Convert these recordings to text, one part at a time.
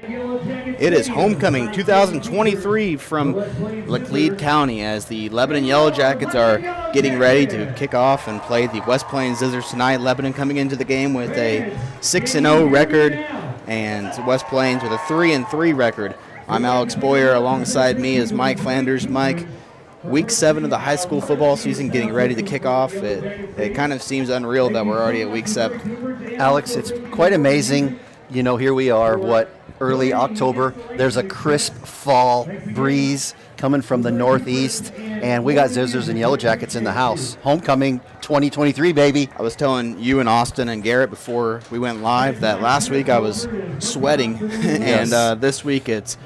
It is homecoming 2023 from Laclede County as the Lebanon Yellow Jackets are getting ready to kick off and play the West Plains Zizzers tonight. Lebanon coming into the game with a 6-0 record and West Plains with a 3-3 record. I'm Alex Boyer. Alongside me is Mike Flanders. Mike, Week 7 of the high school football season getting ready to kick off. It kind of seems unreal that we're already at Week 7. Alex, it's quite amazing. You know, here we are, early October. There's a crisp fall breeze coming from the northeast, and we got Zizzers and Yellow Jackets in the house. Homecoming 2023, baby. I was telling you and Austin and Garrett before we went live that last week I was sweating, and this week it's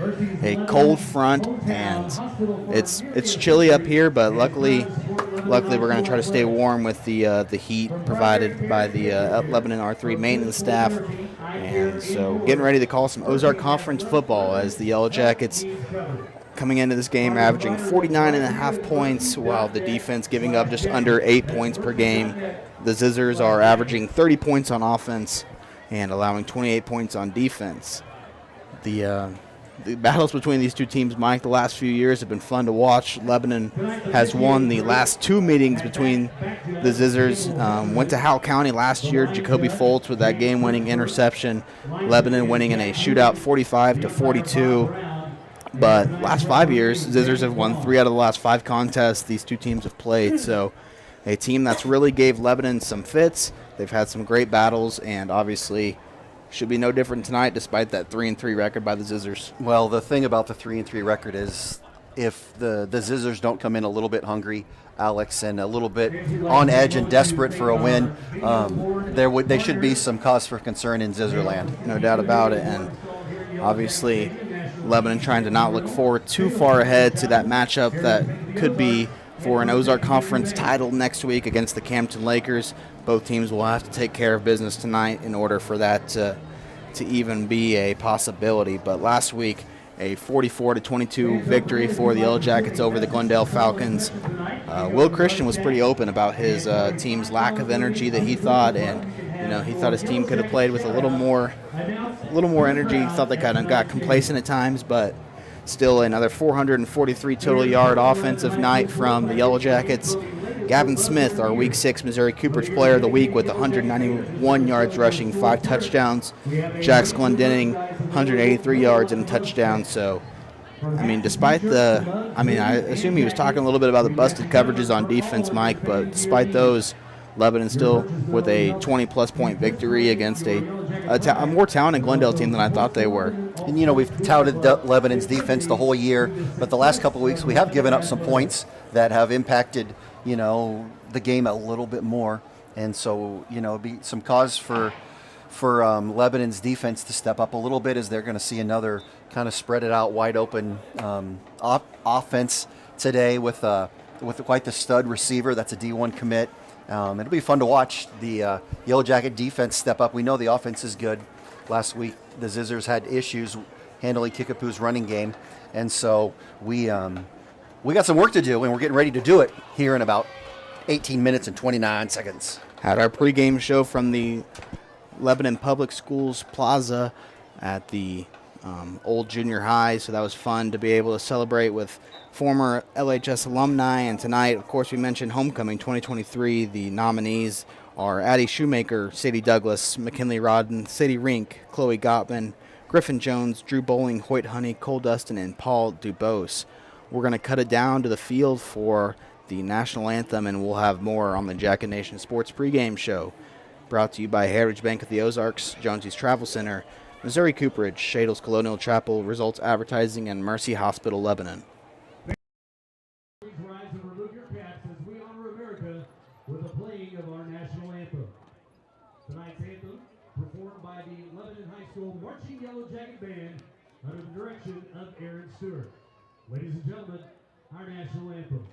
a cold front, and it's chilly up here, but luckily we're going to try to stay warm with the heat provided by the Lebanon R3 maintenance staff. And so getting ready to call some Ozark Conference football as the Yellow Jackets coming into this game averaging 49.5 points while the defense giving up just under 8 points per game. The Zizzers are averaging 30 points on offense and allowing 28 points on defense. The battles between these two teams, Mike, the last few years have been fun to watch. Lebanon has won the last two meetings between the Zizzers. Went to Howell County last year, Jacoby Foltz with that game-winning interception. Lebanon winning in a shootout 45-42. But last 5 years, Zizzers have won 3 out of the last 5 contests these two teams have played. So a team that's really gave Lebanon some fits. They've had some great battles, and obviously should be no different tonight despite that 3-3 record by the Zizzers. Well, the thing about the 3-3 record is if the Zizzers don't come in a little bit hungry, Alex, and a little bit on edge and desperate for a win, there should be some cause for concern in Zizzerland. No doubt about it. And obviously Lebanon trying to not look forward too far ahead to that matchup that could be for an Ozark Conference title next week against the Campton Lakers. Both teams will have to take care of business tonight in order for that to even be a possibility. But last week, a 44-22 victory for the Yellow Jackets over the Glendale Falcons. Will Christian was pretty open about his team's lack of energy that he thought, and he thought his team could have played with a little more energy. He thought they kind of got complacent at times, but still another 443 total yard offensive night from the Yellow Jackets. Gavin Smith, our Week 6 Missouri Cooperage Player of the Week with 191 yards rushing, 5 touchdowns. Jax Glendenning, 183 yards and a touchdown. So, despite I assume he was talking a little bit about the busted coverages on defense, Mike, but despite those, Lebanon still with a 20-plus point victory against a more talented Glendale team than I thought they were. And, we've touted Lebanon's defense the whole year, but the last couple of weeks we have given up some points that have impacted, the game a little bit more. And so, it'd be some cause for Lebanon's defense to step up a little bit as they're going to see another kind of spread it out, wide open offense today with quite the stud receiver. That's a D1 commit. It'll be fun to watch the Yellow Jacket defense step up. We know the offense is good. Last week, the Zizzers had issues handling Kickapoo's running game, and so we got some work to do, and we're getting ready to do it here in about 18 minutes and 29 seconds. Had our pregame show from the Lebanon Public Schools Plaza at the old junior high, so that was fun to be able to celebrate with former LHS alumni. And tonight, of course, we mentioned Homecoming 2023. The nominees are Addie Shoemaker, Sadie Douglas, McKinley Rodden, Sadie Rink, Chloe Gottman, Griffin Jones, Drew Bowling, Hoyt Honey, Cole Dustin, and Paul Dubose. We're going to cut it down to the field for the national anthem, and we'll have more on the Jacket Nation Sports pregame show. Brought to you by Heritage Bank of the Ozarks, Jonesy's Travel Center, Missouri Cooperage, Shadle's Colonial Chapel, Results Advertising, and Mercy Hospital, Lebanon. Please rise and remove your caps as we honor America with the playing of our national anthem. Tonight's anthem, performed by the Lebanon High School Marching Yellow Jacket Band under the direction of Aaron Stewart. Ladies and gentlemen, our national anthem.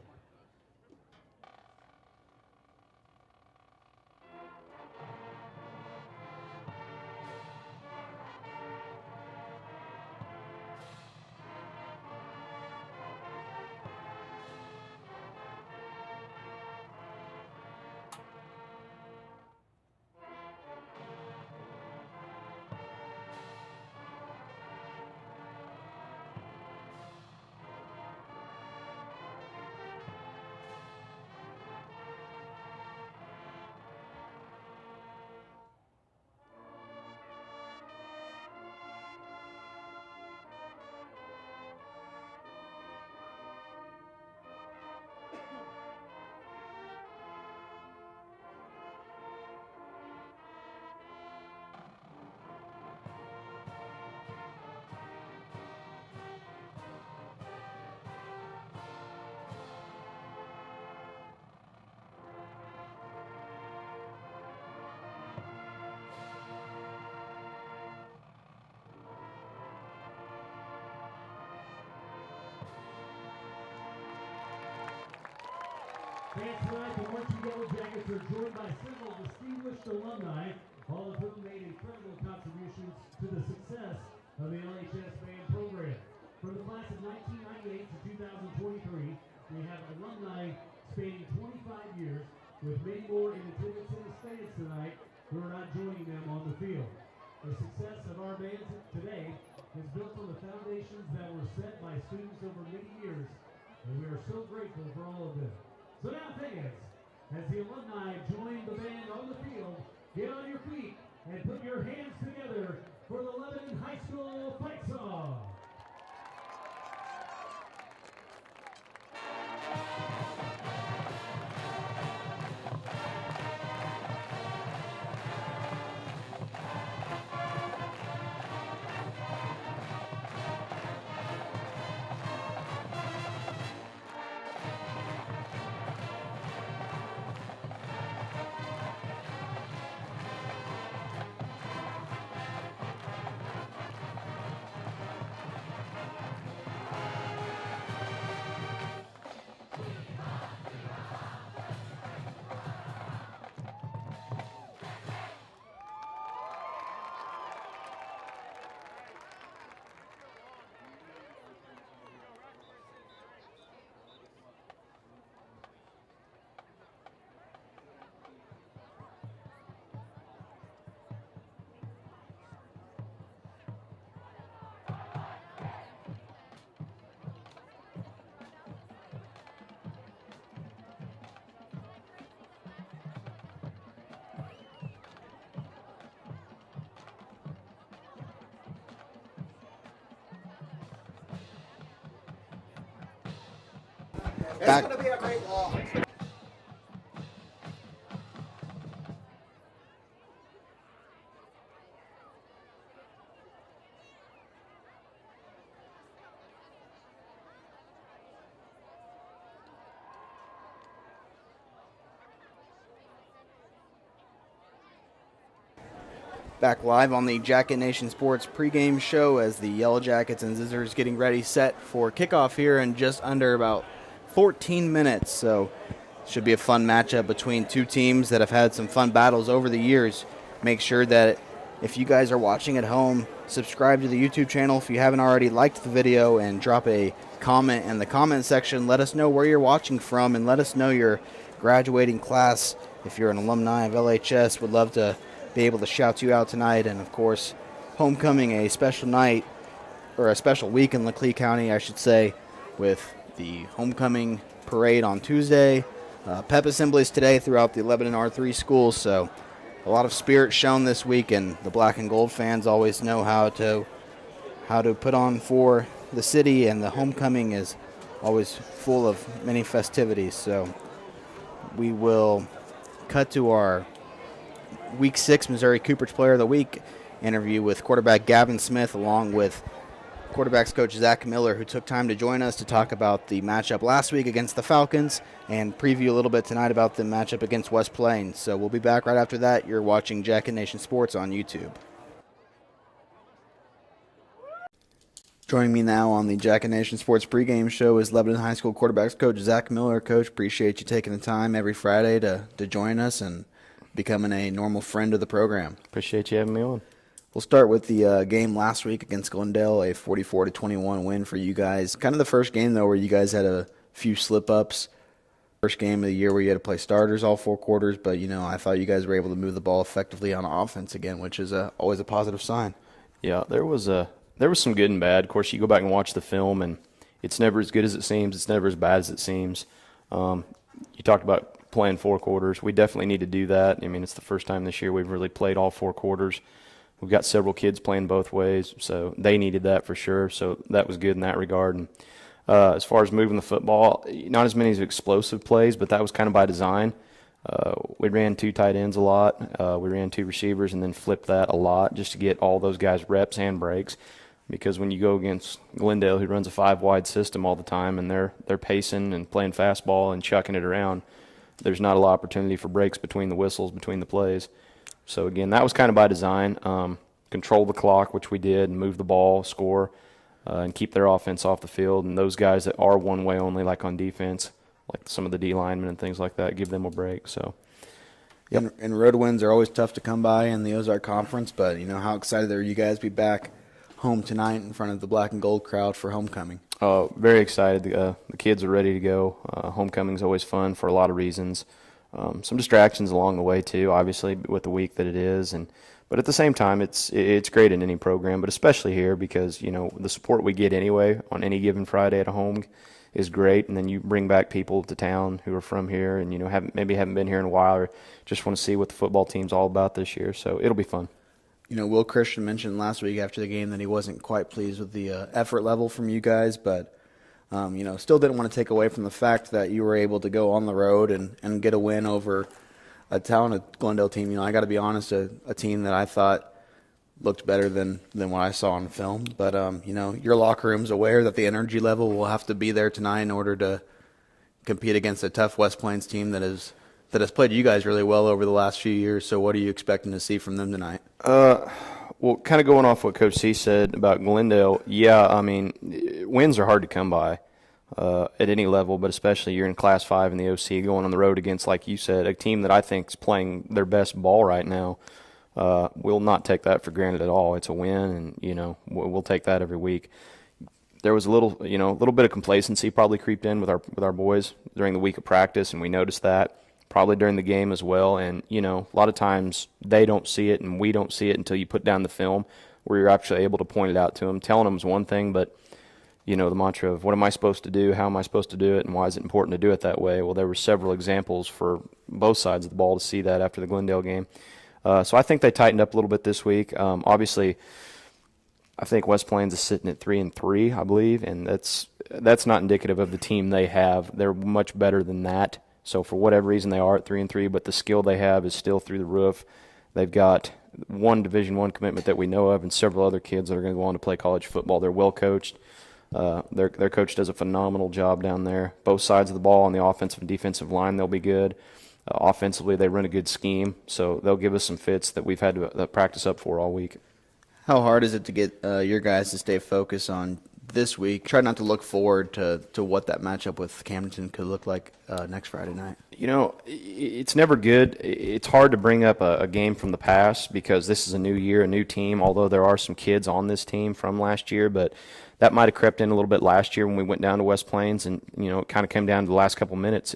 Fans tonight, the Marching Yellow Jackets are joined by several distinguished alumni, all of whom made incredible contributions to the success of the LHS band program. From the class of 1998 to 2023, we have alumni spanning 25 years, with many more in attendance in the stands tonight who are not joining them on the field. The success of our band today is built on the foundations that were set by students over many years, and we are so grateful for all of them. So now, fans, as the alumni join the band on the field, get on your feet and put your hands together for the Lebanon High School fight song. Back, It's going to be a great walk. back live on the Jacket Nation Sports pregame show as the Yellow Jackets and Zizzers getting ready, set for kickoff here in just under about 14 minutes. So should be a fun matchup between two teams that have had some fun battles over the years. Make sure that if you guys are watching at home, subscribe to the YouTube channel if you haven't already, liked the video, and drop a comment in the comment section. Let us know where you're watching from and let us know your graduating class. If you're an alumni of LHS, would love to be able to shout you out tonight. And of course, homecoming, a special night, or a special week in Leclerc County, I should say, with the homecoming parade on Tuesday, pep assemblies today throughout the Lebanon R3 schools. So a lot of spirit shown this week, and the black and gold fans always know how to put on for the city, and the homecoming is always full of many festivities. So we will cut to our Week 6 Missouri Cooperage Player of the Week interview with quarterback Gavin Smith, along with quarterbacks coach Zach Miller, who took time to join us to talk about the matchup last week against the Falcons and preview a little bit tonight about the matchup against West Plains. So we'll be back right after that. You're watching Jacket Nation Sports on YouTube. Joining me now on the Jacket Nation Sports pregame show is Lebanon High School quarterbacks coach Zach Miller. Coach, appreciate you taking the time every Friday to join us and becoming a normal friend of the program. Appreciate you having me on. We'll start with the game last week against Glendale, a 44-21 win for you guys. Kind of the first game, though, where you guys had a few slip-ups. First game of the year where you had to play starters all 4 quarters, but, I thought you guys were able to move the ball effectively on offense again, which is always a positive sign. Yeah, there was some good and bad. Of course, you go back and watch the film, and it's never as good as it seems. It's never as bad as it seems. You talked about playing 4 quarters. We definitely need to do that. I mean, it's the first time this year we've really played all 4 quarters. We've got several kids playing both ways, so they needed that for sure. So that was good in that regard. And as far as moving the football, not as many as explosive plays, but that was kind of by design. We ran 2 tight ends a lot. We ran 2 receivers and then flipped that a lot just to get all those guys reps and breaks. Because when you go against Glendale, who runs a 5-wide system all the time, and they're pacing and playing fastball and chucking it around, there's not a lot of opportunity for breaks between the whistles, between the plays. So, again, that was kind of by design. Control the clock, which we did, and move the ball, score, and keep their offense off the field. And those guys that are one-way only, like on defense, like some of the D linemen and things like that, give them a break. So. Yep. And road wins are always tough to come by in the Ozark Conference, but how excited are you guys to be back home tonight in front of the black and gold crowd for homecoming? Very excited. The kids are ready to go. Homecoming's always fun for a lot of reasons. Some distractions along the way too, obviously with the week that it is, but at the same time, it's great in any program, but especially here because the support we get anyway on any given Friday at home is great, and then you bring back people to town who are from here and haven't been here in a while or just want to see what the football team's all about this year. So it'll be fun. Will Christian mentioned last week after the game that he wasn't quite pleased with the effort level from you guys, but still didn't want to take away from the fact that you were able to go on the road and get a win over a talented Glendale team. I got to be honest, a team that I thought looked better than what I saw on film. But, your locker room's aware that the energy level will have to be there tonight in order to compete against a tough West Plains team that has played you guys really well over the last few years. So what are you expecting to see from them tonight? Well, kind of going off what Coach C said about Glendale, yeah, wins are hard to come by at any level, but especially you're in Class 5 in the OC going on the road against, like you said, a team that I think is playing their best ball right now. We'll not take that for granted at all. It's a win, and we'll take that every week. There was a little bit of complacency probably creeped in with our boys during the week of practice, and we noticed that probably during the game as well. And a lot of times they don't see it, and we don't see it until you put down the film where you're actually able to point it out to them. Telling them is one thing, but the mantra of what am I supposed to do, how am I supposed to do it, and why is it important to do it that way? Well, there were several examples for both sides of the ball to see that after the Glendale game. So I think they tightened up a little bit this week. Obviously, I think West Plains is sitting at 3-3, I believe, and that's not indicative of the team they have. They're much better than that. So for whatever reason, they are at 3-3, but the skill they have is still through the roof. They've got one Division I commitment that we know of, and several other kids that are going to go on to play college football. They're well coached. Their coach does a phenomenal job down there. Both sides of the ball on the offensive and defensive line, they'll be good. Offensively, they run a good scheme, so they'll give us some fits that we've had to practice up for all week. How hard is it to get your guys to stay focused on this week? Try not to look forward to what that matchup with Camden could look like next Friday night. It's never good. It's hard to bring up a game from the past because this is a new year, a new team, although there are some kids on this team from last year, but that might have crept in a little bit last year when we went down to West Plains, and it kind of came down to the last couple minutes.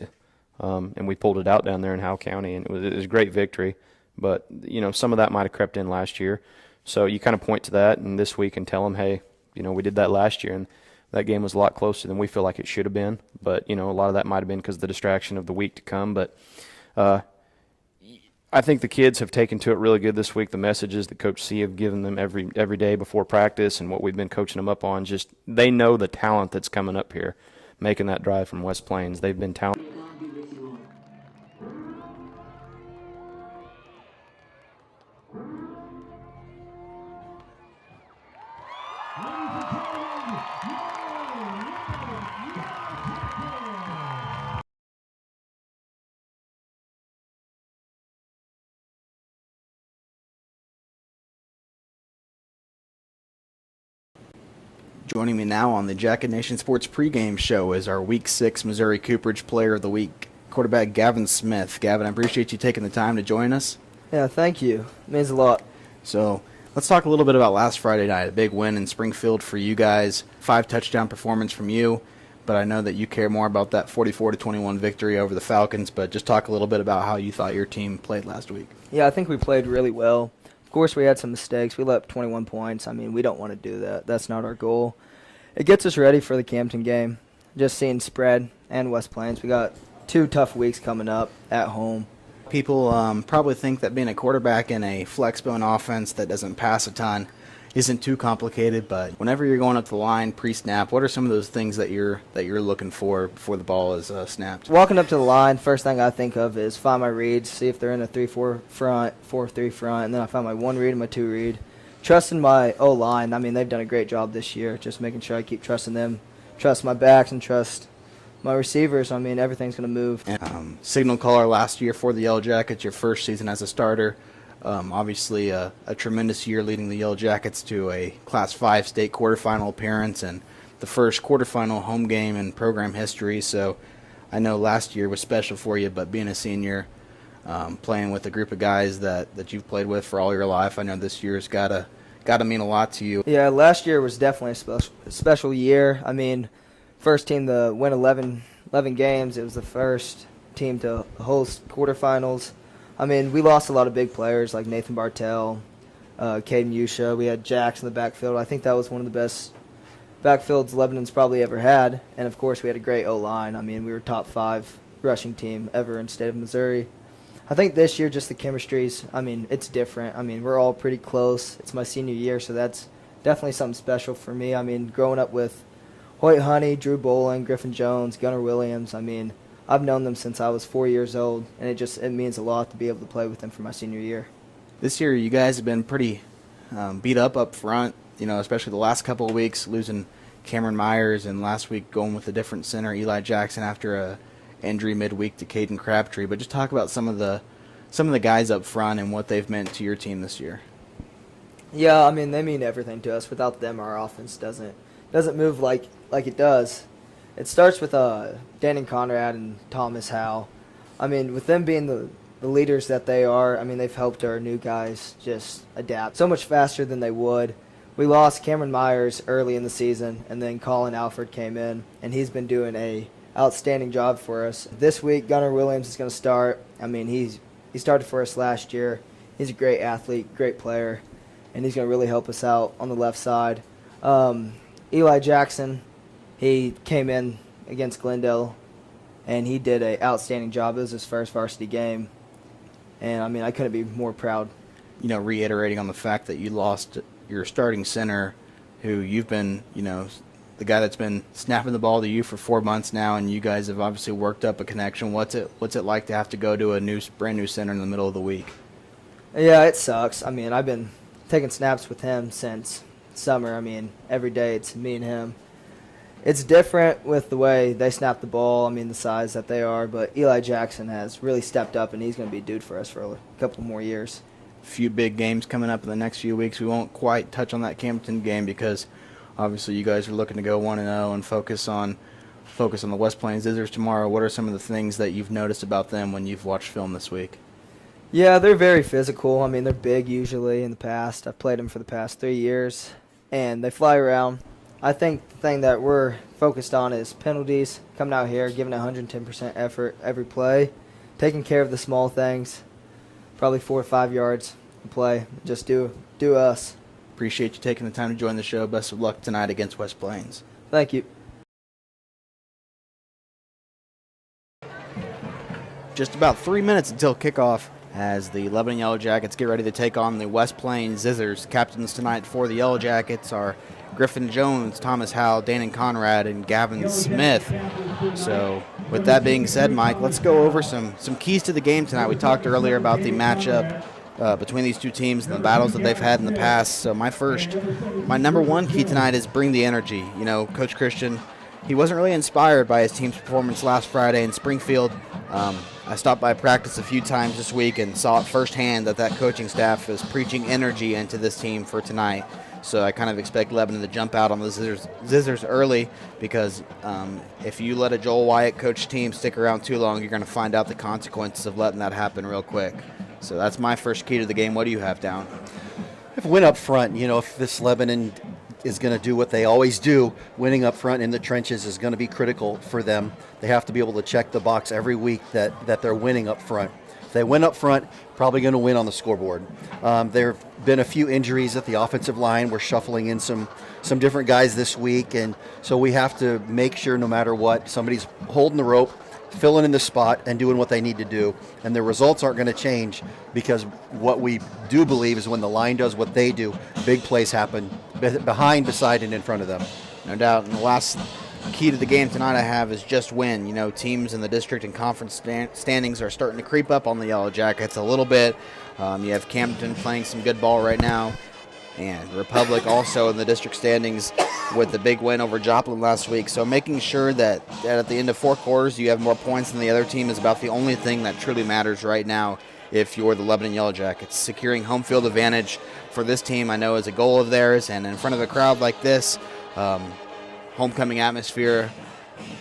And we pulled it out down there in Howe County, and it was a great victory. But, some of that might have crept in last year. So you kind of point to that and this week and tell them, hey, we did that last year, and that game was a lot closer than we feel like it should have been. But, a lot of that might have been because of the distraction of the week to come. But I think the kids have taken to it really good this week. The messages that Coach C have given them every day before practice and what we've been coaching them up on, just they know the talent that's coming up here, making that drive from West Plains. They've been talented. Joining me now on the Jacket Nation Sports pregame show is our Week 6 Missouri Cooperage Player of the Week, quarterback Gavin Smith. Gavin, I appreciate you taking the time to join us. Yeah, thank you. It means a lot. So let's talk a little bit about last Friday night, a big win in Springfield for you guys, 5-touchdown performance from you, but I know that you care more about that 44-21 victory over the Falcons, but just talk a little bit about how you thought your team played last week. Yeah, I think we played really well. Of course, we had some mistakes. We let up 21 points. We don't want to do that. That's not our goal. It gets us ready for the Campton game. Just seeing spread and West Plains. We got 2 tough weeks coming up at home. People probably think that being a quarterback in a flex-bone offense that doesn't pass a ton isn't too complicated, but whenever you're going up the line pre-snap, what are some of those things that you're looking for before the ball is snapped? Walking up to the line, first thing I think of is find my reads, see if they're in a 3-4 front, 4-3 front, and then I find my 1 read and my 2 read. Trusting my O-line. They've done a great job this year, just making sure I keep trusting them, trust my backs, and trust my receivers. Everything's going to move. Signal caller last year for the Yellow Jackets, your first season as a starter. Obviously a tremendous year leading the Yellow Jackets to a Class 5 state quarterfinal appearance and the first quarterfinal home game in program history. So I know last year was special for you, but being a senior, playing with a group of guys that you've played with for all your life, I know this year's gotta mean a lot to you. Yeah, last year was definitely a special year. I mean, first team to win 11 games. It was the first team to host quarterfinals. I mean, we lost a lot of big players like Nathan Bartell, Caden Yusha. We had Jax in the backfield. I think that was one of the best backfields Lebanon's probably ever had. And, of course, we had a great O-line. I mean, we were top 5 rushing team ever in the state of Missouri. I think this year just the chemistry's, I mean, it's different. I mean, we're all pretty close. It's my senior year, so that's definitely something special for me. I mean, growing up with Hoyt Honey, Drew Bolin, Griffin Jones, Gunnar Williams, I mean, I've known them since I was 4 years old, and it means a lot to be able to play with them for my senior year. This year, you guys have been pretty beat up front, especially the last couple of weeks, losing Cameron Myers, and last week going with a different center, Eli Jackson, after a injury midweek to Caden Crabtree. But just talk about some of the guys up front and what they've meant to your team this year. Yeah, I mean, they mean everything to us. Without them, our offense doesn't move like it does. It starts with Dannon Conrad and Thomas Howe. I mean, with them being the leaders that they are, I mean, they've helped our new guys just adapt so much faster than they would. We lost Cameron Myers early in the season, and then Colin Alford came in, and he's been doing a outstanding job for us. This week, Gunnar Williams is going to start. I mean, he started for us last year. He's a great athlete, great player, and he's going to really help us out on the left side. Eli Jackson, he came in against Glendale, and he did an outstanding job. It was his first varsity game, and, I mean, I couldn't be more proud. Reiterating on the fact that you lost your starting center, who you've been, the guy that's been snapping the ball to you for 4 months now, and you guys have obviously worked up a connection. What's it like to have to go to a brand new center in the middle of the week? Yeah, it sucks. I mean, I've been taking snaps with him since summer. I mean, every day it's me and him. It's different with the way they snap the ball, I mean, the size that they are, but Eli Jackson has really stepped up, and he's going to be a dude for us for a couple more years. Few big games coming up in the next few weeks. We won't quite touch on that Campbellton game because obviously you guys are looking to go 1-0 and focus on the West Plains Zizzers tomorrow. What are some of the things that you've noticed about them when you've watched film this week? Yeah, they're very physical. I mean, they're big usually in the past. I've played them for the past 3 years, and they fly around. I think the thing that we're focused on is penalties, coming out here, giving 110% effort every play, taking care of the small things, probably 4 or 5 yards to play. Just do us. Appreciate you taking the time to join the show. Best of luck tonight against West Plains. Thank you. Just about 3 minutes until kickoff as the Lebanon Yellow Jackets get ready to take on the West Plains Zizzers. Captains tonight for the Yellow Jackets are Griffin Jones, Thomas Howell, Dannon Conrad, and Gavin Smith. So with that being said, Mike, let's go over some keys to the game tonight. We talked earlier about the matchup between these two teams and the battles that they've had in the past. So my number one key tonight is bring the energy. Coach Christian, he wasn't really inspired by his team's performance last Friday in Springfield. I stopped by practice a few times this week and saw it firsthand that coaching staff is preaching energy into this team for tonight. So I kind of expect Lebanon to jump out on the Zizzers early because if you let a Joel Wyatt coach team stick around too long, you're going to find out the consequences of letting that happen real quick. So that's my first key to the game. What do you have down? If win up front, if this Lebanon is going to do what they always do, winning up front in the trenches is going to be critical for them. They have to be able to check the box every week that they're winning up front. If they win up front, probably going to win on the scoreboard. There have been a few injuries at the offensive line. We're shuffling in some different guys this week, and so we have to make sure no matter what, somebody's holding the rope, filling in the spot, and doing what they need to do. And the results aren't going to change because what we do believe is when the line does what they do, big plays happen behind, beside, and in front of them. No doubt. And the last key to the game tonight I have is just win. Teams in the district and conference standings are starting to creep up on the Yellow Jackets a little bit. You have Campbellton playing some good ball right now, and Republic also in the district standings with the big win over Joplin last week. So making sure that at the end of 4 quarters you have more points than the other team is about the only thing that truly matters right now if you're the Lebanon Yellow Jackets. Securing home field advantage for this team I know is a goal of theirs, and in front of a crowd like this, homecoming atmosphere,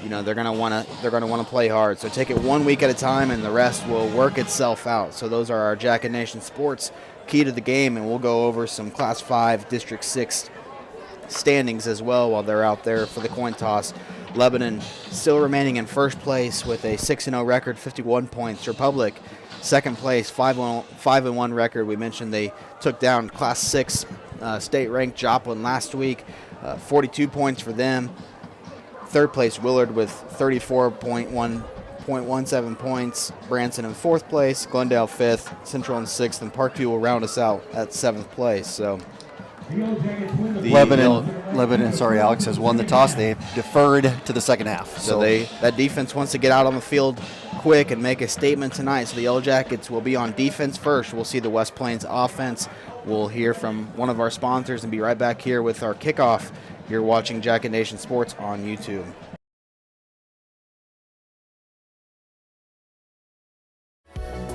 they're going to want to play hard. So take it 1 week at a time, and the rest will work itself out. So those are our Jacket Nation Sports key to the game, and we'll go over some Class 5 District 6 standings as well while they're out there for the coin toss. Lebanon still remaining in first place with a 6-0 record, 51 points. Republic second place, 5-1 record. We mentioned they took down Class 6 state-ranked Joplin last week, 42 points for them. Third place, Willard with 34.17 points. Branson in fourth place, Glendale fifth, Central in sixth, and Parkview will round us out at seventh place. So Lebanon, Alex, has won the toss. They deferred to the second half. So that defense wants to get out on the field quick and make a statement tonight. So the Yellow Jackets will be on defense first. We'll see the West Plains offense. We'll hear from one of our sponsors and be right back here with our kickoff. You're watching Jacket Nation Sports on YouTube.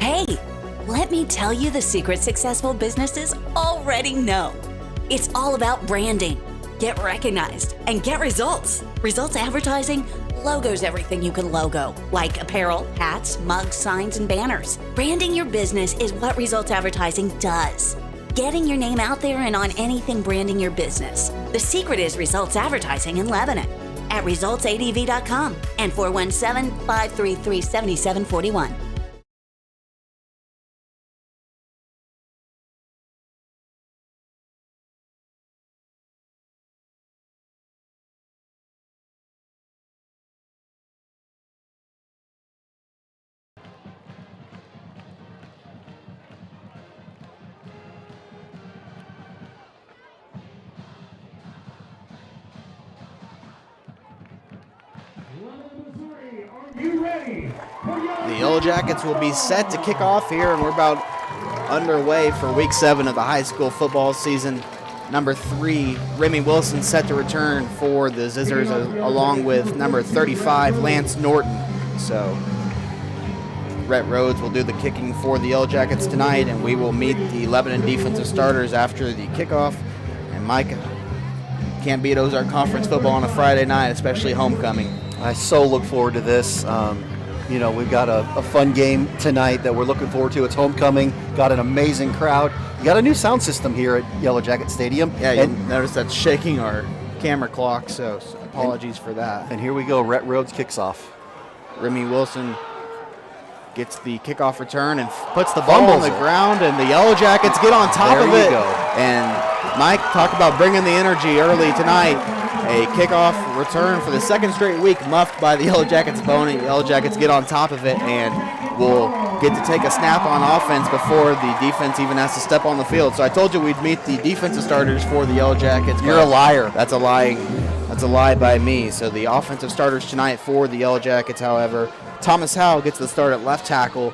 Hey, let me tell you the secret successful businesses already know. It's all about branding. Get recognized and get results. Results advertising, logo's everything you can logo, like apparel, hats, mugs, signs, and banners. Branding your business is what Results Advertising does. Getting your name out there and on anything branding your business. The secret is Results Advertising in Lebanon at resultsadv.com and 417-533-7741. The Yellow Jackets will be set to kick off here, and we're about underway for week 7 of the high school football season. Number 3, Remy Wilson, set to return for the Zizzers, along with number 35, Lance Norton. So Rhett Rhodes will do the kicking for the Yellow Jackets tonight, and we will meet the Lebanon defensive starters after the kickoff. And Mike, can't beat Ozark Conference football on a Friday night, especially homecoming. I so look forward to this. We've got a fun game tonight that we're looking forward to. It's homecoming. Got an amazing crowd. You got a new sound system here at Yellow Jacket Stadium. Yeah, you notice that's shaking our camera clock, so apologies for that. And here we go. Rhett Rhodes kicks off. Remy Wilson gets the kickoff return and puts the ball on the ground, and the Yellow Jackets get on top of it. There you go. And Mike, talk about bringing the energy early tonight. A kickoff return for the second straight week, muffed by the Yellow Jackets opponent. Yellow Jackets get on top of it, and will get to take a snap on offense before the defense even has to step on the field. So I told you we'd meet the defensive starters for the Yellow Jackets. You're a liar. That's a lie by me. So the offensive starters tonight for the Yellow Jackets, however, Thomas Howe gets the start at left tackle.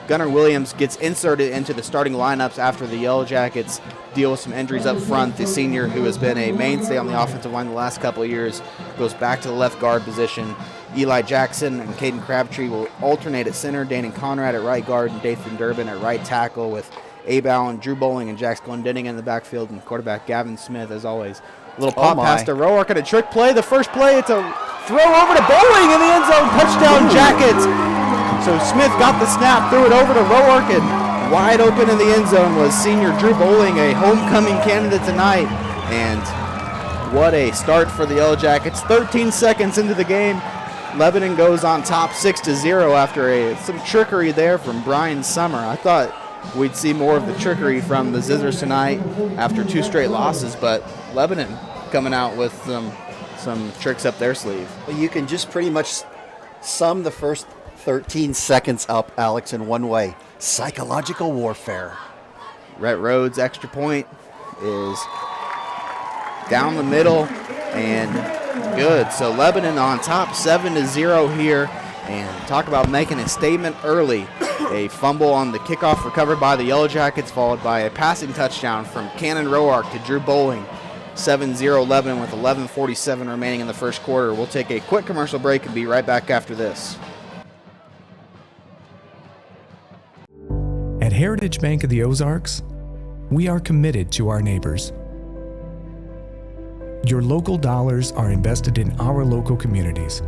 Gunnar Williams gets inserted into the starting lineups after the Yellow Jackets deal with some injuries up front. The senior, who has been a mainstay on the offensive line the last couple of years, goes back to the left guard position. Eli Jackson and Caden Crabtree will alternate at center. Danny Conrad at right guard and Dathan Durbin at right tackle, with Abe Allen, Drew Bowling, and Jax Glendenning in the backfield, and quarterback Gavin Smith, as always. A little pop pass to Roark and a trick play. The first play, it's a throw over to Bowling in the end zone. Touchdown Jackets. So Smith got the snap, threw it over to Roark, and wide open in the end zone was senior Drew Bowling, a homecoming candidate tonight. And what a start for the Yellow Jackets. 13 seconds into the game, Lebanon goes on top 6-0 after some trickery there from Brian Summer. I thought we'd see more of the trickery from the Zizzers tonight after 2 straight losses, but Lebanon coming out with some tricks up their sleeve. Well, you can just pretty much sum the first 13 seconds up, Alex, in one way: psychological warfare. Rhett Rhodes' extra point is down the middle and good. So Lebanon on top 7-0 here, and talk about making a statement early. A fumble on the kickoff recovered by the Yellow Jackets, followed by a passing touchdown from Cannon Roark to Drew Bowling. 7-0 Lebanon with 11:47 remaining in the first quarter. We'll take a quick commercial break and be right back after this. At Heritage Bank of the Ozarks, we are committed to our neighbors. Your local dollars are invested in our local communities,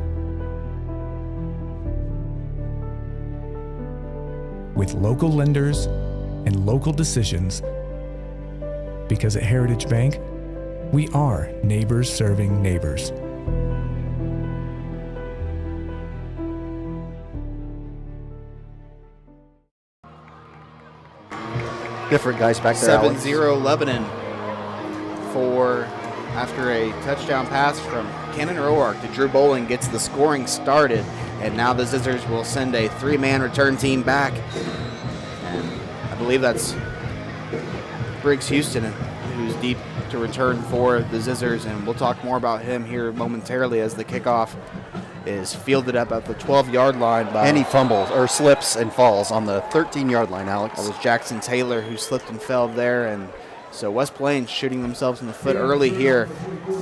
with local lenders and local decisions. Because at Heritage Bank, we are neighbors serving neighbors. Different guys back there, Alex. 7-0 Lebanon after a touchdown pass from Cannon Roark to Drew Bowling gets the scoring started, and now the Zizzers will send a 3-man return team back. And I believe that's Briggs Houston, who's deep to return for the Zizzers, and we'll talk more about him here momentarily as the kickoff is fielded up at the 12-yard line. And he fumbles or slips and falls on the 13-yard line, Alex. That was Jackson Taylor who slipped and fell there, and so West Plains shooting themselves in the foot early here,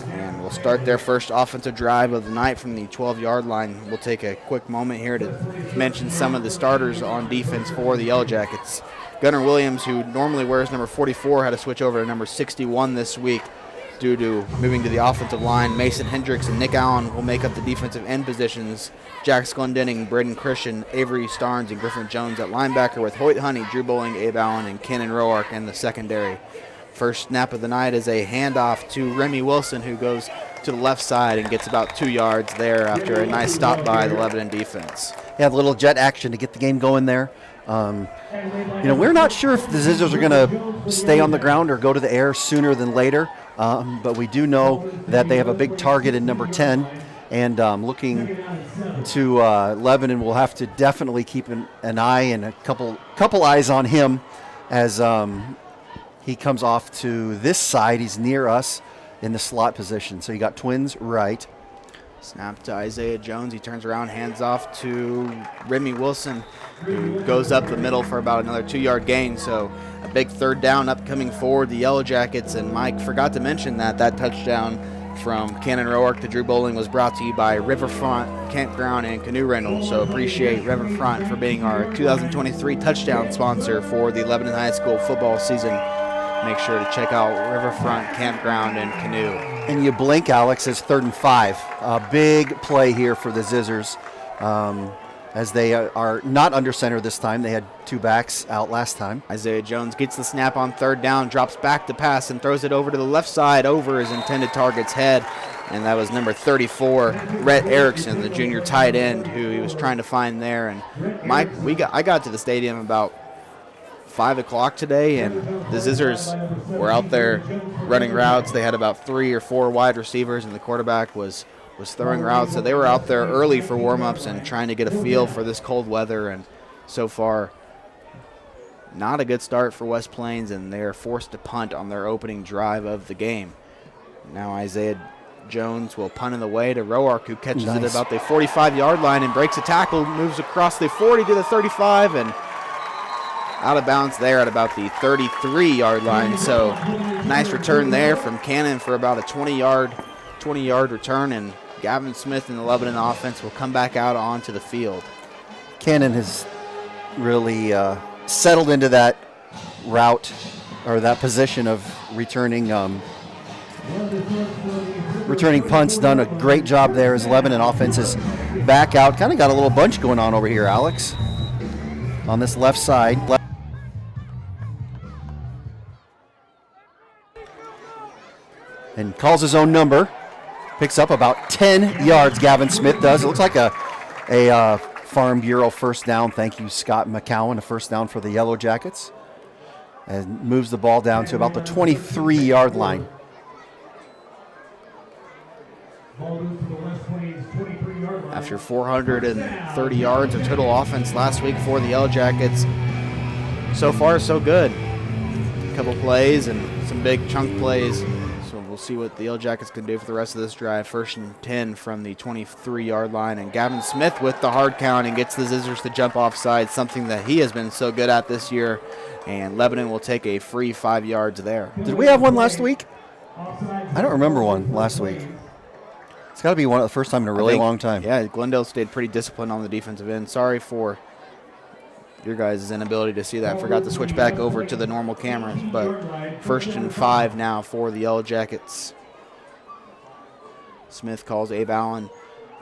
and we'll start their first offensive drive of the night from the 12-yard line. We'll take a quick moment here to mention some of the starters on defense for the Yellow Jackets. Gunnar Williams, who normally wears number 44, had to switch over to number 61 this week due to moving to the offensive line. Mason Hendricks and Nick Allen will make up the defensive end positions. Jack Sklendenning, Braden Christian, Avery Starnes, and Griffin Jones at linebacker, with Hoyt Honey, Drew Bowling, Abe Allen, and Cannon Roark in the secondary. First snap of the night is a handoff to Remy Wilson, who goes to the left side and gets about 2 yards there after a nice stop by the Lebanon defense. Yeah, a little jet action to get the game going there. We're not sure if the Zizzers are going to stay on the ground or go to the air sooner than later, but we do know that they have a big target in number 10, and looking to Lebanon, we'll have to definitely keep an eye and a couple eyes on him as he comes off to this side. He's near us in the slot position, so you got twins right. Snap to Isaiah Jones. He turns around, hands off to Remy Wilson, who goes up the middle for about another 2-yard gain. So a big third down upcoming for the Yellow Jackets. And Mike forgot to mention that touchdown from Cannon Roark to Drew Bowling was brought to you by Riverfront Campground and Canoe Rental. So appreciate Riverfront for being our 2023 touchdown sponsor for the Lebanon High School football season. Make sure to check out Riverfront Campground and Canoe. And you blink, Alex, it's 3rd and 5. A big play here for the Zizzers as they are not under center this time. They had 2 backs out last time. Isaiah Jones gets the snap on 3rd down, drops back to pass, and throws it over to the left side over his intended target's head. And that was number 34, Rhett Erickson, the junior tight end, who he was trying to find there. And Mike, I got to the stadium about 5 o'clock today, and the Zizzers were out there running routes. They had about 3 or 4 wide receivers, and the quarterback was throwing routes. So they were out there early for warm-ups and trying to get a feel for this cold weather. And so far, not a good start for West Plains, and they're forced to punt on their opening drive of the game. Now Isaiah Jones will punt in the way to Roark, who catches it at about the 45-yard line and breaks a tackle, moves across the 40 to the 35, and out of bounds there at about the 33-yard line. So nice return there from Cannon for about a 20-yard return, and Gavin Smith and the Lebanon offense will come back out onto the field. Cannon has really settled into that route or that position of returning punts. Done a great job there as Lebanon offense is back out. Kind of got a little bunch going on over here, Alex, on this left side. And calls his own number. Picks up about 10 yards, Gavin Smith does. It looks like a Farm Bureau first down. Thank you, Scott McCowan, a first down for the Yellow Jackets. And moves the ball down to about the 23-yard line. After 430 yards of total offense last week for the Yellow Jackets, so far so good. A couple plays and some big chunk plays. So we'll see what the Yellow Jackets can do for the rest of this drive. 1st and 10 from the 23-yard line. And Gavin Smith with the hard count and gets the Zizzers to jump offside, something that he has been so good at this year. And Lebanon will take a free 5 yards there. Did we have one last week? I don't remember one last week. It's got to be one of the first time in a really long time. Yeah, Glendale stayed pretty disciplined on the defensive end. Sorry for your guys' inability to see that. Forgot to switch back over to the normal cameras, but 1st and 5 now for the Yellow Jackets. Smith calls Abe Allen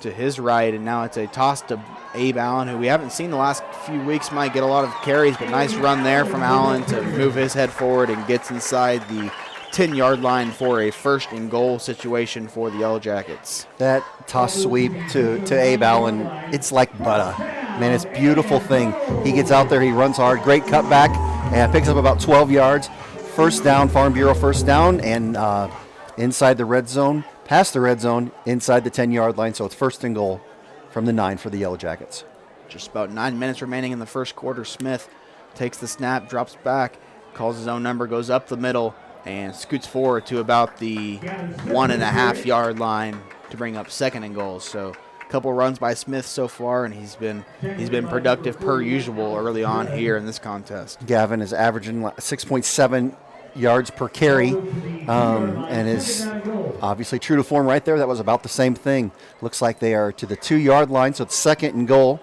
to his right, and now it's a toss to Abe Allen, who we haven't seen the last few weeks. Might get a lot of carries, but nice run there from Allen to move his head forward and gets inside the 10-yard line for a first and goal situation for the Yellow Jackets. That toss sweep to Abe Allen, it's like butter. Man, it's a beautiful thing. He gets out there, he runs hard, great cutback, and picks up about 12 yards. First down, Farm Bureau first down, and inside the red zone, past the red zone, inside the 10-yard line. So it's first and goal from the 9 for the Yellow Jackets. Just about 9 minutes remaining in the first quarter. Smith takes the snap, drops back, calls his own number, goes up the middle, and scoots forward to about the 1.5-yard line to bring up second and goal. So a couple runs by Smith so far, and he's been productive per usual early on here in this contest. Gavin is averaging 6.7 yards per carry, and is obviously true to form right there. That was about the same thing. Looks like they are to the 2-yard line, so it's second and goal.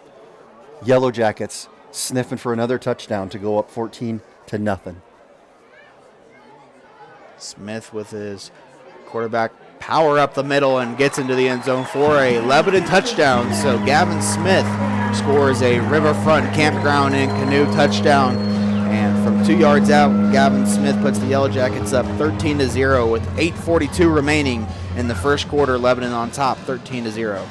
Yellow Jackets sniffing for another touchdown to go up 14-0. Smith with his quarterback power up the middle and gets into the end zone for a Lebanon touchdown. So Gavin Smith scores a Riverfront Campground and Canoe touchdown. And from 2 yards out, Gavin Smith puts the Yellow Jackets up 13-0 with 8:42 remaining in the first quarter. Lebanon on top, 13-0.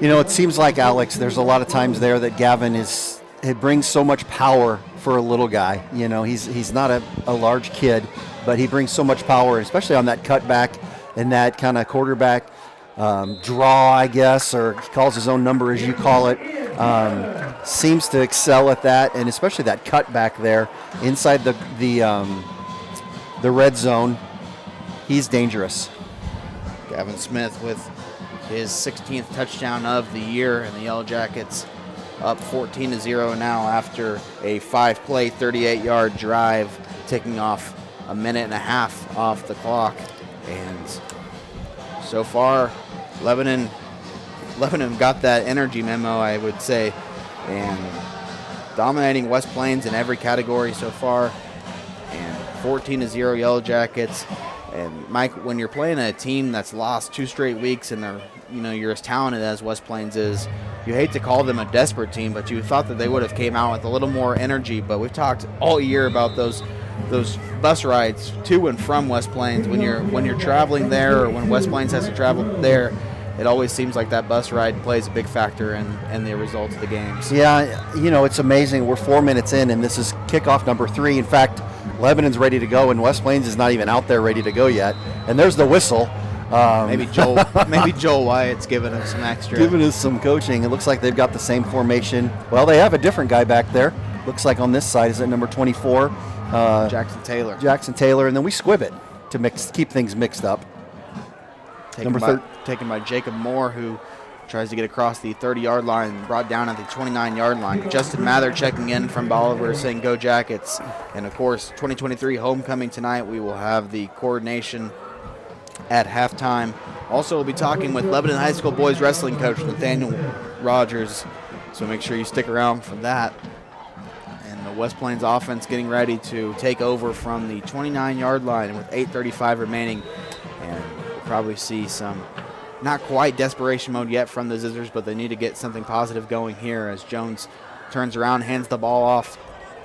You know, it seems like, Alex, there's a lot of times there that Gavin it brings so much power for a little guy. You know, he's not a large kid, but he brings so much power, especially on that cutback and that kind of quarterback draw, I guess, or he calls his own number, as you call it. Seems to excel at that, and especially that cutback there inside the red zone. He's dangerous. Gavin Smith with his 16th touchdown of the year, and the Yellow Jackets up 14-0 now after a 5-play, 38-yard drive, taking off a minute and a half off the clock. And so far, Lebanon got that energy memo, I would say, and dominating West Plains in every category so far. And 14-0 Yellow Jackets. And Mike, when you're playing a team that's lost 2 straight weeks and you're as talented as West Plains is, you hate to call them a desperate team, but you thought that they would have came out with a little more energy. But we've talked all year about those bus rides to and from West Plains. When you're traveling there, or when West Plains has to travel there, it always seems like that bus ride plays a big factor in the results of the games. Yeah, it's amazing. We're 4 minutes in, and this is kickoff number 3. In fact, Lebanon's ready to go, and West Plains is not even out there ready to go yet. And there's the whistle. Maybe Joel Wyatt's giving us some extra. Giving us some coaching. It looks like they've got the same formation. Well, they have a different guy back there. Looks like on this side is at number 24. Jackson Taylor, and then we squib it to keep things mixed up. Taken by Jacob Moore, who tries to get across the 30-yard line, brought down at the 29-yard line. Justin Mather checking in from Bolivar saying, "Go Jackets." And, of course, 2023 homecoming tonight. We will have the coordination at halftime. Also, we'll be talking with Lebanon High School boys wrestling coach Nathaniel Rogers, so make sure you stick around for that. And the West Plains offense getting ready to take over from the 29-yard line with 8:35 remaining. And we'll probably see some not quite desperation mode yet from the Zizzers, but they need to get something positive going here as Jones turns around, hands the ball off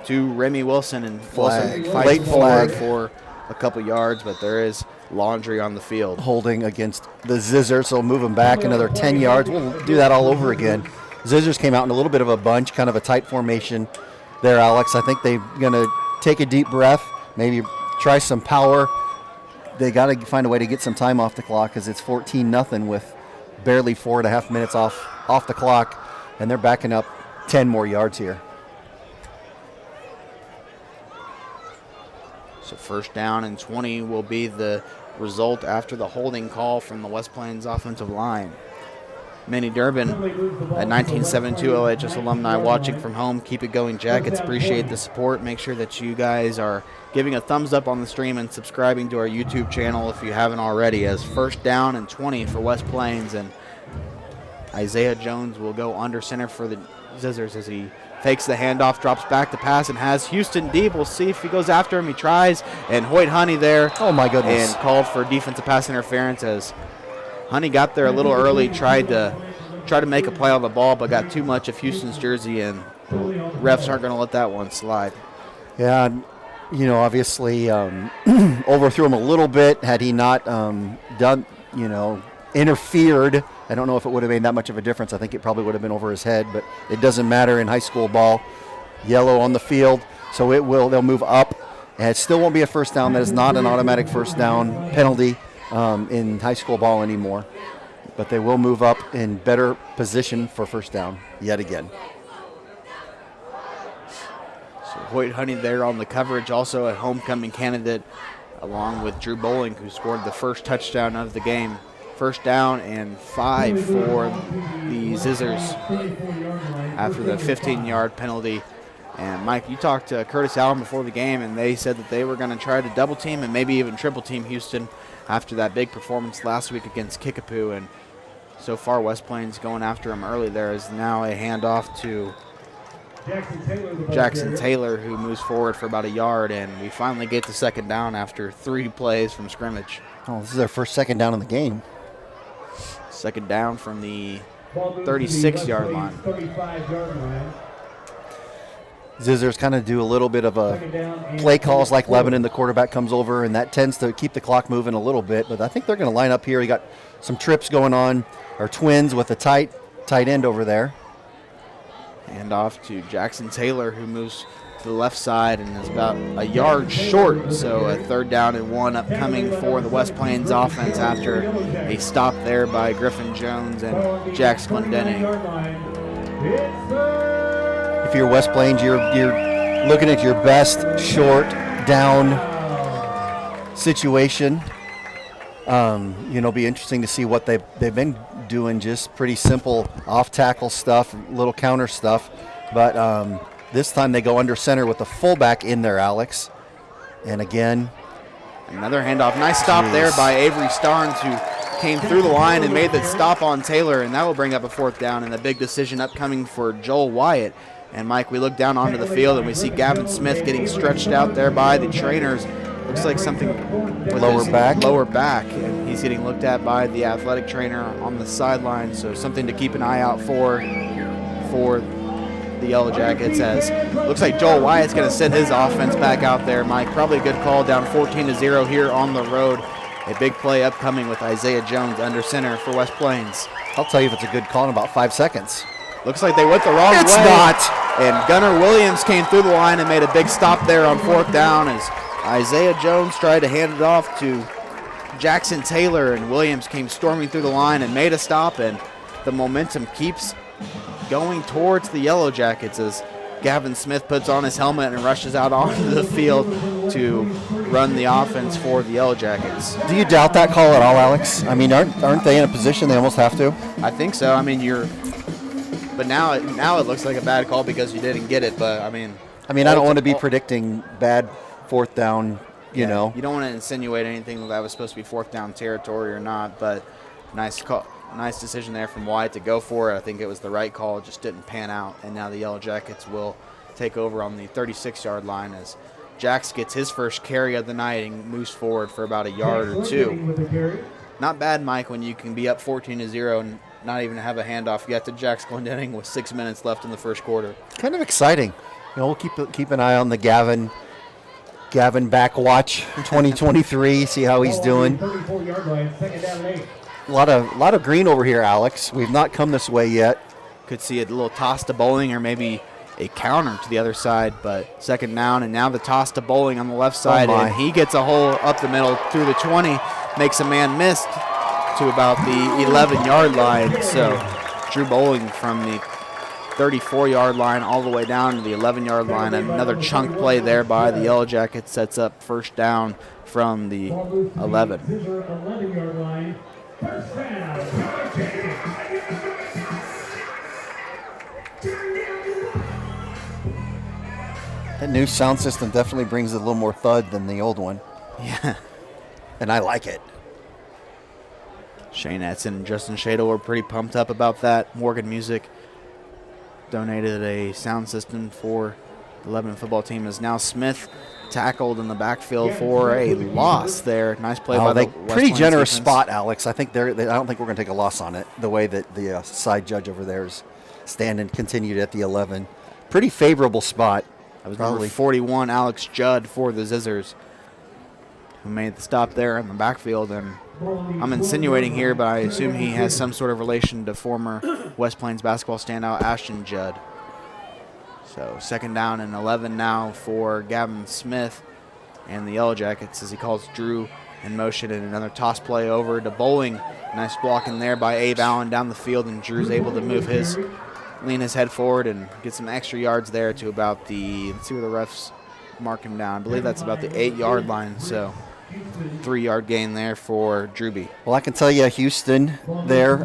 to Remy Wilson, and Wilson fights forward for a couple yards, but there is laundry on the field. Holding against the Zizzers, so we'll move them back another 10 yards. We'll do that all over again. Zizzers came out in a little bit of a bunch, kind of a tight formation there, Alex. I think they're going to take a deep breath, maybe try some power. They got to find a way to get some time off the clock because it's 14-0 with barely 4.5 minutes off the clock, and they're backing up 10 more yards here. So first down and 20 will be the result after the holding call from the West Plains offensive line. Manny Durbin, a 1972 LHS alumni watching from home. Keep it going, Jackets. Appreciate the support. Make sure that you guys are giving a thumbs up on the stream and subscribing to our YouTube channel if you haven't already, as first down and 20 for West Plains. And Isaiah Jones will go under center for the Zizzers as he takes the handoff, drops back to pass, and has Houston Deeb. We'll see if he goes after him. He tries, and Hoyt Honey there. Oh, my goodness. And called for defensive pass interference as Honey got there a little early, tried to make a play on the ball, but got too much of Houston's jersey, and refs aren't going to let that one slide. Yeah, obviously overthrew him a little bit. Had he not done, interfered, I don't know if it would have made that much of a difference. I think it probably would have been over his head, but it doesn't matter in high school ball. Yellow on the field, so they'll move up. And it still won't be a first down. That is not an automatic first down penalty in high school ball anymore. But they will move up in better position for first down yet again. So Hoyt Honey there on the coverage, also a homecoming candidate, along with Drew Bowling, who scored the first touchdown of the game. First down and 5 for the Zizzers after the 15-yard penalty. And, Mike, you talked to Curtis Allen before the game, and they said that they were going to try to double team and maybe even triple team Houston after that big performance last week against Kickapoo. And so far, West Plains going after him early. There is now a handoff to Jackson Taylor, who moves forward for about a yard, and we finally get the second down after 3 plays from scrimmage. Oh, this is their first second down in the game. Second down from the 36-yard line. 35-yard line. Zizzers kind of do a little bit of a play calls like Lebanon. The quarterback comes over, and that tends to keep the clock moving a little bit. But I think they're going to line up here. You got some trips going on, or twins with a tight end over there. Hand off to Jackson Taylor, who moves to the left side and is about a yard short. So a 3rd down and 1 upcoming for the West Plains offense after a stop there by Griffin Jones and Jax Glendenning. If you're West Plains, you're looking at your best short down situation. Be interesting to see what they've been doing. Just pretty simple off tackle stuff, little counter stuff, but this time they go under center with the fullback in there, Alex. And again, another handoff. Nice stop there by Avery Starnes, who came through the line and made the stop on Taylor, and that will bring up a 4th down and a big decision upcoming for Joel Wyatt. And, Mike, we look down onto the field and we see Gavin Smith getting stretched out there by the trainers. Looks like something with lower back, and he's getting looked at by the athletic trainer on the sideline. So something to keep an eye out for the Yellow Jackets, as looks like Joel Wyatt's going to send his offense back out there, Mike. Probably a good call, down 14-0 here on the road. A big play upcoming with Isaiah Jones under center for West Plains. I'll tell you if it's a good call in about 5 seconds. Looks like they went the wrong way. It's not. And Gunnar Williams came through the line and made a big stop there on 4th down as Isaiah Jones tried to hand it off to Jackson Taylor, and Williams came storming through the line and made a stop, and the momentum keeps going towards the Yellow Jackets as Gavin Smith puts on his helmet and rushes out onto the field to run the offense for the Yellow Jackets. Do you doubt that call at all, Alex? I mean, aren't they in a position they almost have to? I think so. I mean, but now it looks like a bad call because you didn't get it. But I mean, I don't want to be predicting bad 4th down. You know, you don't want to insinuate anything that was supposed to be 4th down territory or not. But nice call. Nice decision there from Wyatt to go for it. I think it was the right call. It just didn't pan out. And now the Yellow Jackets will take over on the 36-yard line as Jax gets his first carry of the night and moves forward for about a yard or 2. Not bad, Mike, when you can be up 14-0 and not even have a handoff yet to Jax Glendenning with 6 minutes left in the first quarter. Kind of exciting. We'll keep an eye on the Gavin back watch 2023, see how he's doing. 34-yard line, 2nd down and 8. A lot of green over here, Alex. We've not come this way yet. Could see a little toss to Bowling or maybe a counter to the other side, but 2nd down, and now the toss to Bowling on the left side, and he gets a hole up the middle through the 20, makes a man miss to about the 11-yard line. So Drew Bowling from the 34-yard line all the way down to the 11-yard line. Another chunk play there by the Yellow Jackets sets up first down from the 11. 11-yard line. First down. That new sound system definitely brings a little more thud than the old one. Yeah. And I like it. Shane Edson and Justin Shadle were pretty pumped up about that. Morgan Music donated a sound system for Lebanon football team is now Smith tackled in the backfield for a loss there. Nice play by the West pretty Plains generous defense. spot, Alex. I think I don't think we're going to take a loss on it. The way that the side judge over there is standing, continued at the 11. Pretty favorable spot. That was number 41, Alex Judd for the Zizzers, who made the stop there in the backfield. And I'm insinuating here, but I assume he has some sort of relation to former West Plains basketball standout Ashton Judd. So 2nd down and 11 now for Gavin Smith and the Yellow Jackets as he calls Drew in motion, and another toss play over to Bowling. Nice blocking there by Abe Allen down the field, and Drew's able to lean his head forward and get some extra yards there to about the, let's see where the refs mark him down. I believe that's about the 8-yard line, so 3-yard gain there for Drewby. Well, I can tell you, Houston there,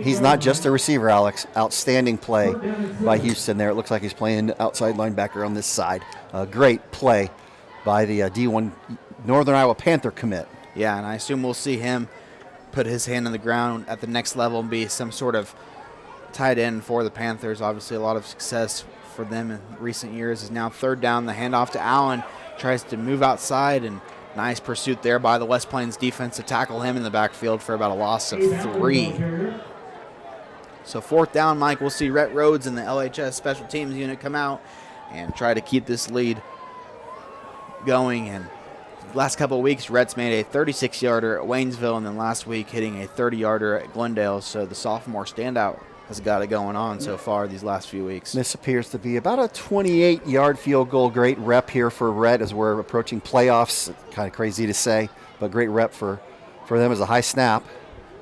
he's not just a receiver, Alex. Outstanding play by Houston there. It looks like he's playing outside linebacker on this side. Great play by the D1 Northern Iowa Panther commit. Yeah, and I assume we'll see him put his hand on the ground at the next level and be some sort of tight end for the Panthers. Obviously, a lot of success for them in recent years. Is now 3rd down. The handoff to Allen. Tries to move outside, and nice pursuit there by the West Plains defense to tackle him in the backfield for about a loss of 3. So 4th down, Mike. We'll see Rhett Rhodes and the LHS special teams unit come out and try to keep this lead going. And last couple of weeks, Rhett's made a 36-yarder at Waynesville, and then last week hitting a 30-yarder at Glendale. So the sophomore standout has got it going on so far these last few weeks. This appears to be about a 28-yard field goal. Great rep here for Rhett as we're approaching playoffs. Kind of crazy to say, but great rep for them as a high snap.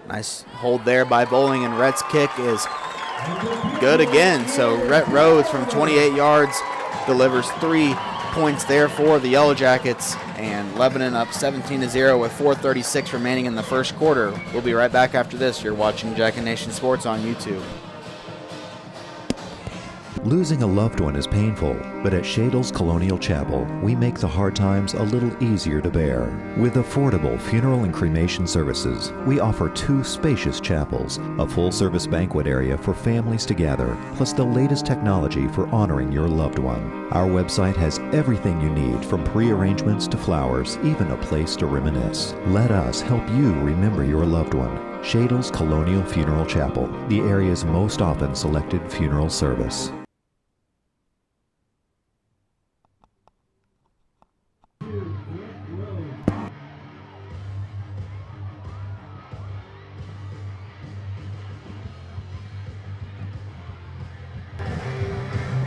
Nice hold there by Bowling, and Rhett's kick is good again. So Rhett Rhodes from 28 yards delivers 3 points there for the Yellow Jackets, and Lebanon up 17-0 with 4:36 remaining in the first quarter. We'll be right back after this. You're watching Jack and Nation Sports on YouTube. Losing a loved one is painful, but at Shadle's Colonial Chapel, we make the hard times a little easier to bear. With affordable funeral and cremation services, we offer 2 spacious chapels, a full-service banquet area for families to gather, plus the latest technology for honoring your loved one. Our website has everything you need, from pre-arrangements to flowers, even a place to reminisce. Let us help you remember your loved one. Shadle's Colonial Funeral Chapel, the area's most often selected funeral service.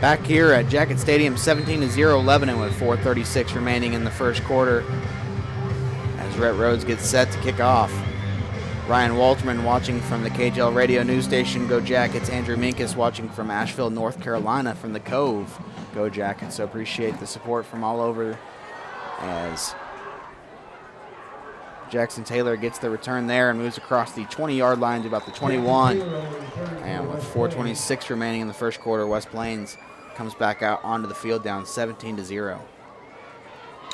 Back here at Jacket Stadium, 17-0 Lebanon with 4:36 remaining in the first quarter as Rhett Rhodes gets set to kick off. Ryan Walterman watching from the KJL radio news station, Go Jackets. Andrew Minkus watching from Asheville, North Carolina from the Cove, Go Jackets. So appreciate the support from all over as Jackson Taylor gets the return there and moves across the 20-yard line to about the 21. And with 4:26 remaining in the first quarter, West Plains comes back out onto the field down 17-0.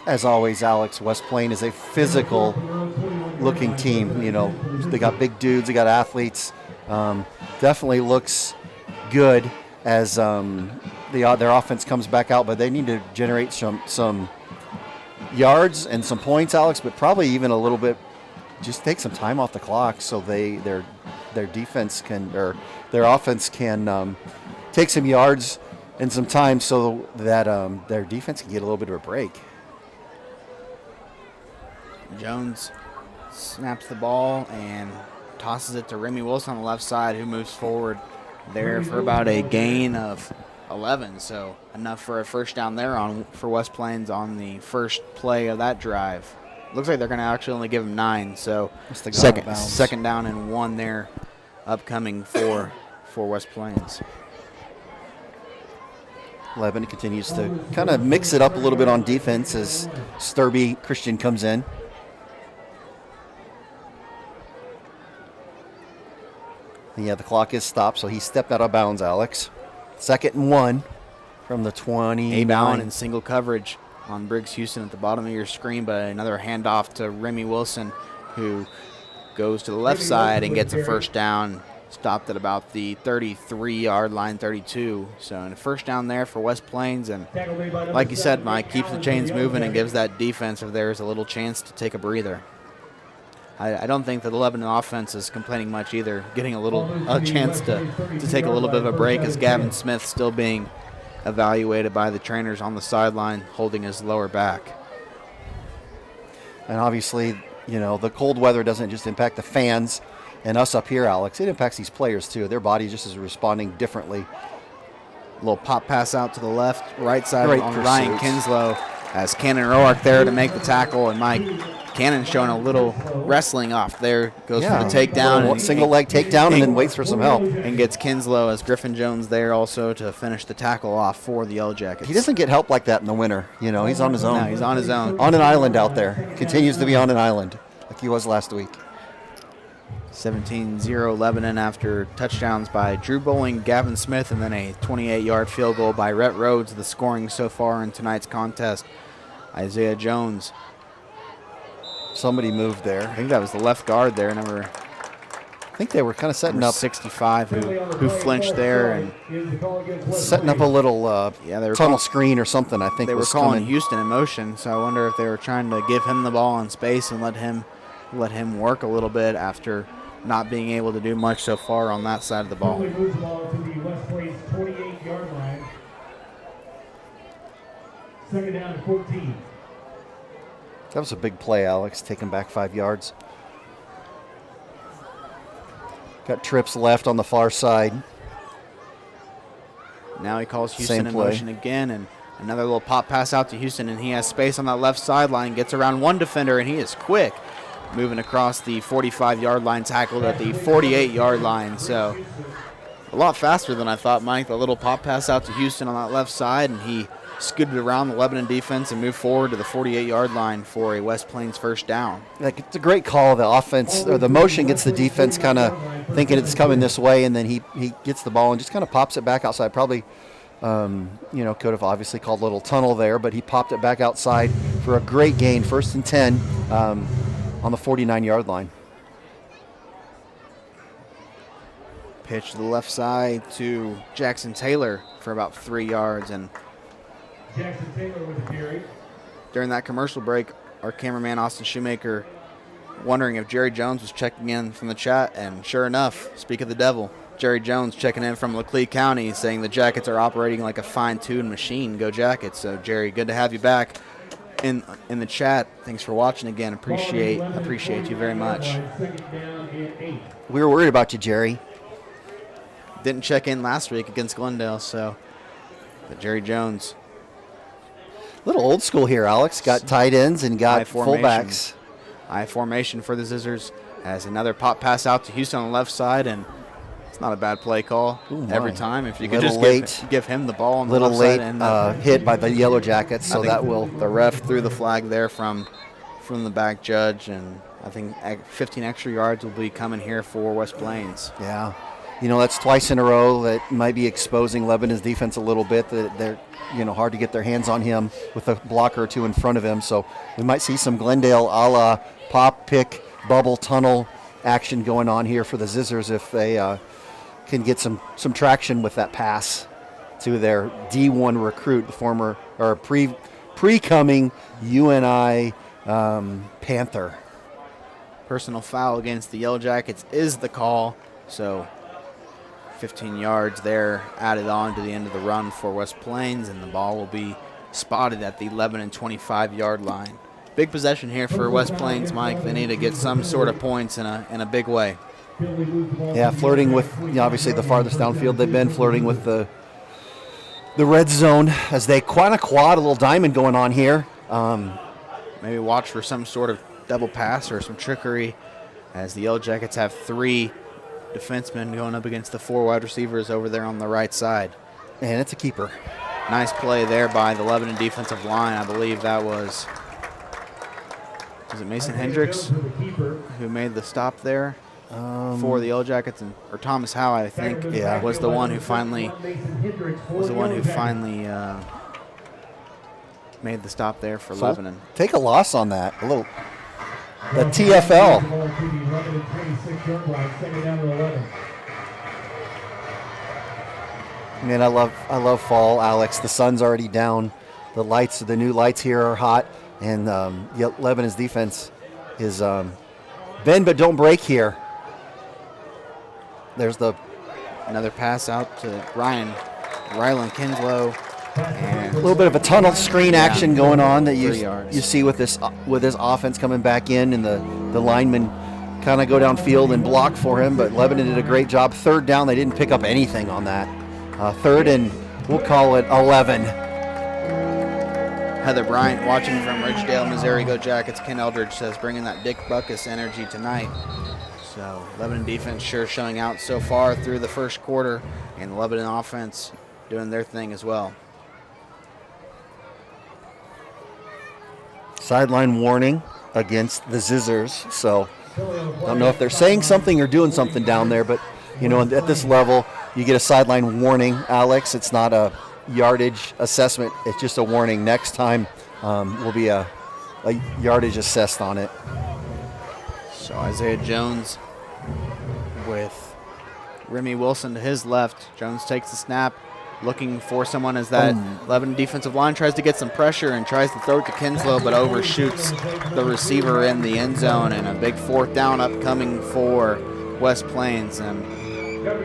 As always, Alex, West Plains is a physical-looking team. You know, they got big dudes, they got athletes. Definitely looks good as their offense comes back out, but they need to generate some yards and some points, Alex, but probably even a little bit, just take some time off the clock so their defense can, or their offense can take some yards and some time so that their defense can get a little bit of a break. Jones snaps the ball and tosses it to Remy Wilson on the left side, who moves forward there for about a gain of 11. So enough for a first down there for West Plains on the first play of that drive. Looks like they're going to actually only give him 9. So second down and 1 there upcoming for West Plains. Lebanon continues to kind of mix it up a little bit on defense as Sturby Christian comes in. And yeah, the clock is stopped, so he stepped out of bounds, Alex. 2nd and 1 from the 20. Abe Allen in single coverage on Briggs Houston at the bottom of your screen, but another handoff to Remy Wilson, who goes to the left side and gets a first down stopped at about the 33-yard line, 32. So in a first down there for West Plains, and like you said, Mike, keeps the chains moving and gives that defense of theirs a little chance to take a breather. I don't think that the Lebanon offense is complaining much either, getting a chance to take a little bit of a break, as Gavin Smith still being evaluated by the trainers on the sideline, holding his lower back. And obviously, you know, the cold weather doesn't just impact the fans and us up here, Alex. It impacts these players too. Their body just is responding differently. A little pop pass out to the right side Great on pursuit. Ryan Kinslow, as Cannon Roark there to make the tackle, and Mike Cannon showing a little wrestling off there, goes for the takedown, and single leg takedown, and then waits for some help. And gets Kinslow, as Griffin Jones there also to finish the tackle off for the Yellow Jackets. He doesn't get help like that in the winter. You know, he's on his own. No, he's on his own. On an island out there. Continues to be on an island like he was last week. 17-0 Lebanon after touchdowns by Drew Bowling, Gavin Smith, and then a 28-yard field goal by Rhett Rhodes. The scoring so far in tonight's contest. Isaiah Jones. Somebody moved there. I think that was the left guard there, I think they were kind of setting up 65 who flinched there and setting up a little they were tunnel screen or something. I think they were was calling coming. Houston in motion. So I wonder if they were trying to give him the ball in space and let him work a little bit after not being able to do much so far on that side of the ball. Moves the ball to the West Plains 28-yard line. Second down and 14. That was a big play, Alex, taking back 5 yards. Got trips left on the far side. Now he calls Houston Same in play. motion again, and another little pop pass out to Houston, and he has space on that left sideline, gets around one defender, and he is quick, moving across the 45-yard line, tackled at the 48-yard line. So a lot faster than I thought, Mike. The little pop pass out to Houston on that left side, and he scooted around the Lebanon defense and moved forward to the 48-yard line for a West Plains first down. Like, it's a great call. The offense, or the motion gets the defense kind of thinking it's coming this way, and then he gets the ball and just kind of pops it back outside. Probably, could have obviously called a little tunnel there, but he popped it back outside for a great gain, 1st and 10 on the 49-yard line. Pitch to the left side to Jackson Taylor for about 3 yards, and Jackson Taylor with the carry. during that commercial break, our cameraman Austin Shoemaker wondering if Jerry Jones was checking in from the chat, and sure enough, speak of the devil, Jerry Jones checking in from Laclede County, saying the Jackets are operating like a fine-tuned machine. Go Jackets! So Jerry, good to have you back in the chat. Thanks for watching again. Appreciate you very much. Second down and 8. We were worried about you, Jerry. Didn't check in last week against Glendale, but Jerry Jones. Little old school here, Alex. Got tight ends and got High formation. fullbacks. High formation for the Zizzers, as another pop pass out to Houston on the left side, and it's not a bad play call every time. If you could Little just give him the ball on the Little left late side. And hit by the Yellow Jackets, I so think that will. the ref threw the flag there from the back judge, and I think 15 extra yards will be coming here for West Plains. Yeah. That's twice in a row that might be exposing Lebanon's defense a little bit. That they're, hard to get their hands on him with a blocker or two in front of him. So we might see some Glendale a la pop, pick, bubble, tunnel action going on here for the Zizzers if they can get some traction with that pass to their D1 recruit, the former or pre-coming UNI Panther. Personal foul against the Yellow Jackets is the call, so 15 yards there added on to the end of the run for West Plains, and the ball will be spotted at the Lebanon 25-yard line. Big possession here for West Plains, Mike. They need to get some sort of points in a big way. Yeah, flirting with obviously the farthest downfield they've been, flirting with the red zone as they kind of quad a little diamond going on here. Maybe watch for some sort of double pass or some trickery, as the Yellow Jackets have 3 defensemen going up against the 4 wide receivers over there on the right side. And it's a keeper. Nice play there by the Lebanon defensive line. I believe that was it Mason Hendricks who made the stop there for the Yellow Jackets, or Thomas Howe, I think, was the one who finally made the stop there for Lebanon. Take a loss on that. The TFL. Man, I love fall, Alex. The sun's already down. The new lights here are hot, and Lebanon's defense is bend but don't break here. There's another pass out to Rylan Kinslow. And a little bit of a tunnel screen action going on that you 3 yards. you see with this offense coming back in, and the linemen kind of go downfield and block for him. But Lebanon did a great job. Third down, they didn't pick up anything on that. Third and we'll call it 11. Heather Bryant watching from Ridgedale, Missouri. Go Jackets. Ken Eldridge says bringing that Dick Buckus energy tonight. So Lebanon defense sure showing out so far through the first quarter, and the Lebanon offense doing their thing as well. Sideline warning against the Zizzers. So I don't know if they're saying something or doing something down there, but at this level, you get a sideline warning, Alex. It's not a yardage assessment. It's just a warning. Next time will be a yardage assessed on it. So Isaiah Jones with Remy Wilson to his left. Jones takes the snap, looking for someone as that Lebanon defensive line tries to get some pressure and tries to throw it to Kinslow, but overshoots the receiver in the end zone, and a big fourth down upcoming for West Plains. And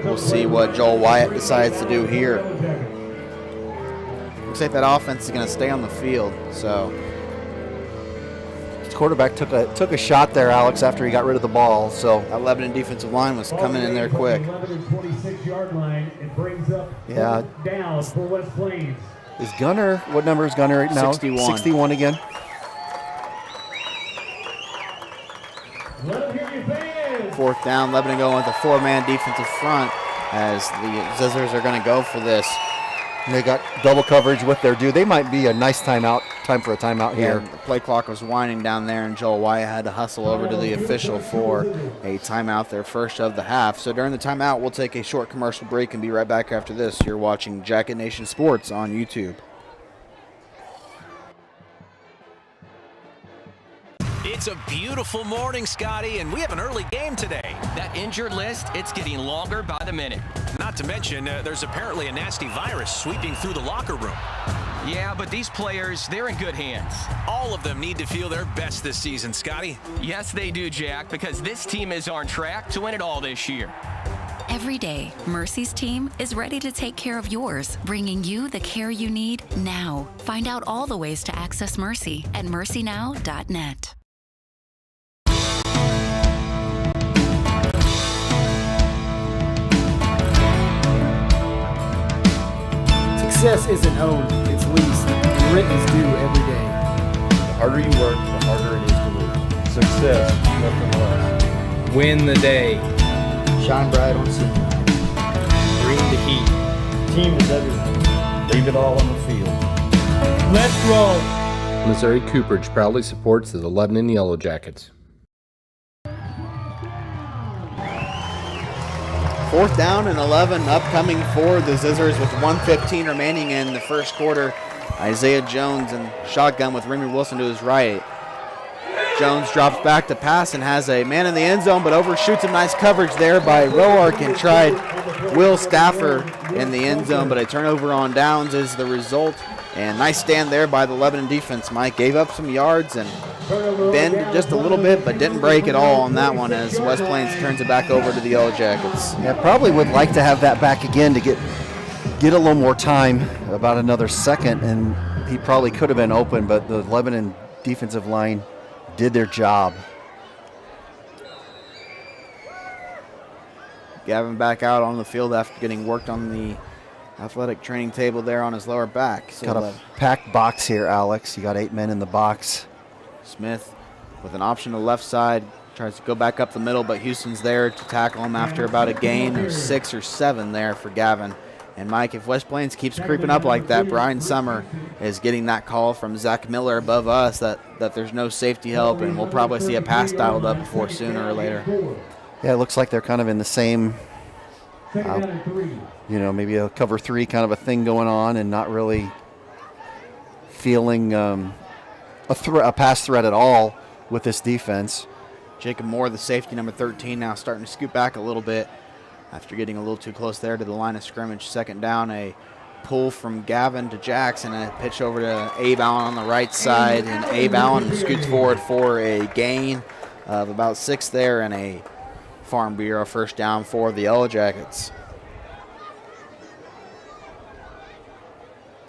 we'll see what Joel Wyatt decides to do here. Looks like that offense is going to stay on the field. So his quarterback took a shot there, Alex, after he got rid of the ball. So that Lebanon defensive line was coming in there quick. 26-yard line. It brings up yeah. down for West Plains. Is Gunner? What number is Gunner right now? 61. 61 again. Let him hear you, fans. Fourth down, Lebanon going with a 4-man defensive front as the Zizzers are going to go for this. And they got double coverage with their due. They might be a nice time for a timeout here. The play clock was winding down there, and Joel Wyatt had to hustle over to the official for a timeout, their first of the half. So during the timeout, we'll take a short commercial break and be right back after this. You're watching Jacket Nation Sports on YouTube. It's a beautiful morning, Scotty, and we have an early game today. That injured list, it's getting longer by the minute. Not to mention, there's apparently a nasty virus sweeping through the locker room. Yeah, but these players, they're in good hands. All of them need to feel their best this season, Scotty. Yes, they do, Jack, because this team is on track to win it all this year. Every day, Mercy's team is ready to take care of yours, bringing you the care you need now. Find out all the ways to access Mercy at mercynow.net. Success isn't owned, it's leased, and rent is due every day. The harder you work, the harder it is to lose. Success, nothing less. Win the day. Shine bright on senior. Bring the heat. Team is everything. Leave it all on the field. Let's roll. Missouri Cooperage proudly supports the Lebanon Yellow Jackets. Fourth down and 11 upcoming for the Zizzers with 1:15 remaining in the first quarter. Isaiah Jones and shotgun with Remy Wilson to his right. Jones drops back to pass and has a man in the end zone, but overshoots him. Nice coverage there by Roark and tried Will Stafford in the end zone, but a turnover on downs is the result. And nice stand there by the Lebanon defense, Mike. Gave up some yards and bend just a little bit, but didn't break at all on that one as West Plains turns it back over to the Yellow Jackets. Yeah, probably would like to have that back again to get a little more time, about another second, and he probably could have been open, but the Lebanon defensive line did their job. Gavin back out on the field after getting worked on the athletic training table there on his lower back. So Got a packed box here, Alex. You got 8 men in the box. Smith with an option to the left side, tries to go back up the middle, but Houston's there to tackle him after about a gain of 6 or 7 there for Gavin. And Mike, if West Plains keeps creeping up like that, Brian Summer is getting that call from Zach Miller above us that there's no safety help, and we'll probably see a pass dialed up before sooner or later. Yeah, it looks like they're kind of in the same, maybe a cover 3 kind of a thing going on, and not really feeling a pass threat at all with this defense. Jacob Moore, the safety, number 13, now starting to scoot back a little bit. after getting a little too close there to the line of scrimmage. Second down, a pull from Gavin to Jackson, and a pitch over to Abe Allen on the right side, and Abe Allen scoots forward for a gain of about 6 there, and a Farm Bureau first down for the Yellow Jackets.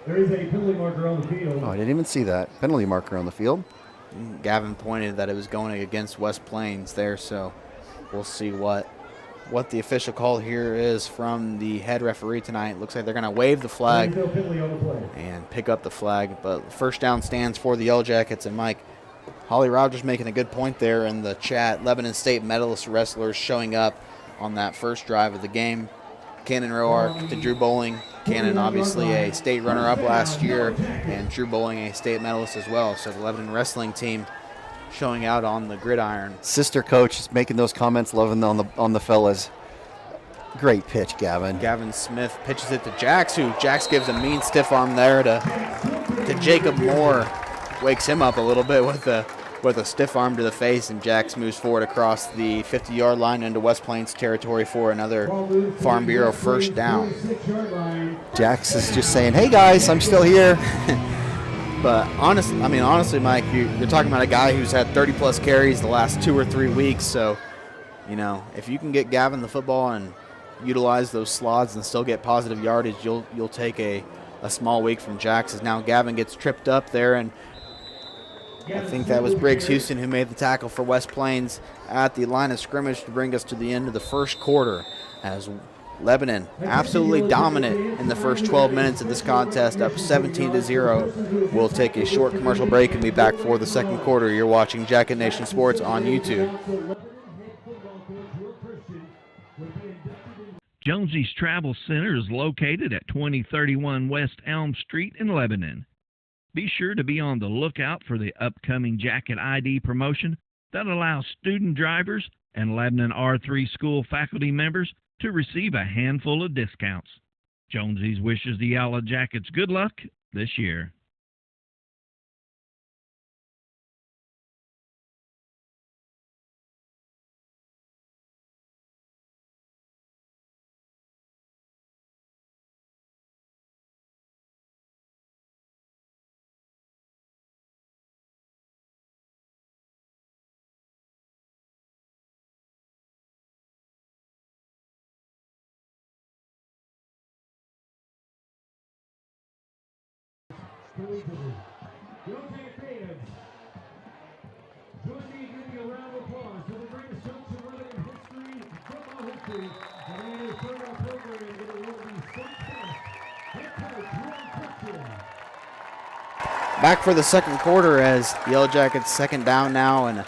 There is a penalty marker on the field. Oh, I didn't even see that. Penalty marker on the field. Gavin pointed that it was going against West Plains there, so we'll see what the official call here is from the head referee tonight. Looks like they're going to wave the flag and pick up the flag, but first down stands for the Yellow Jackets. And Mike, Holly Rogers making a good point there in the chat. Lebanon State medalist wrestlers showing up on that first drive of the game. Cannon Roark to Drew Bowling. Cannon obviously a state runner-up last year, and Drew Bowling a state medalist as well. So the Lebanon wrestling team showing out on the gridiron. Sister coach is making those comments, loving on the fellas. Great pitch, Gavin. Gavin Smith pitches it to Jax, who Jax gives a mean stiff arm there to Jacob Moore. Wakes him up a little bit with a stiff arm to the face, and Jax moves forward across the 50-yard line into West Plains territory for another Farm Bureau first down. Jax is just saying, "Hey guys, I'm still here." But honestly, Mike, you're talking about a guy who's had 30-plus carries the last 2 or 3 weeks. So, if you can get Gavin the football and utilize those slots and still get positive yardage, you'll take a small week from Jax. As now Gavin gets tripped up there, and I think that was Briggs Houston who made the tackle for West Plains at the line of scrimmage to bring us to the end of the first quarter, as Lebanon absolutely dominant in the first 12 minutes of this contest, up 17-0. We'll take a short commercial break and be back for the second quarter. You're watching Jacket Nation Sports on YouTube. Jonesy's Travel Center is located at 2031 West Elm Street in Lebanon. Be sure to be on the lookout for the upcoming Jacket ID promotion that allows student drivers and Lebanon R3 school faculty members to receive a handful of discounts. Jonesy's wishes the Yellow Jackets good luck this year. Young fans, join me in giving a round of applause for the greatest chunks of Lebanon history, football history, and then we'll start our program and it will be success. Head coach Ron Christian. Back for the second quarter as the Yellow Jackets second down now, and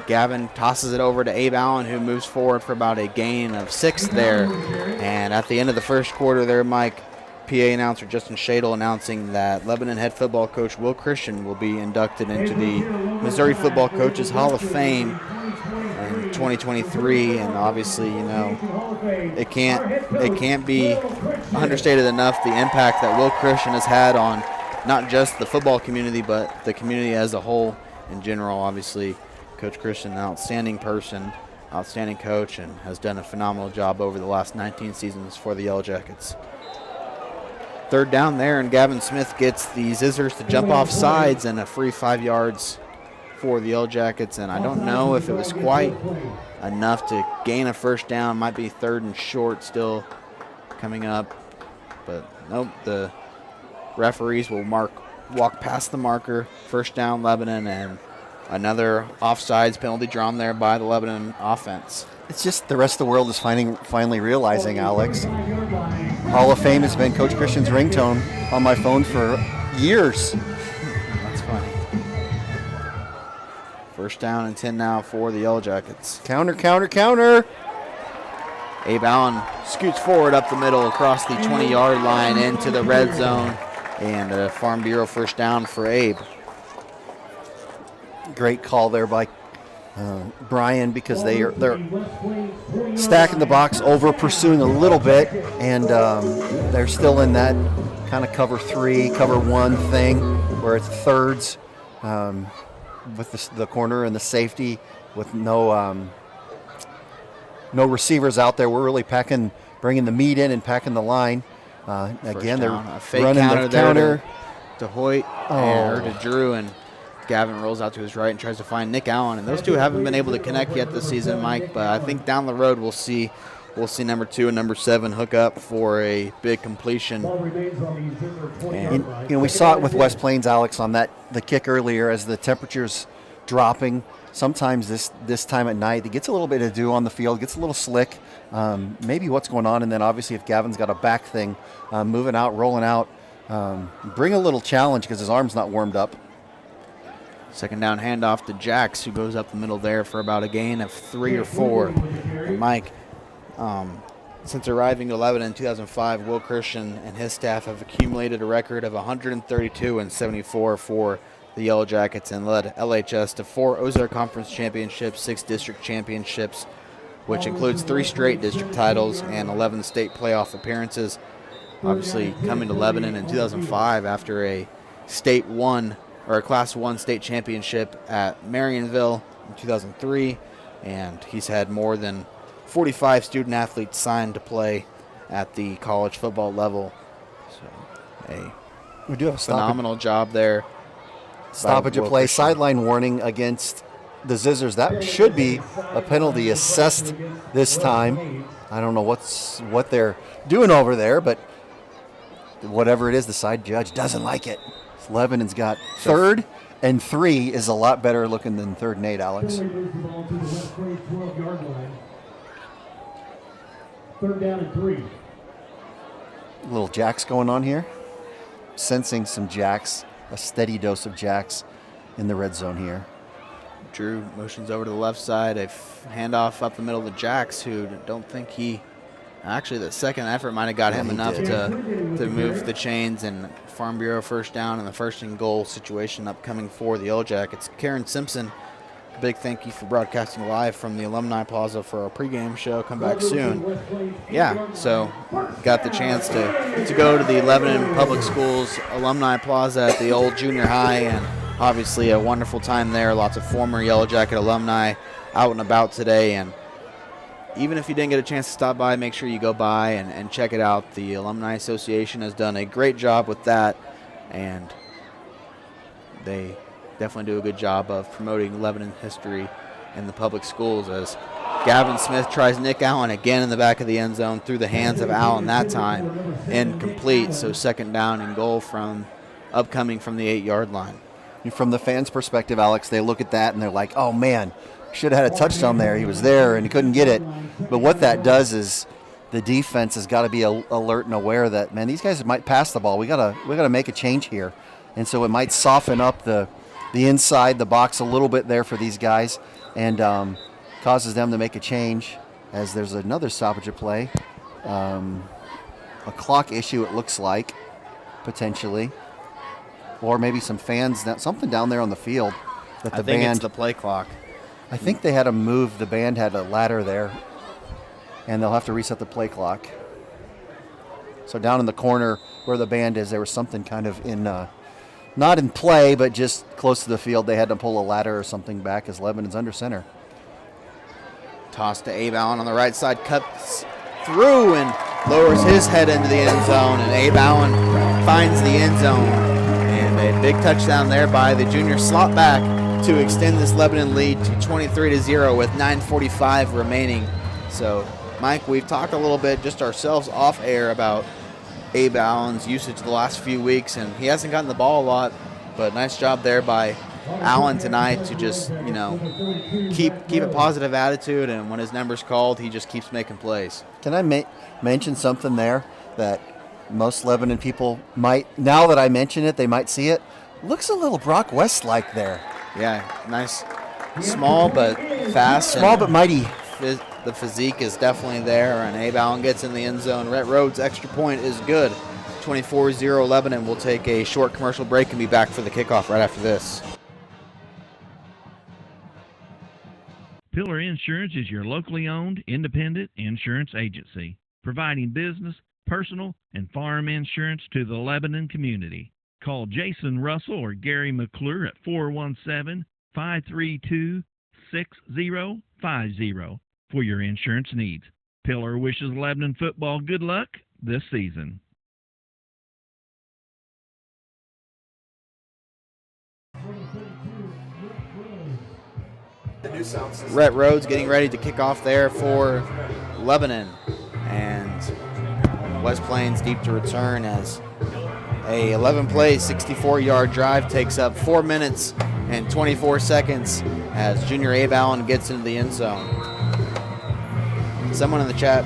Gavin tosses it over to Abe Allen, who moves forward for about a gain of 6 there. And at the end of the first quarter there, Mike, PA announcer Justin Shadle announcing that Lebanon head football coach Will Christian will be inducted into the Missouri Football Coaches Hall of Fame in 2023. And obviously, it can't be understated enough the impact that Will Christian has had on not just the football community, but the community as a whole in general. Obviously, Coach Christian, an outstanding person, outstanding coach, and has done a phenomenal job over the last 19 seasons for the Yellow Jackets. Third down there, and Gavin Smith gets the Zizzers to jump off sides, and a free 5 yards for the Yellow Jackets. And I don't know if it was quite enough to gain a first down. Might be third and short still coming up. But nope, the referees will walk past the marker. First down, Lebanon, and another offsides penalty drawn there by the Lebanon offense. It's just the rest of the world is finally realizing, Alex. Hall of Fame has been Coach Christian's ringtone on my phone for years. That's funny. First down and 10 now for the Yellow Jackets. Counter, counter, counter. Abe Allen scoots forward up the middle across the 20-yard line into the red zone, and a Farm Bureau first down for Abe. Great call there by Brian, because they're stacking the box, over pursuing a little bit, and they're still in that kind of cover 3, cover 1 thing where it's thirds with the corner and the safety with no no receivers out there. We're really bringing the meat in and packing the line. Again, they're a fake running counter the counter. To Hoyt or to Drew, and Gavin rolls out to his right and tries to find Nick Allen. And those two haven't been able to connect yet this season, Mike, but I think down the road we'll see number 2 and number 7 hook up for a big completion. And we saw it with West Plains, Alex, on the kick earlier as the temperature's dropping. Sometimes this time at night, it gets a little bit of dew on the field, gets a little slick. Maybe what's going on, and then obviously if Gavin's got a back thing, moving out, rolling out, bring a little challenge because his arm's not warmed up. Second down handoff to Jax, who goes up the middle there for about a gain of 3 or 4. And Mike, since arriving to Lebanon in 2005, Will Christian and his staff have accumulated a record of 132-74 for the Yellow Jackets and led LHS to 4 Ozark Conference championships, 6 district championships, which includes 3 straight district titles and 11 state playoff appearances. Obviously, coming to Lebanon in 2005 after a Class 1 state championship at Marionville in 2003, and he's had more than 45 student athletes signed to play at the college football level. So, we do have a phenomenal job there. Stoppage of play, sideline warning against the Zizzers. That should be a penalty assessed this time. I don't know what they're doing over there, but whatever it is, the side judge doesn't like it. Lebanon's got 3rd and 3 is a lot better looking than 3rd and 8, Alex. 3rd down and 3. Little jacks going on here. Sensing some jacks, a steady dose of jacks in the red zone here. Drew motions over to the left side, a handoff up the middle to Jax, who don't think actually the second effort might have got him enough to move the chains, and Farm Bureau first down and the 1st and goal situation upcoming for the Yellow Jackets. Karen Simpson, a big thank you for broadcasting live from the Alumni Plaza for our pregame show. Come back soon. Yeah, so got the chance to go to the Lebanon Public Schools Alumni Plaza at the old junior high, and obviously a wonderful time there. Lots of former Yellow Jacket alumni out and about today, and even if you didn't get a chance to stop by, make sure you go by and check it out. The Alumni Association has done a great job with that, and they definitely do a good job of promoting Lebanon history in the public schools, as Gavin Smith tries Nick Allen again in the back of the end zone through the hands of Allen that time, incomplete. So 2nd down and goal upcoming from the 8-yard line. From the fans' perspective, Alex, they look at that and they're like, oh man, should have had a touchdown there. He was there and he couldn't get it. But what that does is the defense has got to be alert and aware that, man, these guys might pass the ball. We gotta make a change here. And so it might soften up the inside, the box a little bit there for these guys, and causes them to make a change, as there's another stoppage of play. A clock issue, it looks like, potentially. Or maybe some fans, something down there on the field that the band. I think it's the play clock. I think they had a move. The band had a ladder there, and they'll have to reset the play clock. So down in the corner where the band is, there was something kind of not in play, but just close to the field. They had to pull a ladder or something back as Lebanon's under center. Toss to Abe Allen on the right side, cuts through and lowers his head into the end zone, and Abe Allen finds the end zone. And a big touchdown there by the junior slot back to extend this Lebanon lead to 23-0 with 9:45 remaining. So, Mike, we've talked a little bit just ourselves off air about Abe Allen's usage the last few weeks, and he hasn't gotten the ball a lot, but nice job there by Allen tonight to just, keep a positive attitude, and when his number's called, he just keeps making plays. Can I mention something there that most Lebanon people might, now that I mention it, they might see it? Looks a little Brock West-like there. Yeah, nice. Small but fast. Small but mighty. The physique is definitely there, and Abe Allen gets in the end zone. Rhett Rhodes' extra point is good. 24-0 Lebanon. We'll take a short commercial break and be back for the kickoff right after this. Pillar Insurance is your locally owned, independent insurance agency, providing business, personal, and farm insurance to the Lebanon community. Call Jason Russell or Gary McClure at 417-532-6050 for your insurance needs. Pillar wishes Lebanon football good luck this season. Rhett Rhodes getting ready to kick off there for Lebanon. And West Plains deep to return as a 11-play, 64-yard drive takes up 4 minutes and 24 seconds as Junior Abe Allen gets into the end zone. Someone in the chat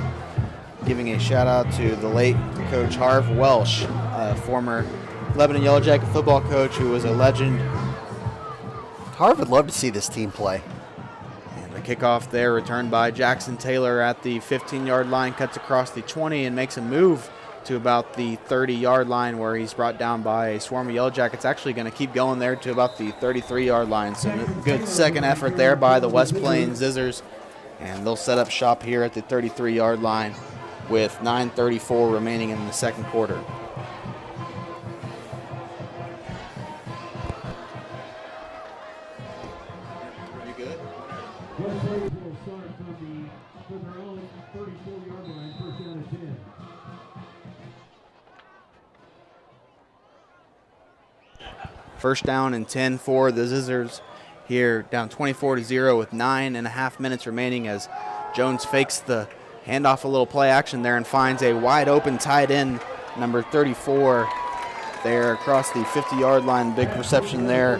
giving a shout out to the late Coach Harv Welsh, a former Lebanon Yellow Jacket football coach who was a legend. Harv would love to see this team play. And the kickoff there returned by Jackson Taylor at the 15-yard line, cuts across the 20 and makes a move to about the 30-yard line where he's brought down by a swarm of Yellow Jackets. Actually going to keep going there to about the 33-yard line. So good second effort there by the West Plains Zizzers. And they'll set up shop here at the 33-yard line with 9:34 remaining in the second quarter. West Plains will start from their own 34-yard line, first down and 10. First down and 10 for the Zizzers here, down 24-0 with 9.5 minutes remaining as Jones fakes the handoff, a little play action there, and finds a wide open tight end, number 34, there across the 50-yard line. Big reception there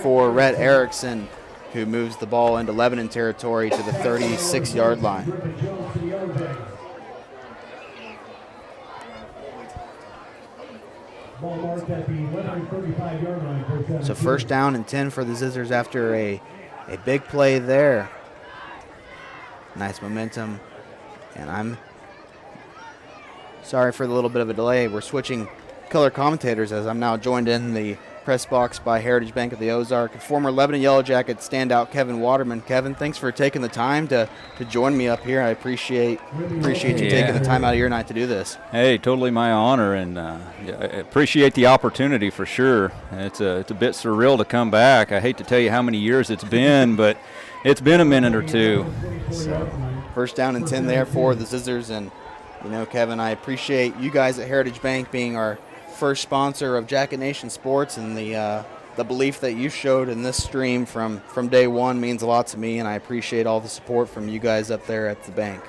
for Rhett Erickson, who moves the ball into Lebanon territory to the 36-yard line. So first down and 10 for the Zizzers after a big play there. Nice momentum. And I'm sorry for the little bit of a delay. We're switching color commentators as I'm now joined in the press box by Heritage Bank of the Ozark, former Lebanon Yellow Jacket standout Kevin Waterman. Kevin, thanks for taking the time to join me up here. I appreciate you taking the time out of your night to do this. Hey, totally my honor, and I appreciate the opportunity for sure. It's a bit surreal to come back. I hate to tell you how many years it's been, but it's been a minute or two. So, first down and 10 there for the Zizzers, and Kevin, I appreciate you guys at Heritage Bank being our first sponsor of Jacket Nation Sports, and the belief that you showed in this stream from day one means a lot to me, and I appreciate all the support from you guys up there at the bank.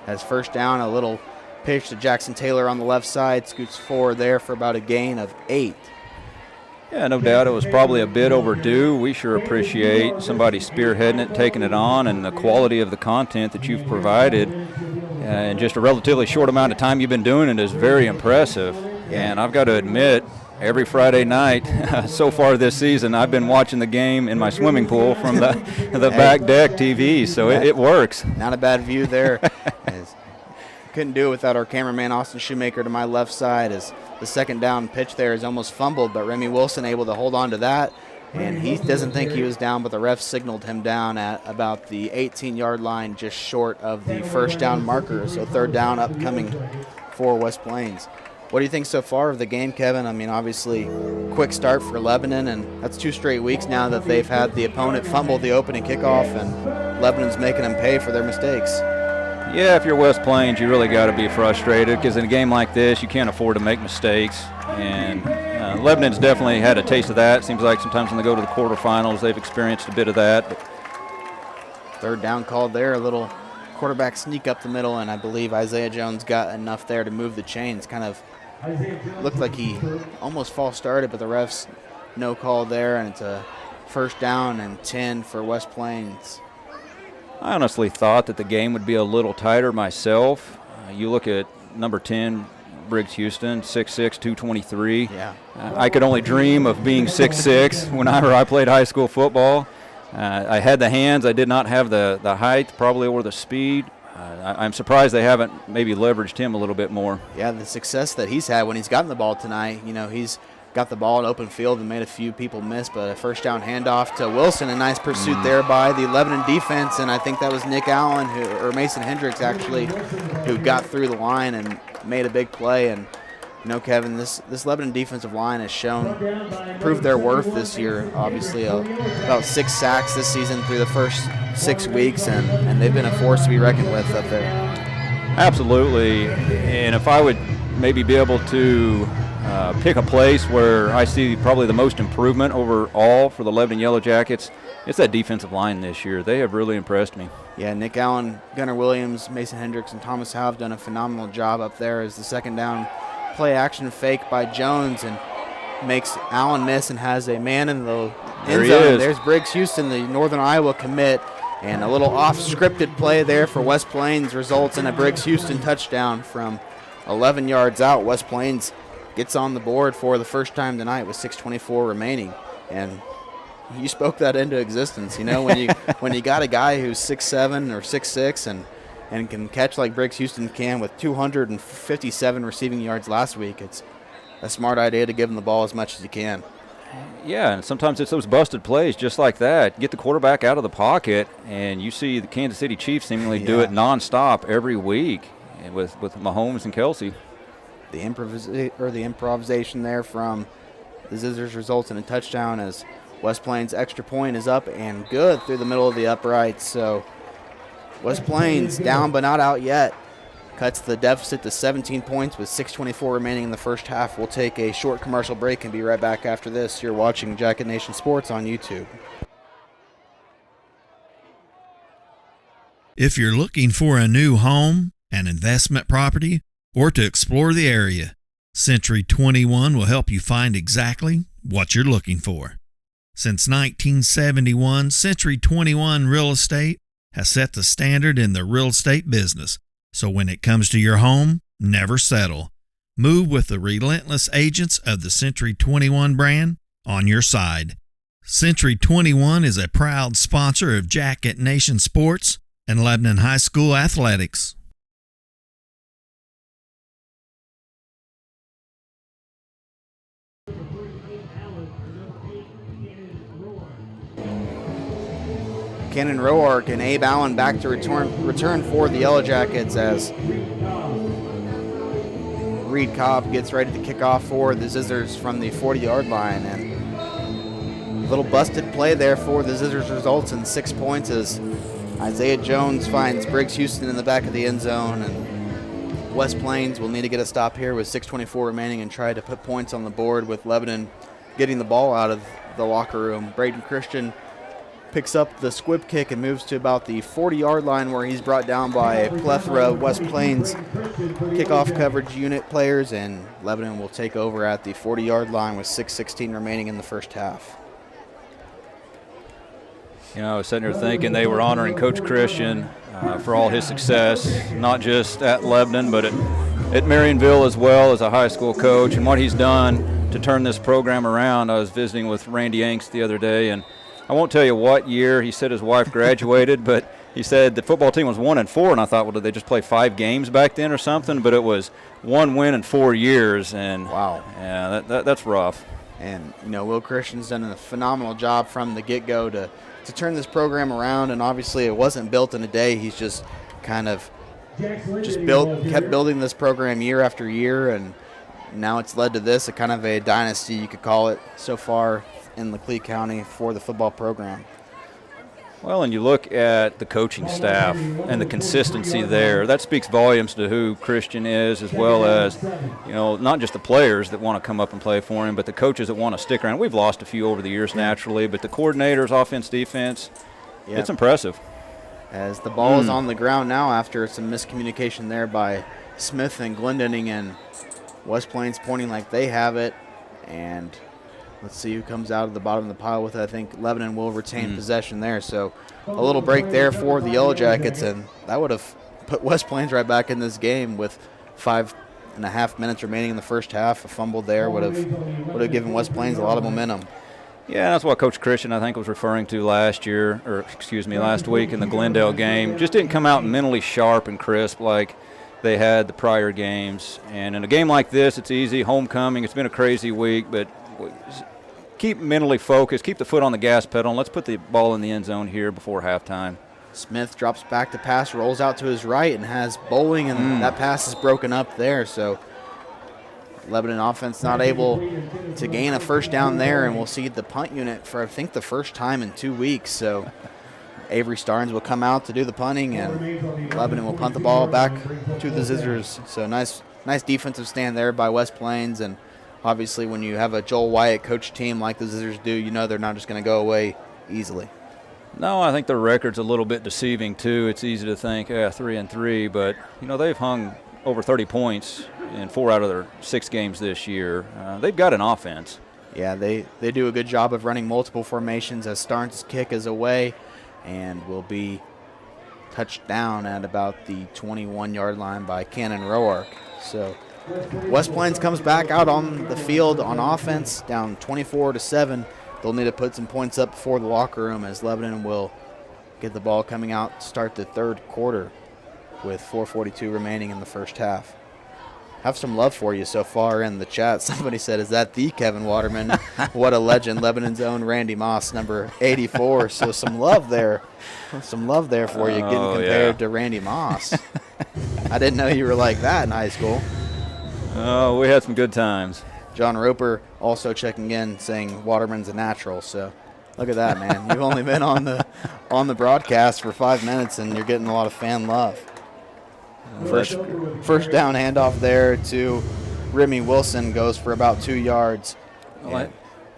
As first down, a little pitch to Jackson Taylor on the left side, scoots forward there for about a gain of 8. Yeah, no doubt it was probably a bit overdue. We sure appreciate somebody spearheading it, taking it on, and the quality of the content that you've provided in just a relatively short amount of time you've been doing it is very impressive. And I've got to admit, every Friday night so far this season, I've been watching the game in my swimming pool from the back deck TV, so it works. Not a bad view there. Couldn't do it without our cameraman, Austin Shoemaker, to my left side, as the second down pitch there is almost fumbled, but Remy Wilson able to hold on to that, and he doesn't think he was down, but the ref signaled him down at about the 18-yard line, just short of the first down marker, so third down upcoming for West Plains. What do you think so far of the game, Kevin? I mean, obviously, quick start for Lebanon, and that's 2 straight weeks now that they've had the opponent fumble the opening kickoff, and Lebanon's making them pay for their mistakes. Yeah, if you're West Plains, you really got to be frustrated, because in a game like this, you can't afford to make mistakes. And Lebanon's definitely had a taste of that. Seems like sometimes when they go to the quarterfinals, they've experienced a bit of that. But third down called there, a little quarterback sneak up the middle, and I believe Isaiah Jones got enough there to move the chains. Kind of looked like he almost false started, but the refs no call there, and it's a first down and 10 for West Plains. I honestly thought that the game would be a little tighter myself. You look at number 10, Briggs Houston, 6'6", 223. Yeah. I could only dream of being 6'6" whenever I played high school football. I had the hands. I did not have the height, probably, or the speed. I'm surprised they haven't maybe leveraged him a little bit more. Yeah, the success that he's had when he's gotten the ball tonight, he's got the ball in open field and made a few people miss, but a first down handoff to Wilson, a nice pursuit there by the Lebanon defense, and I think that was Nick Allen, or Mason Hendricks actually, who got through the line and made a big play, and Kevin, this Lebanon defensive line has proved their worth this year. Obviously, about 6 sacks this season through the first 6 weeks, and they've been a force to be reckoned with up there. Absolutely. And if I would maybe be able to pick a place where I see probably the most improvement overall for the Lebanon Yellow Jackets, it's that defensive line this year. They have really impressed me. Yeah, Nick Allen, Gunnar Williams, Mason Hendricks, and Thomas Howe have done a phenomenal job up there as the second down play action fake by Jones and makes Allen miss and has a man in the end zone. There's Briggs Houston, the Northern Iowa commit, and a little off-scripted play there for West Plains results in a Briggs Houston touchdown from 11 yards out. West Plains gets on the board for the first time tonight with 6:24 remaining, and you spoke that into existence. When you got a guy who's 6'7" or 6'6" and can catch like Briggs Houston can with 257 receiving yards last week, it's a smart idea to give him the ball as much as you can. Yeah, and sometimes it's those busted plays just like that. Get the quarterback out of the pocket, and you see the Kansas City Chiefs seemingly do it nonstop every week with Mahomes and Kelsey. The improvisation there from the Zizzers results in a touchdown as West Plains' extra point is up and good through the middle of the uprights. So West Plains down but not out yet. Cuts the deficit to 17 points with 6:24 remaining in the first half. We'll take a short commercial break and be right back after this. You're watching Jacket Nation Sports on YouTube. If you're looking for a new home, an investment property, or to explore the area, Century 21 will help you find exactly what you're looking for. Since 1971, Century 21 Real Estate has set the standard in the real estate business. So when it comes to your home, never settle. Move with the relentless agents of the Century 21 brand on your side. Century 21 is a proud sponsor of Jacket Nation Sports and Lebanon High School Athletics. Cannon Roark and Abe Allen back to return for the Yellow Jackets as Reed Cobb gets ready to kick off for the Zizzers from the 40-yard line. And a little busted play there for the Zizzers results in 6 points as Isaiah Jones finds Briggs Houston in the back of the end zone. And West Plains will need to get a stop here with 6:24 remaining and try to put points on the board with Lebanon getting the ball out of the locker room. Braden Christian picks up the squib kick and moves to about the 40-yard line where he's brought down by a plethora of West Plains kickoff coverage unit players, and Lebanon will take over at the 40-yard line with 6:16 remaining in the first half. I was sitting here thinking they were honoring Coach Christian for all his success, not just at Lebanon, but at Marionville as well as a high school coach, and what he's done to turn this program around. I was visiting with Randy Yanks the other day, and I won't tell you what year he said his wife graduated, but he said the football team was 1-4, and I thought, well, did they just play 5 games back then or something? But it was 1 win in 4 years, and wow, yeah, that's rough. And Will Christian's done a phenomenal job from the get-go to turn this program around, and obviously it wasn't built in a day. He's just kind of kept building this program year after year, and now it's led to this, a kind of a dynasty, you could call it, so far in Laclede County for the football program. Well, and you look at the coaching staff and the consistency there. That speaks volumes to who Christian is, as well as, not just the players that want to come up and play for him, but the coaches that want to stick around. We've lost a few over the years naturally, but the coordinators, offense, defense, it's impressive. As the ball is on the ground now after some miscommunication there by Smith and Glendening, and West Plains pointing like they have it, and let's see who comes out of the bottom of the pile with it. I think Lebanon will retain possession there. So a little break there for the Yellow Jackets, and that would have put West Plains right back in this game with 5.5 minutes remaining in the first half. A fumble there would have given West Plains a lot of momentum. Yeah, that's what Coach Christian, I think, was referring to last week in the Glendale game. Just didn't come out mentally sharp and crisp like they had the prior games. And in a game like this, it's easy. Homecoming, it's been a crazy week, but keep mentally focused, keep the foot on the gas pedal, and let's put the ball in the end zone here before halftime. Smith drops back to pass, rolls out to his right, and has Bowling, and that pass is broken up there. So Lebanon offense not able to gain a first down there, and we'll see the punt unit for, I think, the first time in 2 weeks. So Avery Starnes will come out to do the punting, and Lebanon will punt the ball back to the Zizzers. So nice defensive stand there by West Plains, and obviously when you have a Joel Wyatt coach team like the Zizzers do, you know they're not just going to go away easily. No, I think their record's a little bit deceiving too. It's easy to think 3-3, but they've hung over 30 points in 4 out of their 6 games this year. They've got an offense. Yeah, they do a good job of running multiple formations as Starnes' kick is away and will be touched down at about the 21-yard line by Cannon Roark. So West Plains comes back out on the field on offense, down 24-7. They'll need to put some points up before the locker room, as Lebanon will get the ball coming out to start the third quarter with 4:42 remaining in the first half. Have some love for you so far in the chat. Somebody said, is that the Kevin Waterman? What a legend. Lebanon's own Randy Moss, number 84. So some love there. Some love there for you getting compared to Randy Moss. I didn't know you were like that in high school. Oh, we had some good times. John Roper also checking in saying Waterman's a natural. So look at that, man. You've only been on the broadcast for 5 minutes, and you're getting a lot of fan love. First down handoff there to Remy Wilson goes for about 2 yards.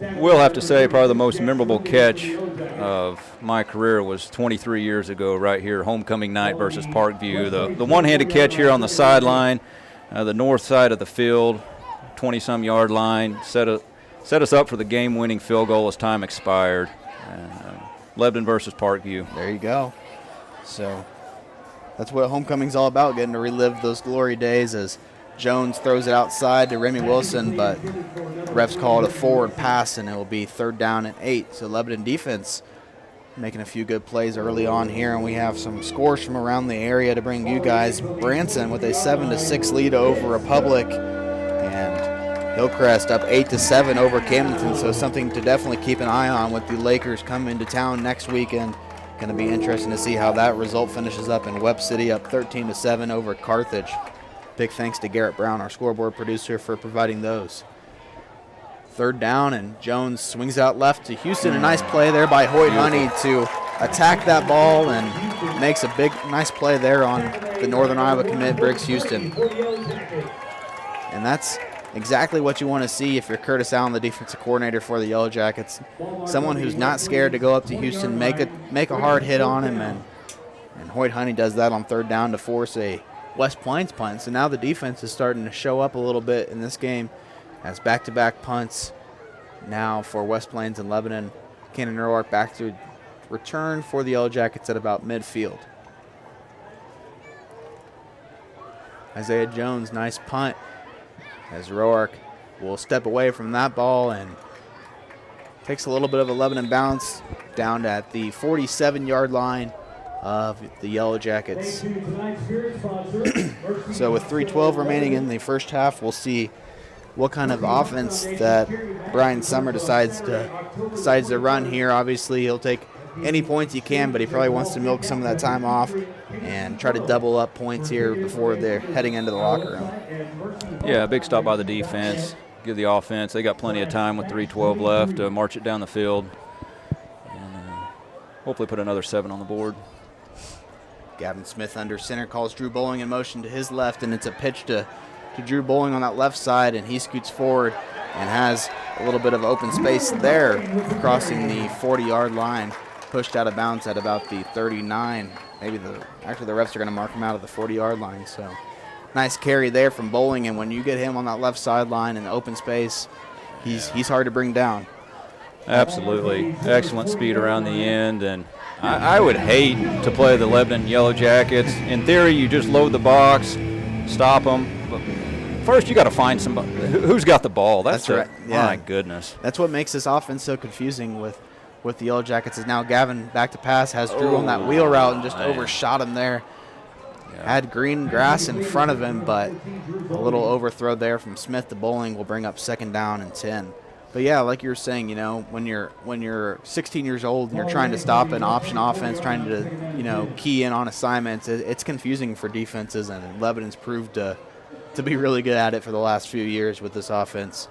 We'll have to say probably the most memorable catch of my career was 23 years ago right here, homecoming night versus Parkview. The one-handed catch here on the sideline, the north side of the field, 20-some yard line, set us up for the game-winning field goal as time expired. Lebanon versus Parkview. There you go. So that's what homecoming's all about, getting to relive those glory days, as Jones throws it outside to Remy Wilson, but refs call it a forward pass, and it will be 3rd down and 8. So Lebanon defense making a few good plays early on here, and we have some scores from around the area to bring you guys. Branson with a 7-6 lead over Republic, and Hillcrest up 8-7 over Camdenton, so something to definitely keep an eye on with the Lakers coming to town next weekend. Going to be interesting to see how that result finishes up in Webb City, up 13-7 over Carthage. Big thanks to Garrett Brown, our scoreboard producer, for providing those. 3rd down, and Jones swings out left to Houston. A nice play there by Hoyt Honey to attack that ball, and makes a nice play there on the Northern Iowa commit, Briggs Houston. And that's exactly what you want to see if you're Curtis Allen, the defensive coordinator for the Yellow Jackets. Someone who's not scared to go up to Houston, make a hard hit on him, and Hoyt Honey does that on 3rd down to force a West Plains punt. So now the defense is starting to show up a little bit in this game, as back-to-back punts now for West Plains and Lebanon. Cannon Roark back to return for the Yellow Jackets at about midfield. Isaiah Jones, nice punt, as Roark will step away from that ball and takes a little bit of a Lebanon bounce down at the 47-yard line of the Yellow Jackets. So with 3:12 remaining in the first half, we'll see what kind of offense that Brian Summer decides to run here. Obviously, he'll take any points he can, but he probably wants to milk some of that time off and try to double up points here before they're heading into the locker room. Yeah, big stop by the defense. Give the offense. They got plenty of time with 3:12 left to march it down the field and hopefully put another 7 on the board. Gavin Smith under center calls Drew Bowling in motion to his left, and it's a pitch to Drew Bowling on that left side, and he scoots forward and has a little bit of open space there, crossing the 40-yard line, pushed out of bounds at about the 39. Actually the refs are going to mark him out of the 40-yard line. So nice carry there from Bowling, and when you get him on that left sideline in the open space, he's hard to bring down. Absolutely. Excellent speed around the end, and I would hate to play the Lebanon Yellow Jackets. In theory, you just load the box, stop them. But first, you got to find somebody who's got the ball. That's right. Yeah. My goodness. That's what makes this offense so confusing with the Yellow Jackets. Is now Gavin back to pass, has Drew on that wheel route and just overshot him there. Yeah. Had green grass in front of him, but a little overthrow there from Smith to Bowling will bring up 2nd down and 10. But yeah, like you were saying, when you're 16 years old and you're trying to stop an option offense, trying to, key in on assignments, it's confusing for defenses, and Lebanon's proved to to be really good at it for the last few years with this offense.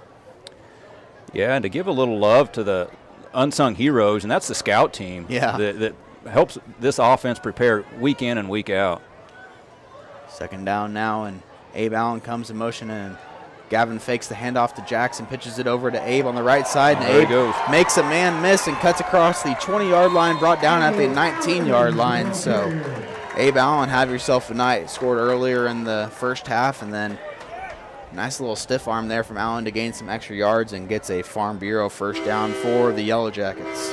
Yeah, and to give a little love to the unsung heroes, and that's the scout team. Yeah. That helps this offense prepare week in and week out. Second down now, and Abe Allen comes in motion, and Gavin fakes the handoff to Jackson, pitches it over to Abe on the right side, and There he Abe goes. makes a man miss and cuts across the 20-yard line, brought down at the 19-yard line. So Abe Allen, have yourself a night. Scored earlier in the first half, and then nice little stiff arm there from Allen to gain some extra yards and gets a Farm Bureau first down for the Yellow Jackets.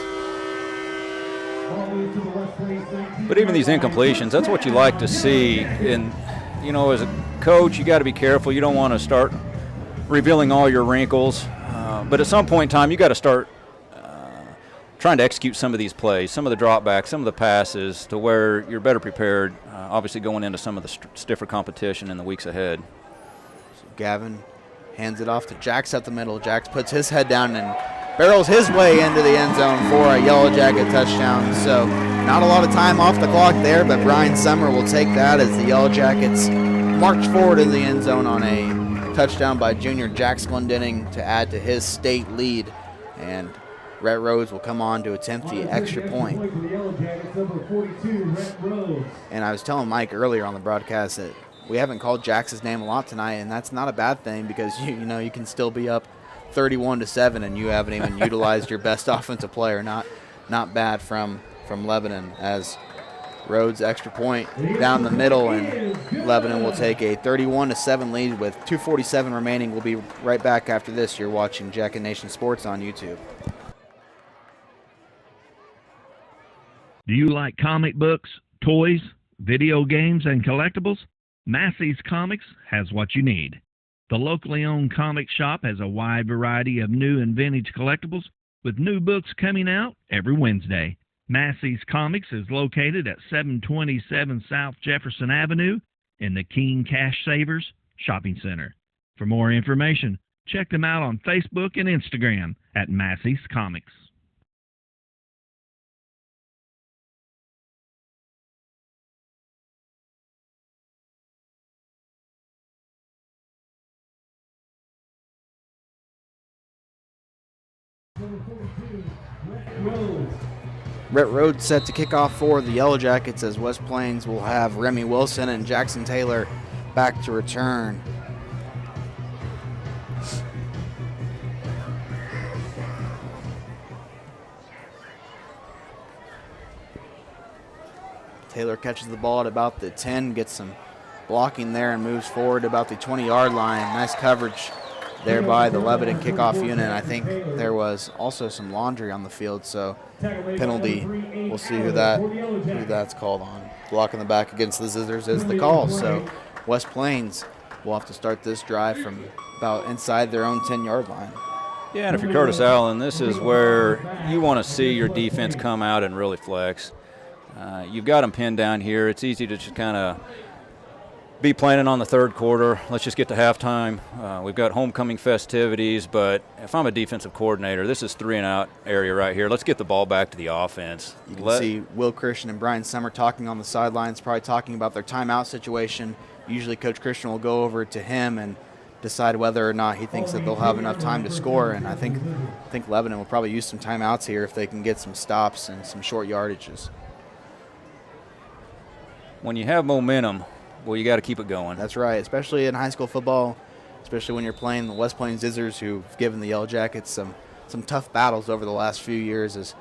But even these incompletions, that's what you like to see. And, as a coach, you got to be careful. You don't want to start revealing all your wrinkles. But at some point in time, you got to start trying to execute some of these plays, some of the dropbacks, some of the passes, to where you're better prepared, obviously going into some of the stiffer competition in the weeks ahead. So Gavin hands it off to Jax up the middle. Jax puts his head down and barrels his way into the end zone for a Yellow Jacket touchdown. So not a lot of time off the clock there, but Brian Summer will take that as the Yellow Jackets march forward in the end zone on a touchdown by junior Jax Glendenning to add to his state lead. And Rhett Rhodes will come on to attempt the extra point. And I was telling Mike earlier on the broadcast that we haven't called Jax's name a lot tonight, and that's not a bad thing because you can still be up 31-7 and you haven't even utilized your best offensive player. Not bad from Lebanon, as Rhodes extra point down the middle, and Lebanon will take a 31-7 lead with 2:47 remaining. We'll be right back after this. You're watching Jacket Nation Sports on YouTube. Do you like comic books, toys, video games, and collectibles? Massey's Comics has what you need. The locally owned comic shop has a wide variety of new and vintage collectibles, with new books coming out every Wednesday. Massey's Comics is located at 727 South Jefferson Avenue in the Keene Cash Savers Shopping Center. For more information, check them out on Facebook and Instagram at Massey's Comics. Rhett Rhodes set to kick off for the Yellow Jackets, as West Plains will have Remy Wilson and Jackson Taylor back to return. Taylor catches the ball at about the 10, gets some blocking there and moves forward about the 20-yard line. Nice coverage there by the Lebanon kickoff unit. I think there was also some laundry on the field, so penalty. We'll see who that's called on. Block in the back against the Zizzers is the call. So West Plains will have to start this drive from about inside their own 10-yard line. Yeah, and if you're Curtis Allen, this is where you want to see your defense come out and really flex. You've got them pinned down here. It's easy to just kind of be planning on the third quarter. Let's just get to halftime. We've got homecoming festivities, but if I'm a defensive coordinator, this is 3-and-out area right here. Let's get the ball back to the offense. You can see Will Christian and Brian Summer talking on the sidelines, probably talking about their timeout situation. Usually Coach Christian will go over to him and decide whether or not he thinks that they'll have enough time to score, and I think Lebanon will probably use some timeouts here if they can get some stops and some short yardages. When you have momentum, well, you got to keep it going. That's right, especially in high school football, especially when you're playing the West Plains Zizzers, who've given the Yellow Jackets some tough battles over the last few years, as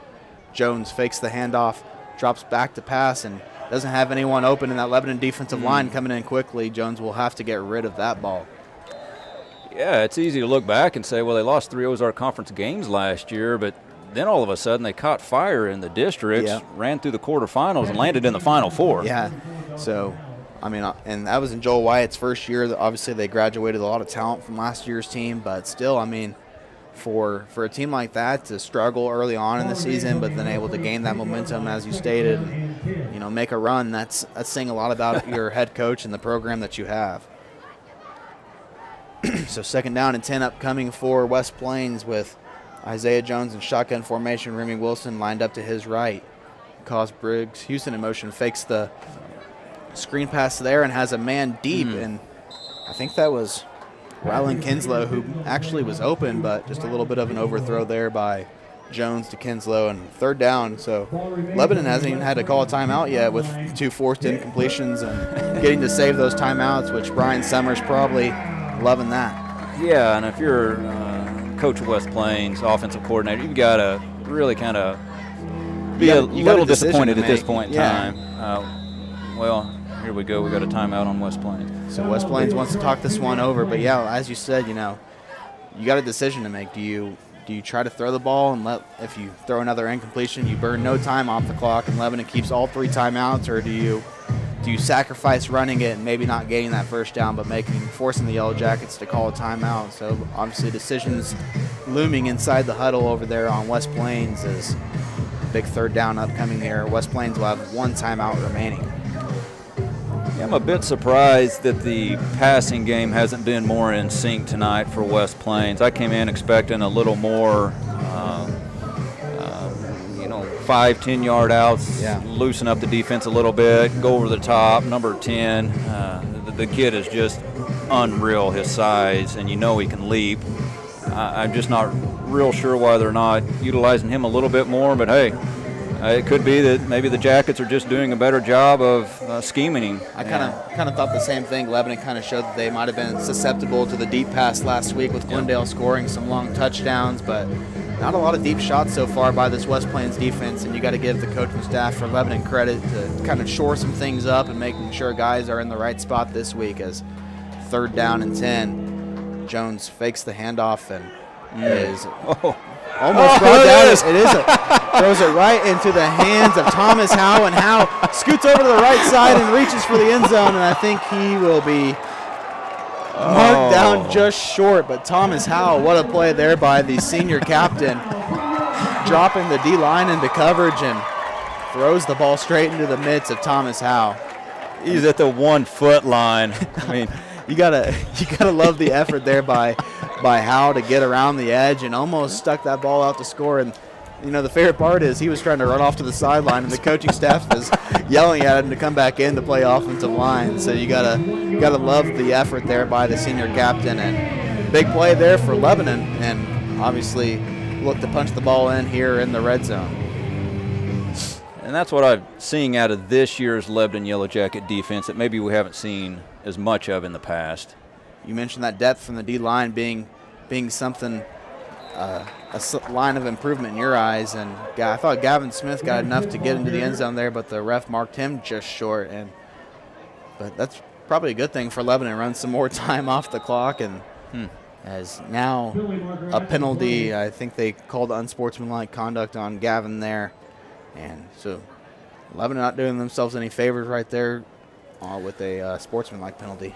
Jones fakes the handoff, drops back to pass, and doesn't have anyone open in that Lebanon defensive line coming in quickly. Jones will have to get rid of that ball. Yeah, it's easy to look back and say, well, they lost 3 Ozark Conference games last year, but then all of a sudden they caught fire in the districts, ran through the quarterfinals, and landed in the Final Four. Yeah, so, I mean, and that was in Joel Wyatt's first year. Obviously, they graduated a lot of talent from last year's team, but still, I mean, for a team like that to struggle early on in the season, but then able to gain that momentum, as you stated, and, make a run, that's saying a lot about your head coach and the program that you have. So 2nd down and 10 upcoming for West Plains with Isaiah Jones in shotgun formation. Remy Wilson lined up to his right. Cause Briggs Houston in motion, fakes the screen pass there and has a man deep, and I think that was Rylan Kinslow, who actually was open, but just a little bit of an overthrow there by Jones to Kinslow, and third down. So Lebanon hasn't even had to call a timeout yet with 2 forced incompletions and getting to save those timeouts, which Brian Summers probably loving that. Yeah, and if you're coach of West Plains, offensive coordinator, you've got to really kind of be a little disappointed at this point in time. Well, here we go. We got a timeout on West Plains. So West Plains wants to talk this one over, but yeah, as you said, you got a decision to make. Do you try to throw the ball and if you throw another incompletion, you burn no time off the clock and Lebanon keeps all 3 timeouts, or do you sacrifice running it and maybe not getting that first down, but forcing the Yellow Jackets to call a timeout? So obviously decisions looming inside the huddle over there on West Plains is big third down upcoming here. West Plains will have 1 timeout remaining. Yeah, I'm a bit surprised that the passing game hasn't been more in sync tonight for West Plains. I came in expecting a little more 5-10 yard outs, loosen up the defense a little bit, go over the top. Number 10, the kid is just unreal, his size, and he can leap. I'm just not real sure why they're not utilizing him a little bit more, but hey, it could be that maybe the Jackets are just doing a better job of scheming him. I kind of thought the same thing. Lebanon kind of showed that they might have been susceptible to the deep pass last week with Glendale scoring some long touchdowns, but not a lot of deep shots so far by this West Plains defense, and you got to give the coaching staff for Lebanon credit to kind of shore some things up and making sure guys are in the right spot this week. As third down and 10, Jones fakes the handoff and is almost brought down. It is throws it right into the hands of Thomas Howe, and Howe scoots over to the right side and reaches for the end zone, and I think he will be marked down just short. But Thomas Howe, what a play there by the senior captain, dropping the D-line into coverage and throws the ball straight into the midst of Thomas Howe. He's at the 1 foot line. I mean, you gotta love the effort there by Howe to get around the edge and almost stuck that ball out to score. And the favorite part is he was trying to run off to the sideline, and the coaching staff is yelling at him to come back in to play offensive line. So you gotta love the effort there by the senior captain, and big play there for Lebanon, and obviously look to punch the ball in here in the red zone. And that's what I'm seeing out of this year's Lebanon Yellow Jacket defense that maybe we haven't seen as much of in the past. You mentioned that depth from the D-line being something, a line of improvement in your eyes, and I thought Gavin Smith got enough to get into the end zone there, but the ref marked him just short. But that's probably a good thing for Lebanon. Run some more time off the clock, and as now a penalty. I think they called unsportsmanlike conduct on Gavin there, and so Lebanon not doing themselves any favors right there with a sportsmanlike penalty.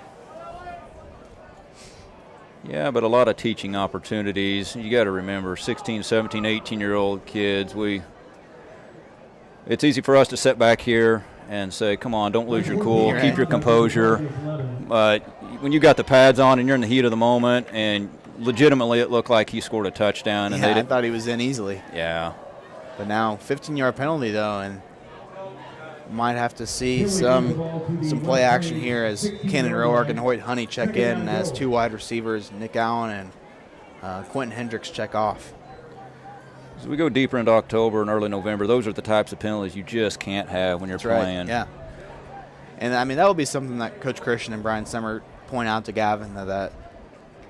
Yeah, but a lot of teaching opportunities. You got to remember, 16, 17, 18-year-old kids, it's easy for us to sit back here and say, come on, don't lose your cool, keep your composure. But when you got the pads on and you're in the heat of the moment, and legitimately it looked like he scored a touchdown. And I thought he was in easily. Yeah. But now 15-yard penalty, though, and might have to see some play action here as Cannon Roark and Hoyt Honey check in, as 2 wide receivers, Nick Allen and Quentin Hendricks, check off. As we go deeper into October and early November, those are the types of penalties you just can't have when you're playing. Right. Yeah. And, I mean, that will be something that Coach Christian and Brian Summer point out to Gavin, that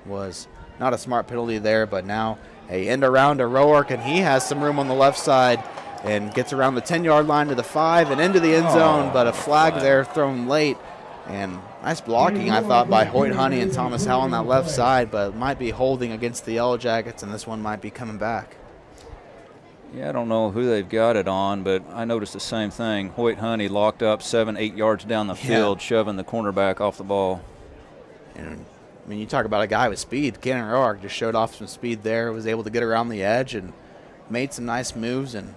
was not a smart penalty there, but now a end around to Roark, and he has some room on the left side and gets around the 10-yard line to the 5 and into the end zone, but a flag there thrown late. And nice blocking, I thought, by Hoyt Honey and Thomas Howell on that left side, but might be holding against the Yellow Jackets, and this one might be coming back. Yeah, I don't know who they've got it on, but I noticed the same thing. Hoyt Honey locked up 7-8 yards down the field, shoving the cornerback off the ball. And I mean, you talk about a guy with speed. Cannon Roark just showed off some speed there, was able to get around the edge and made some nice moves and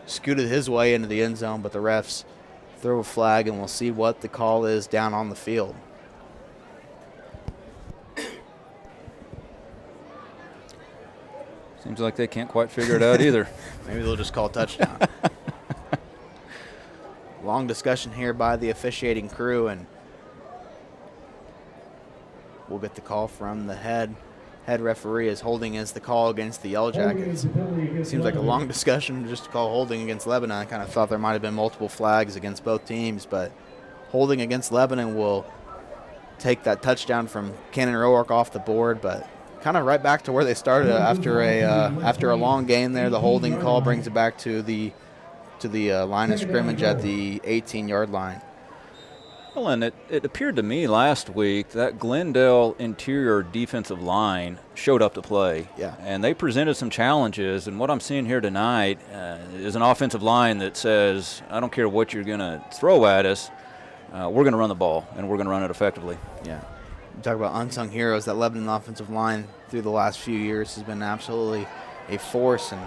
scooted his way into the end zone, but the refs throw a flag, and we'll see what the call is down on the field. Seems like they can't quite figure it out either. Maybe they'll just call touchdown. Long discussion here by the officiating crew, and we'll get the call from the head referee as holding is the call against the Yellow Jackets. Seems like a long discussion just to call holding against Lebanon. I kind of thought there might have been multiple flags against both teams, but holding against Lebanon will take that touchdown from Cannon Roark off the board, but kind of right back to where they started after a long game there. The holding call brings it back to the line of scrimmage at the 18-yard line. Well, and it appeared to me last week that Glendale interior defensive line showed up to play. Yeah. And they presented some challenges, and what I'm seeing here tonight is an offensive line that says, I don't care what you're going to throw at us, we're going to run the ball, and we're going to run it effectively. Yeah. You talk about unsung heroes. That Lebanon offensive line through the last few years has been absolutely a force, and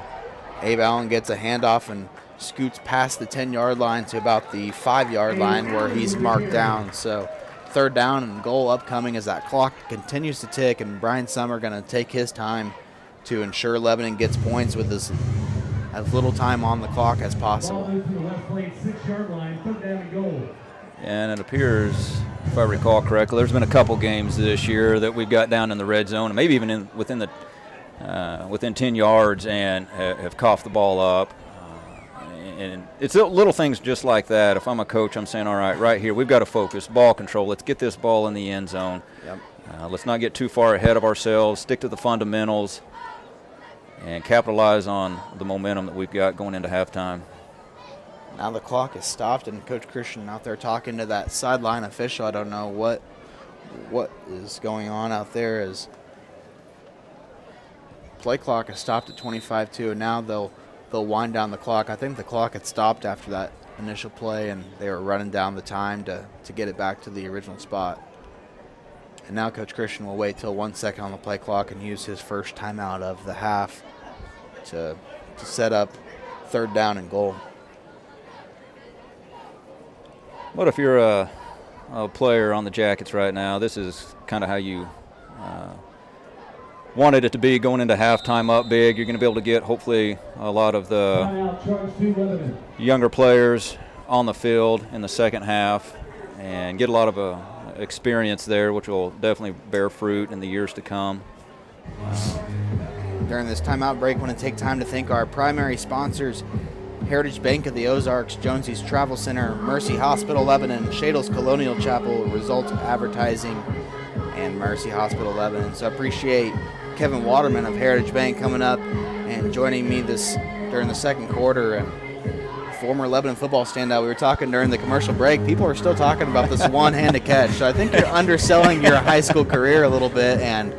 Abe Allen gets a handoff and scoots past the 10-yard line to about the 5-yard line where he's marked down. So 3rd down and goal upcoming as that clock continues to tick, and Brian Summer going to take his time to ensure Lebanon gets points with as little time on the clock as possible. And it appears, if I recall correctly, there's been a couple games this year that we've got down in the red zone, and maybe even within 10 yards, and have coughed the ball up. And it's little things just like that. If I'm a coach, I'm saying, all right here, we've got to focus, ball control. Let's get this ball in the end zone. Yep. Let's not get too far ahead of ourselves, stick to the fundamentals, and capitalize on the momentum that we've got going into halftime. Now the clock is stopped, and Coach Christian out there talking to that sideline official. I don't know what is going on out there as play clock is stopped at 25-2, and now they'll wind down the clock. I think the clock had stopped after that initial play, and they were running down the time to get it back to the original spot. And now Coach Christian will wait till 1 second on the play clock and use his first timeout of the half to set up 3rd down and goal. What if you're a player on the Jackets right now? This is kind of how you wanted it to be going into halftime up big. You're going to be able to get, hopefully, a lot of the younger players on the field in the second half and get a lot of experience there, which will definitely bear fruit in the years to come. During this timeout break, I want to take time to thank our primary sponsors, Heritage Bank of the Ozarks, Jonesy's Travel Center, Mercy Hospital Lebanon, Shadle's Colonial Chapel, Results Advertising, and Mercy Hospital Lebanon. So I appreciate Kevin Waterman of Heritage Bank coming up and joining me during the second quarter, and former Lebanon football standout. We were talking during the commercial break. People are still talking about this one-handed catch. So I think you're underselling your high school career a little bit, and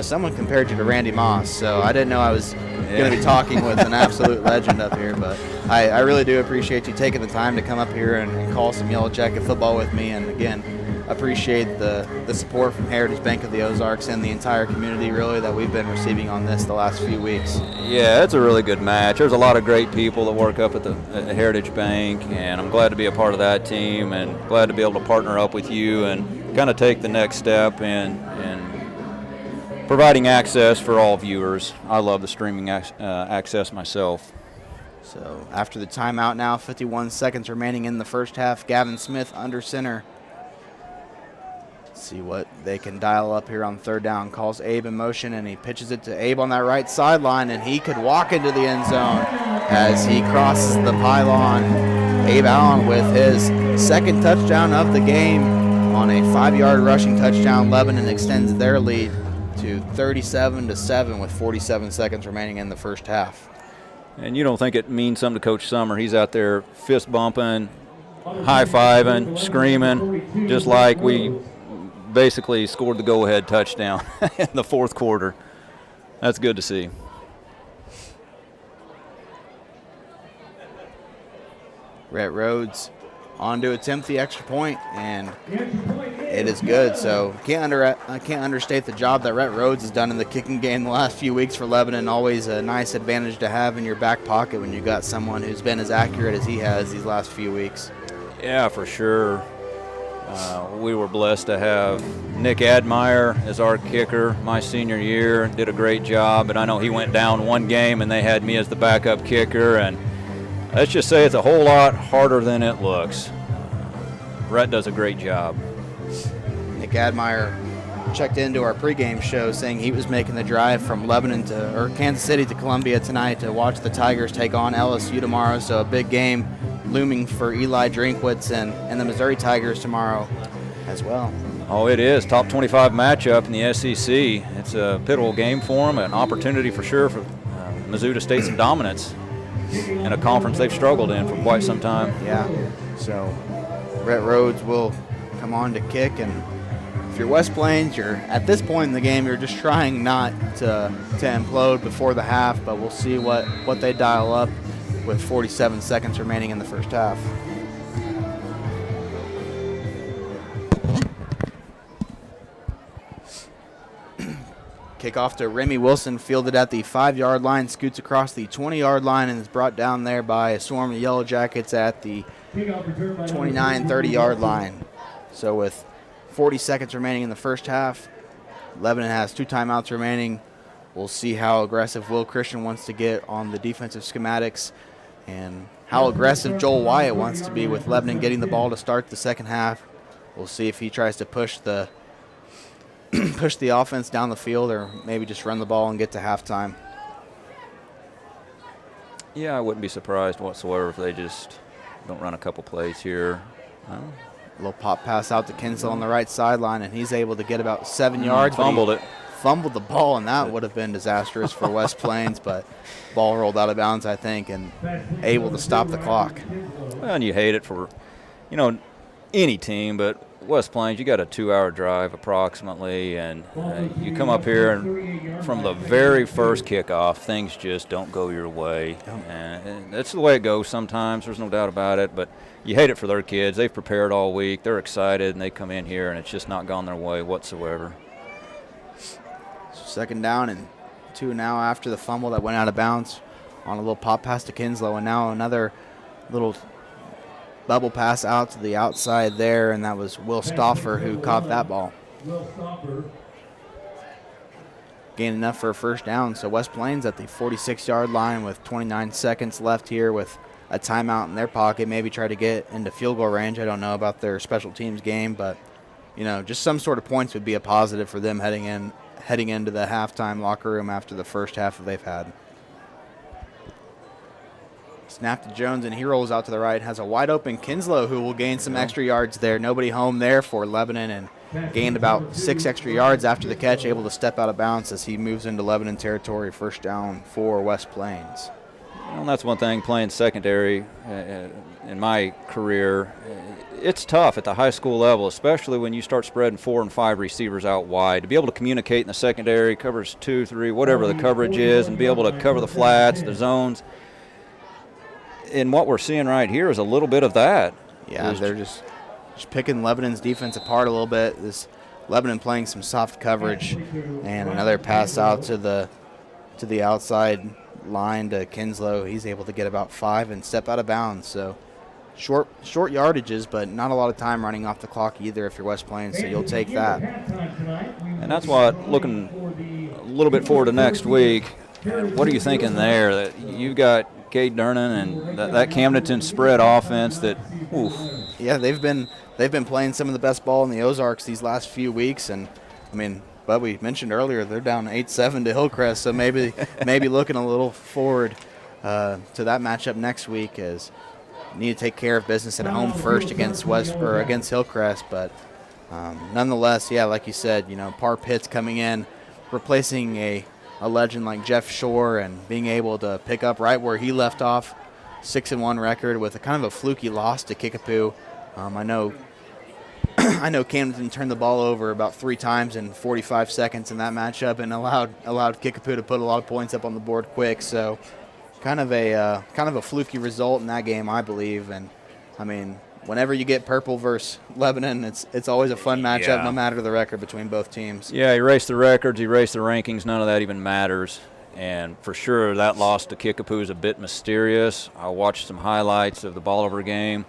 someone compared you to Randy Moss. So I didn't know I was going to be talking with an absolute legend up here, but I really do appreciate you taking the time to come up here and call some Yellow Jacket football with me. And again, appreciate the support from Heritage Bank of the Ozarks and the entire community, really, that we've been receiving on this the last few weeks. Yeah, it's a really good match. There's a lot of great people that work up at Heritage Bank, and I'm glad to be a part of that team and glad to be able to partner up with you and kind of take the next step in providing access for all viewers. I love the streaming access myself. So after the timeout now, 51 seconds remaining in the first half. Gavin Smith under center. See what they can dial up here on 3rd down. Calls Abe in motion, and he pitches it to Abe on that right sideline, and he could walk into the end zone as he crosses the pylon. Abe Allen with his 2nd touchdown of the game on a 5-yard rushing touchdown. Lebanon extends their lead to 37-7 with 47 seconds remaining in the first half. And you don't think it means something to Coach Summer. He's out there fist bumping, high-fiving, screaming, just like we basically scored the go-ahead touchdown in the 4th quarter. That's good to see. Rhett Rhodes on to attempt the extra point, and it is good. So I can't understate the job that Rhett Rhodes has done in the kicking game the last few weeks for Lebanon. Always a nice advantage to have in your back pocket when you've got someone who's been as accurate as he has these last few weeks. Yeah, for sure. We were blessed to have Nick Admire as our kicker my senior year. Did a great job, but I know he went down one game and they had me as the backup kicker, and let's just say it's a whole lot harder than it looks. Rhett does a great job. Nick Admire checked into our pregame show saying he was making the drive from Kansas City to Columbia tonight to watch the Tigers take on LSU tomorrow. So a big game looming for Eli Drinkwitz and the Missouri Tigers tomorrow as well. Oh, it is. Top 25 matchup in the SEC. It's a pivotal game for them, an opportunity for sure for Mizzou to state some dominance in a conference they've struggled in for quite some time. Yeah, so Rhett Rhodes will come on to kick, and if you're West Plains, you're at this point in the game, you're just trying not to implode before the half, but we'll see what they dial up with 47 seconds remaining in the first half. Kickoff to Remy Wilson, fielded at the 5-yard line, scoots across the 20-yard line, and is brought down there by a swarm of Yellow Jackets at the 29, 30-yard line. So with 40 seconds remaining in the first half, Lebanon has 2 timeouts remaining. We'll see how aggressive Will Christian wants to get on the defensive schematics and how aggressive Joel Wyatt wants to be with Lebanon getting the ball to start the second half. We'll see if he tries to push the offense down the field or maybe just run the ball and get to halftime. Yeah, I wouldn't be surprised whatsoever if they just don't run a couple plays here. A little pop pass out to Kinslow on the right sideline, and he's able to get about 7 yards. Fumbled the ball, and that would have been disastrous for West Plains, but ball rolled out of bounds, I think, and able to stop the clock. Well, and you hate it for, any team, but West Plains, you got a 2-hour drive approximately, and you come up here, and from the very first kickoff, things just don't go your way. And that's the way it goes sometimes. There's no doubt about it, but you hate it for their kids. They've prepared all week. They're excited, and they come in here, and it's just not gone their way whatsoever. Second down and 2 now after the fumble that went out of bounds on a little pop pass to Kinslow, and now another little bubble pass out to the outside there, and that was Will Stauffer who caught that ball. Gained enough for a first down, so West Plains at the 46-yard line with 29 seconds left here with a timeout in their pocket, maybe try to get into field goal range. I don't know about their special teams game, but just some sort of points would be a positive for them heading into the halftime locker room after the first half that they've had. Snap to Jones, and he rolls out to the right. Has a wide-open Kinslow who will gain some extra yards there. Nobody home there for Lebanon, and gained about 6 extra yards after the catch, able to step out of bounds as he moves into Lebanon territory. First down for West Plains. Well, that's one thing playing secondary in my career. It's tough at the high school level, especially when you start spreading 4 and 5 receivers out wide. To be able to communicate in the secondary, covers 2, 3, whatever the coverage is, and be able to cover the flats, the zones. And what we're seeing right here is a little bit of that. Yeah, they're just picking Lebanon's defense apart a little bit. This Lebanon playing some soft coverage, and another pass out to the outside line to Kinslow. He's able to get about 5 and step out of bounds. So short yardages, but not a lot of time running off the clock either if you're West Plains, so you'll take that. And that's what, looking a little bit forward to next week, what are you thinking there? That you've got Cade Durnan and that Camdenton spread offense that, oof. Yeah, they've been playing some of the best ball in the Ozarks these last few weeks, and but we mentioned earlier they're down 8-7 to Hillcrest, so maybe looking a little forward to that matchup next week, as need to take care of business at home first against Hillcrest. But nonetheless, yeah, like you said, Par Pitts coming in, replacing a legend like Jeff Shore, and being able to pick up right where he left off, 6-1 record with a kind of a fluky loss to Kickapoo. I know Camden turned the ball over about 3 times in 45 seconds in that matchup, and allowed Kickapoo to put a lot of points up on the board quick. So kind of a fluky result in that game, I believe. And whenever you get purple versus Lebanon, it's always a fun matchup, no matter the record between both teams. Yeah, erase the records, erase the rankings, none of that even matters. And for sure, that loss to Kickapoo is a bit mysterious. I watched some highlights of the Bolivar game,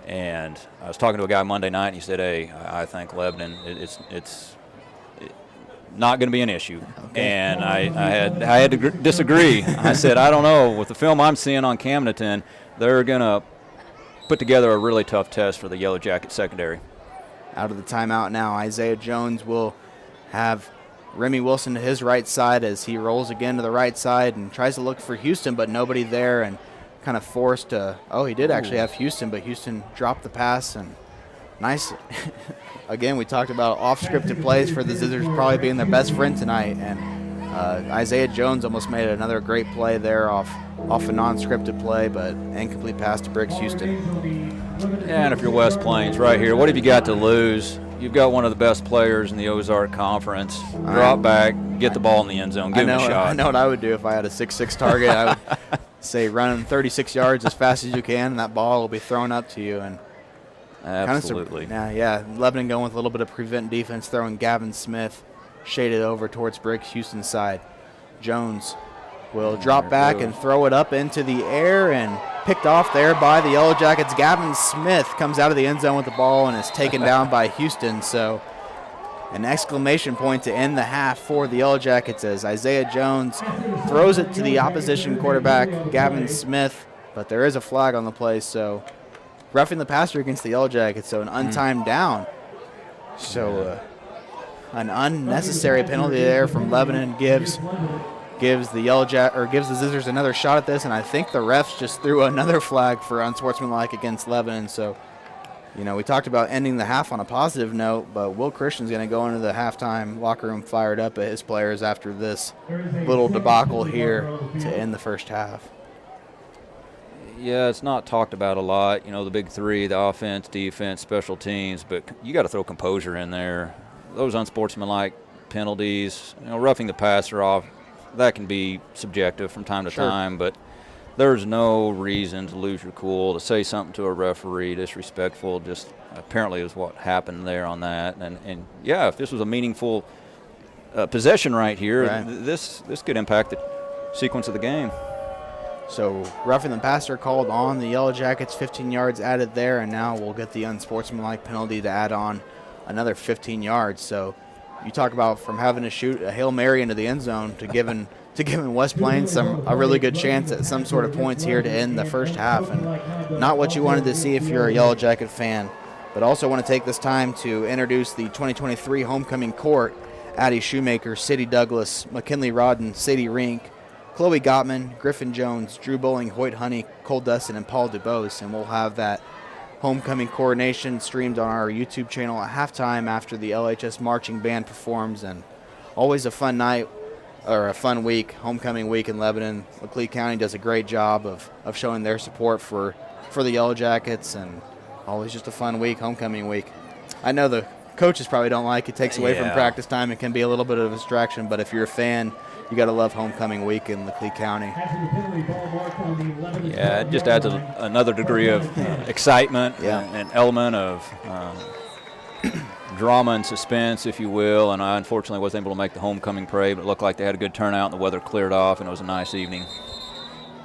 and I was talking to a guy Monday night, and he said, "Hey, I think Lebanon, it's not going to be an issue." Okay. And I had to disagree. I said, I don't know. With the film I'm seeing on Camdenton, they're going to put together a really tough test for the Yellow Jacket secondary. Out of the timeout now, Isaiah Jones will have Remy Wilson to his right side as he rolls again to the right side and tries to look for Houston, but nobody there, and kind of forced to, he did actually have Houston, but Houston dropped the pass, and nice. Again, we talked about off-scripted plays for the Zizzers probably being their best friend tonight, and Isaiah Jones almost made another great play there off a non-scripted play, but incomplete pass to Briggs Houston. And if you're West Plains right here, what have you got to lose? You've got one of the best players in the Ozark Conference. Drop back, get the ball in the end zone, give him a shot. I know what I would do if I had a 6'6" target. I would say run 36 yards as fast as you can, and that ball will be thrown up to you. And absolutely. Yeah. Lebanon going with a little bit of prevent defense, throwing Gavin Smith shaded over towards Briggs Houston's side. Jones will drop back and throw it up into the air, and picked off there by the Yellow Jackets. Gavin Smith comes out of the end zone with the ball and is taken down by Houston. So an exclamation point to end the half for the Yellow Jackets as Isaiah Jones throws it to the opposition quarterback, Gavin Smith, but there is a flag on the play, so roughing the passer against the Yellow Jackets, so an untimed down. So an unnecessary penalty there from Lebanon gives the gives the Zizzers another shot at this, and I think the refs just threw another flag for unsportsmanlike against Lebanon. So, we talked about ending the half on a positive note, but Will Christian's going to go into the halftime locker room fired up at his players after this little debacle here to end the first half. Yeah, it's not talked about a lot, the big three, the offense, defense, special teams, but you got to throw composure in there. Those unsportsmanlike penalties, roughing the passer off, that can be subjective from time to time, but there's no reason to lose your cool, to say something to a referee disrespectful. Just apparently is what happened there on that. And yeah, if this was a meaningful possession right here, this could impact the sequence of the game. So roughing the passer called on the Yellow Jackets, 15 yards added there, and now we'll get the unsportsmanlike penalty to add on another 15 yards. So you talk about from having to shoot a Hail Mary into the end zone to giving West Plains a really good chance at some sort of points here to end the first half, and not what you wanted to see if you're a Yellow Jacket fan. But also want to take this time to introduce the 2023 homecoming court: Addie Shoemaker, Sadie Douglas, McKinley Rodden, Sadie Rink, Chloe Gottman, Griffin Jones, Drew Bowling, Hoyt Honey, Cole Dustin, and Paul DuBose, and we'll have that homecoming coronation streamed on our YouTube channel at halftime after the LHS marching band performs. And always a fun night, or a fun week, homecoming week in Lebanon. Macleay County does a great job of showing their support for the Yellow Jackets, and always just a fun week, homecoming week. I know the coaches probably don't like it. Takes away from practice time. It can be a little bit of a distraction, but if you're a fan, you got to love homecoming week in Macleay County. Yeah, it just adds another degree of excitement, an element of drama and suspense, if you will. And I unfortunately wasn't able to make the homecoming parade, but it looked like they had a good turnout and the weather cleared off, and it was a nice evening.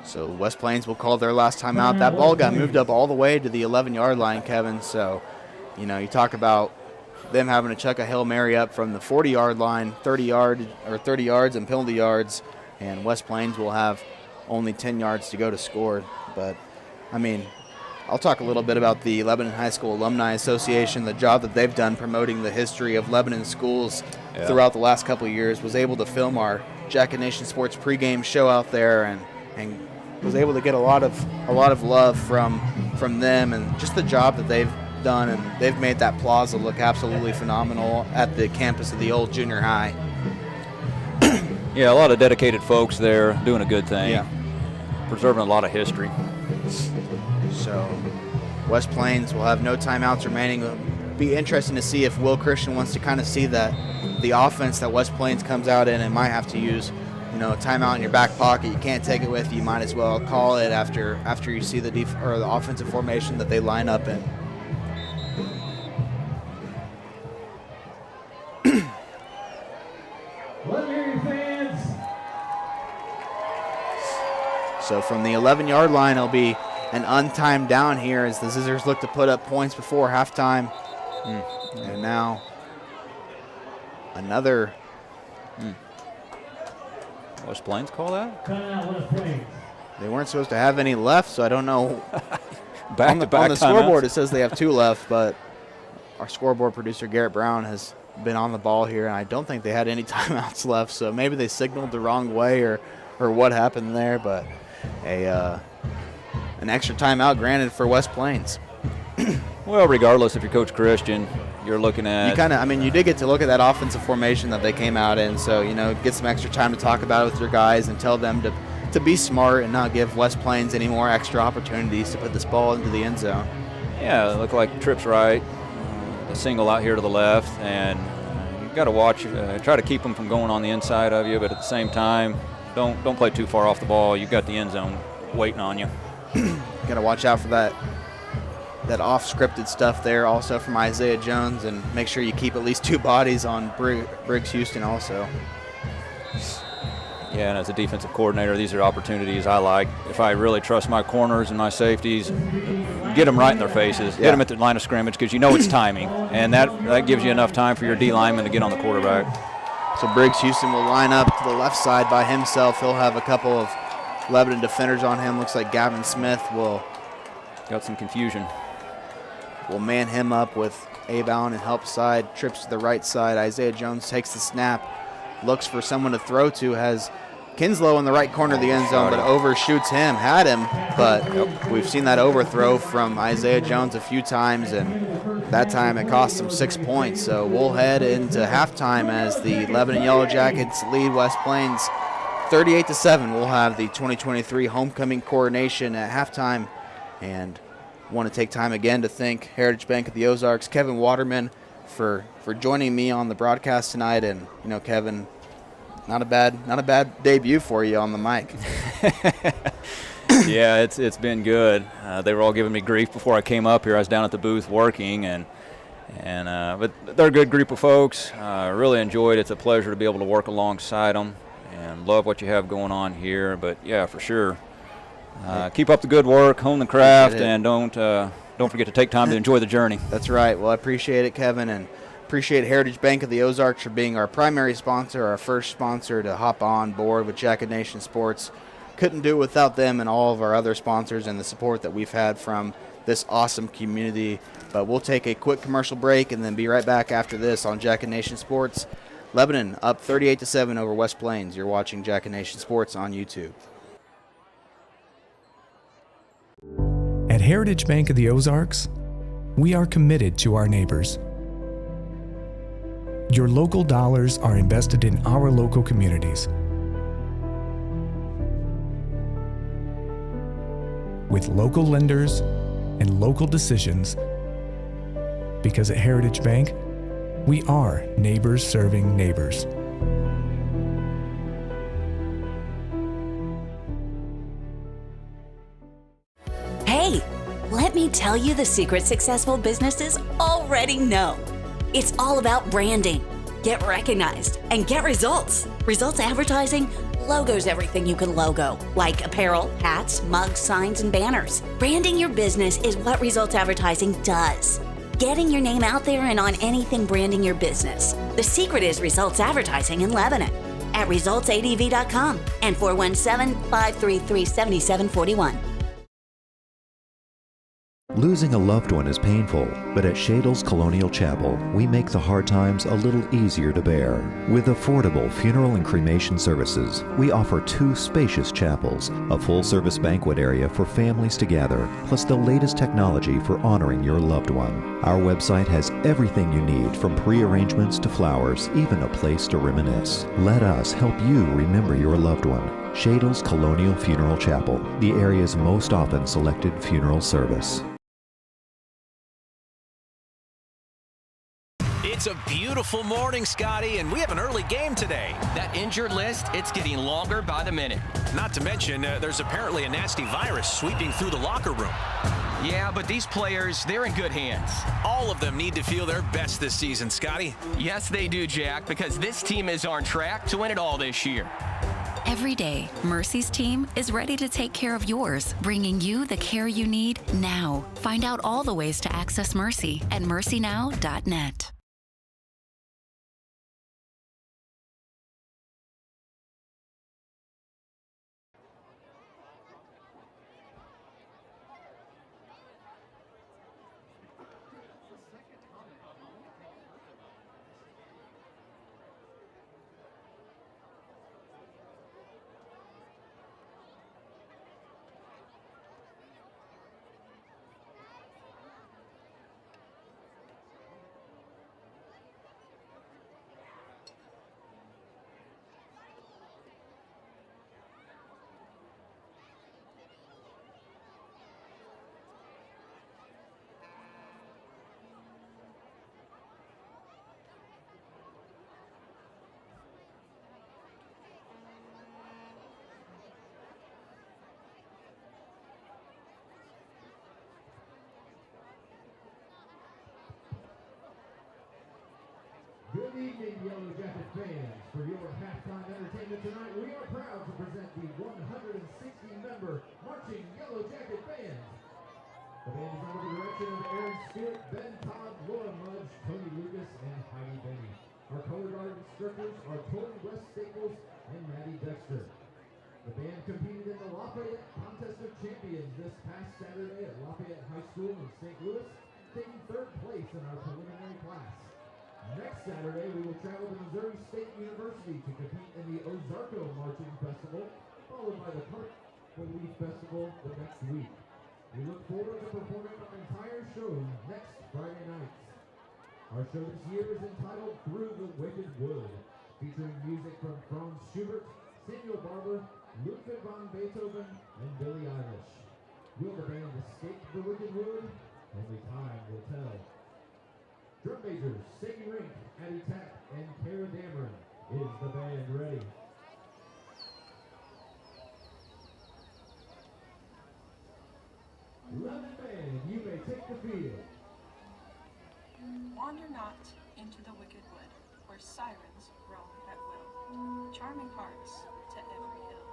So West Plains will call their last time out. That ball got moved up all the way to the 11-yard line, Kevin. So, you talk about them having to chuck a Hail Mary up from the 40-yard line, 30 yards and penalty yards, and West Plains will have only 10 yards to go to score. But, I'll talk a little bit about the Lebanon High School Alumni Association, the job that they've done promoting the history of Lebanon schools throughout the last couple of years. Was able to film our Jacket Nation Sports pregame show out there, and was able to get a lot of love from them, and just the job that they've done, and they've made that plaza look absolutely phenomenal at the campus of the old junior high. Yeah, a lot of dedicated folks there doing a good thing, preserving a lot of history. So West Plains will have no timeouts remaining. It'll be interesting to see if Will Christian wants to kind of see that the offense that West Plains comes out in and might have to use a timeout in your back pocket. You can't take it with you. You might as well call it after you see the offensive formation that they line up in. So from the 11-yard line, it'll be an untimed down here as the Zizzers look to put up points before halftime. And now another. West Plains call that? They weren't supposed to have any left, so I don't know. on the scoreboard, it says they have 2 left, but our scoreboard producer, Garrett Brown, has been on the ball here, and I don't think they had any timeouts left, so maybe they signaled the wrong way or what happened there, but an extra timeout granted for West Plains. Well, regardless, if you're Coach Christian, you're looking at... You did get to look at that offensive formation that they came out in, so, get some extra time to talk about it with your guys and tell them to be smart and not give West Plains any more extra opportunities to put this ball into the end zone. Yeah, it looked like Tripp's right. The single out here to the left, and you've got to watch, try to keep them from going on the inside of you, but at the same time, don't play too far off the ball. You've got the end zone waiting on you. Got to watch out for that off-scripted stuff there also from Isaiah Jones, and make sure you keep at least 2 bodies on Briggs Houston also. Yeah, and as a defensive coordinator, these are opportunities I like. If I really trust my corners and my safeties, get them right in their faces, get them at the line of scrimmage, because it's timing, and that gives you enough time for your D lineman to get on the quarterback. So Briggs Houston will line up to the left side by himself. He'll have a couple of Lebanon defenders on him. Looks like Gavin Smith will... Got some confusion. Will man him up with Abe Allen and help side, trips to the right side. Isaiah Jones takes the snap, looks for someone to throw to, has Kinslow in the right corner of the end zone, but overshoots him, had him, but we've seen that overthrow from Isaiah Jones a few times, and that time it cost him 6 points. So we'll head into halftime as the Lebanon Yellow Jackets lead West Plains 38-7. We'll have the 2023 homecoming coronation at halftime, and want to take time again to thank Heritage Bank of the Ozarks, Kevin Waterman, for joining me on the broadcast tonight. And Kevin, not a bad debut for you on the mic. Yeah, it's been good. They were all giving me grief before I came up here. I was down at the booth working, but they're a good group of folks. Really enjoyed it. It's a pleasure to be able to work alongside them, and love what you have going on here. But yeah, for sure. Keep up the good work, hone the craft, and don't forget to take time to enjoy the journey. That's right. Well, I appreciate it, Kevin, and appreciate Heritage Bank of the Ozarks for being our primary sponsor, our first sponsor to hop on board with Jacket Nation Sports. Couldn't do it without them and all of our other sponsors and the support that we've had from this awesome community. But we'll take a quick commercial break and then be right back after this on Jacket Nation Sports. Lebanon up 38-7 over West Plains. You're watching Jacket Nation Sports on YouTube. At Heritage Bank of the Ozarks, we are committed to our neighbors. Your local dollars are invested in our local communities. With local lenders and local decisions, because at Heritage Bank, we are neighbors serving neighbors. Hey, let me tell you the secret successful businesses already know. It's all about branding. Get recognized and get results. Results advertising, logos everything you can logo, like apparel, hats, mugs, signs, and banners. Branding your business is what results advertising does. Getting your name out there and on anything branding your business. The secret is results advertising in Lebanon at resultsadv.com and 417-533-7741. Losing a loved one is painful, but at Shadle's Colonial Chapel, we make the hard times a little easier to bear. With affordable funeral and cremation services, we offer 2 spacious chapels, a full-service banquet area for families to gather, plus the latest technology for honoring your loved one. Our website has everything you need, from pre-arrangements to flowers, even a place to reminisce. Let us help you remember your loved one. Shadle's Colonial Funeral Chapel, the area's most often selected funeral service. It's a beautiful morning, Scotty, and we have an early game today. That injured list, it's getting longer by the minute. Not to mention, there's apparently a nasty virus sweeping through the locker room. Yeah, but these players, they're in good hands. All of them need to feel their best this season, Scotty. Yes, they do, Jack, because this team is on track to win it all this year. Every day, Mercy's team is ready to take care of yours, bringing you the care you need now. Find out all the ways to access Mercy at mercynow.net. Good evening, Yellow Jacket fans. For your halftime entertainment tonight, we are proud to present the 160-member Marching Yellow Jacket Band. The band is under the direction of Aaron Stewart, Ben Todd, Laura Mudge, Tony Lucas, and Heidi Benny. Our color guard instructors are Tori West Staples and Maddie Dexter. The band competed in the Lafayette Contest of Champions this past Saturday at Lafayette High School in St. Louis, taking third place in our preliminary class. Next Saturday, we will travel to Missouri State University to compete in the Ozarko Marching Festival, followed by the Park Belief Festival the next week. We look forward to performing our entire show next Friday nights. Our show this year is entitled Through the Wicked Wood, featuring music from Franz Schubert, Samuel Barber, Ludwig van Beethoven, and Billie Eilish. Will the band escape the Wicked Wood? Only time will tell. Drum majors Sadie Rink, Addie Tapp, and Kara Dameron. Is the band ready? Levin Band, you may take the field. Wander not into the wicked wood, where sirens roam at will, charming hearts to every hill.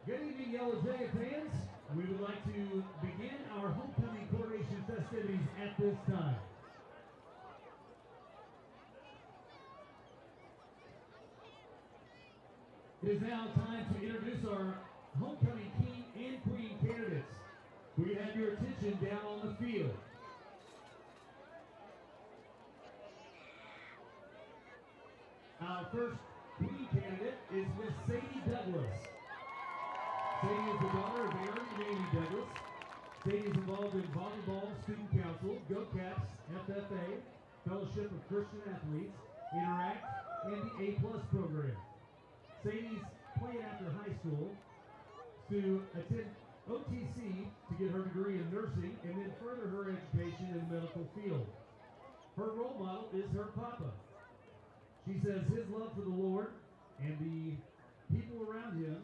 Good evening, Yellow Jacket fans. We would like to begin our homecoming coronation festivities at this time. It is now time to introduce our homecoming king and queen candidates. We can have your attention down on the field. Our first queen candidate is Miss Sadie Douglas. Sadie is the daughter of Aaron and Amy Douglas. Sadie is involved in volleyball, student council, Go Caps, FFA, Fellowship of Christian Athletes, Interact, and the A+ program. Sadie's planned after high school to attend OTC to get her degree in nursing and then further her education in the medical field. Her role model is her papa. She says his love for the Lord and the people around him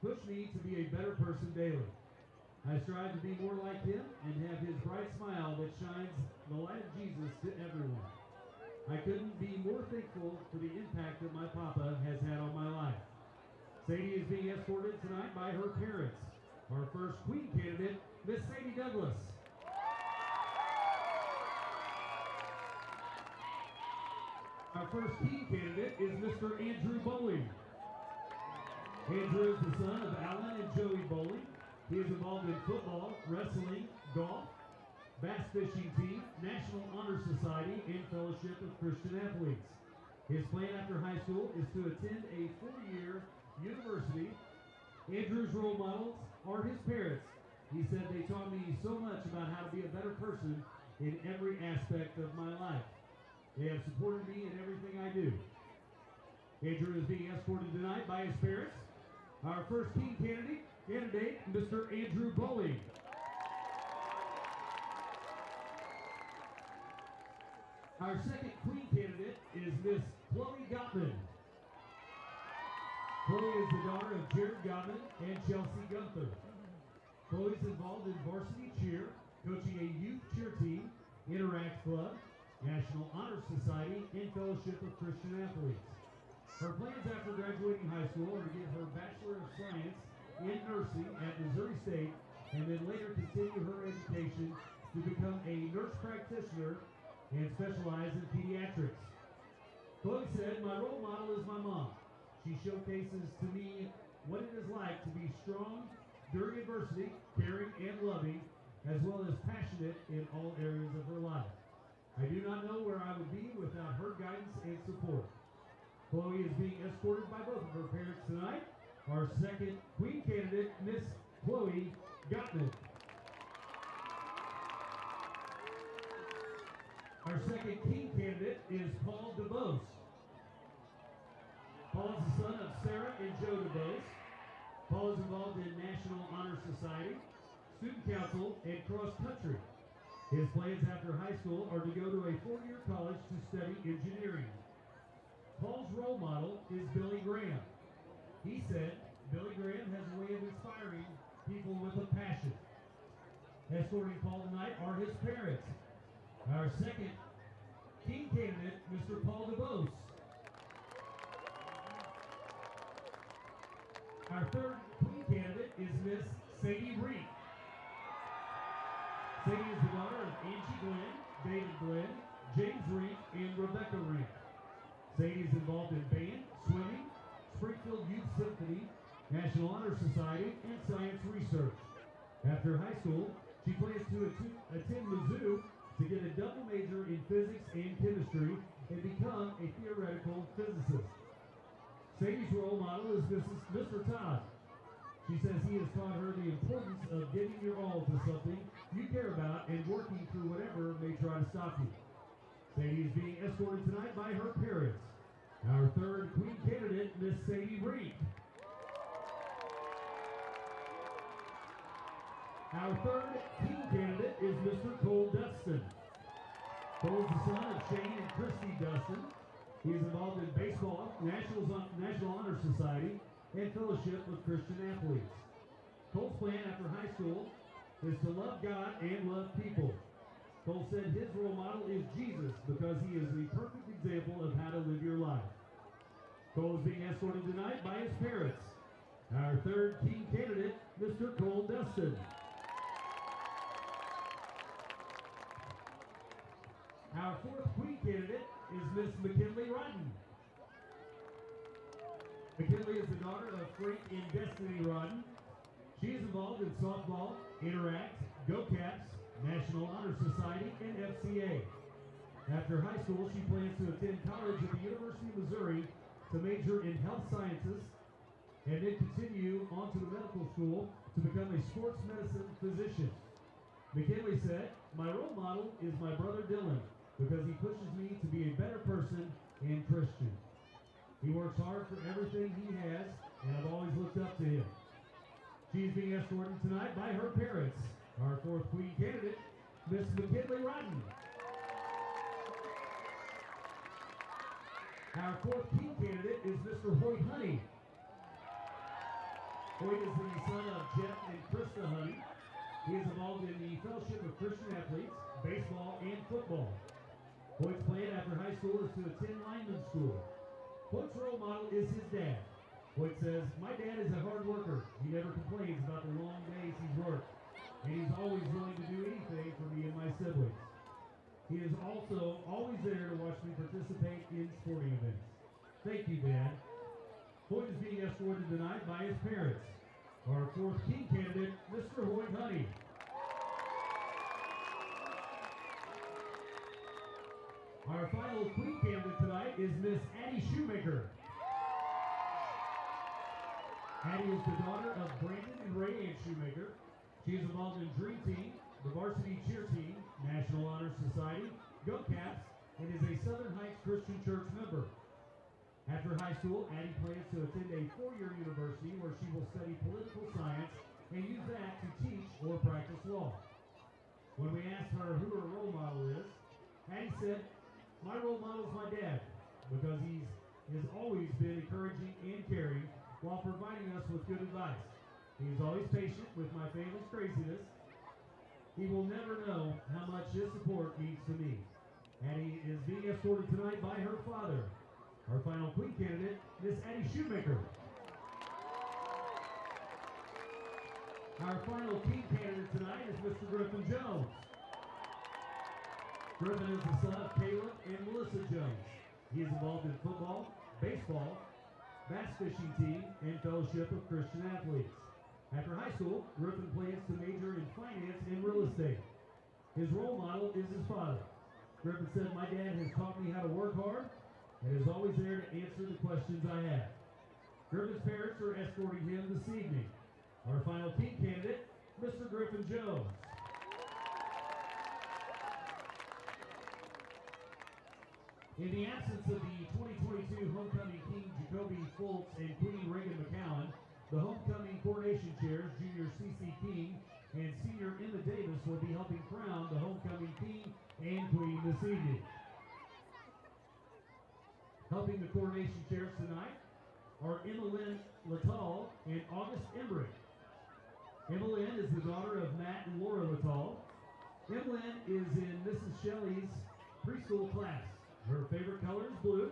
push me to be a better person daily. I strive to be more like him and have his bright smile that shines the light of Jesus to everyone. I couldn't be more thankful for the impact that my papa has had on my life. Sadie is being escorted tonight by her parents. Our first queen candidate, Miss Sadie Douglas. Our first king candidate is Mr. Andrew Bowling. Andrew is the son of Alan and Joey Bowling. He is involved in football, wrestling, golf, bass fishing team, National Honor Society, and Fellowship of Christian Athletes. His plan after high school is to attend a 4-year university. Andrew's role models are his parents. He said they taught me so much about how to be a better person in every aspect of my life. They have supported me in everything I do. Andrew is being escorted tonight by his parents. Our first king candidate, Mr. Andrew Bowling. Our second queen candidate is Miss Chloe Gottman. Chloe is the daughter of Jared Gottman and Chelsea Gunther. Chloe is involved in varsity cheer, coaching a youth cheer team, Interact Club, National Honor Society, and Fellowship of Christian Athletes. Her plans after graduating high school are to get her Bachelor of Science in Nursing at Missouri State and then later continue her education to become a nurse practitioner and specialize in pediatrics. Chloe said, my role model is my mom. She showcases to me what it is like to be strong during adversity, caring and loving, as well as passionate in all areas of her life. I do not know where I would be without her guidance and support. Chloe is being escorted by both of her parents tonight. Our second queen candidate, Miss Chloe Gottman. Our second king candidate is Paul DeBose. Paul is the son of Sarah and Joe DeBose. Paul is involved in National Honor Society, Student Council, and cross country. His plans after high school are to go to a 4-year college to study engineering. Paul's role model is Billy Graham. He said, Billy Graham has a way of inspiring people with a passion. Escorting Paul tonight are his parents. Our second king candidate, Mr. Paul DeBose. Our third queen candidate is Miss Sadie Reed. Sadie is the daughter of Angie Glenn, David Glenn, James Reed, and Rebecca Reed. Sadie is involved in band, swimming, Springfield Youth Symphony, National Honor Society, and science research. After high school, she plans to attend Mizzou to get a double major in physics and chemistry and become a theoretical physicist. Sadie's role model is Mr. Todd. She says he has taught her the importance of giving your all to something you care about and working through whatever may try to stop you. Sadie is being escorted tonight by her parents. Our third queen candidate, Miss Sadie Reed. Our third king candidate is Mr. Cole Dustin. Cole is the son of Shane and Christy Dustin. He is involved in baseball, National Honor Society, and Fellowship of Christian Athletes. Cole's plan after high school is to love God and love people. Cole said his role model is Jesus because he is the perfect example of how to live your life. Cole is being escorted tonight by his parents. Our third team candidate, Mr. Cole Dustin. Our fourth queen candidate is Miss McKinley Rodden. McKinley is the daughter of Frank and Destiny Rodden. She is involved in softball, Interact, Go Caps, National Honor Society, and FCA. After high school, she plans to attend college at the University of Missouri to major in health sciences and then continue on to the medical school to become a sports medicine physician. McKinley said, "My role model is my brother Dylan because he pushes me to be a better person and Christian. He works hard for everything he has, and I've always looked up to him." She's being escorted tonight by her parents. Our fourth queen candidate, Miss McKinley Rodden. Our fourth king candidate is Mr. Hoyt Honey. Hoyt is the son of Jeff and Krista Honey. He is involved in the Fellowship of Christian Athletes, baseball, and football. Hoyt's plan after high school is to attend lineman school. Hoyt's role model is his dad. Hoyt says, "My dad is a hard worker. He never complains about the long days he's worked, and he's always willing to do anything for me and my siblings. He is also always there to watch me participate in sporting events. Thank you, Dad." Hoyt is being escorted tonight by his parents. Our fourth king candidate, Mr. Hoyt Honey. Our final queen candidate tonight is Miss Addie Shoemaker. Addie is the daughter of Brandon and Ray Ann Shoemaker. She is involved in Dream Team, the varsity cheer team, National Honor Society, Go Caps, and is a Southern Heights Christian Church member. After high school, Addie plans to attend a four-year university where she will study political science and use that to teach or practice law. When we asked her who her role model is, Addie said, "My role model is my dad because he has always been encouraging and caring while providing us with good advice. He is always patient with my family's craziness. He will never know how much his support means to me." Addie is being escorted tonight by her father. Our final queen candidate, Miss Addie Shoemaker. Our final king candidate tonight is Mr. Griffin Jones. Griffin is the son of Caleb and Melissa Jones. He is involved in football, baseball, bass fishing team, and Fellowship of Christian Athletes. After high school, Griffin plans to major in finance and real estate. His role model is his father. Griffin said, "My dad has taught me how to work hard and is always there to answer the questions I have." Griffin's parents are escorting him this evening. Our final king candidate, Mr. Griffin Jones. In the absence of the 2022 homecoming king Jacoby Fultz and Queen Reagan McCowan, the homecoming coronation chairs, Junior C.C. King and Senior Emma Davis, will be helping crown the homecoming king and queen this evening. Helping the coronation chairs tonight are Emma Lynn Littall and August Embrick. Emma Lynn is the daughter of Matt and Laura Littall. Emma Lynn is in Mrs. Shelley's preschool class. Her favorite color is blue.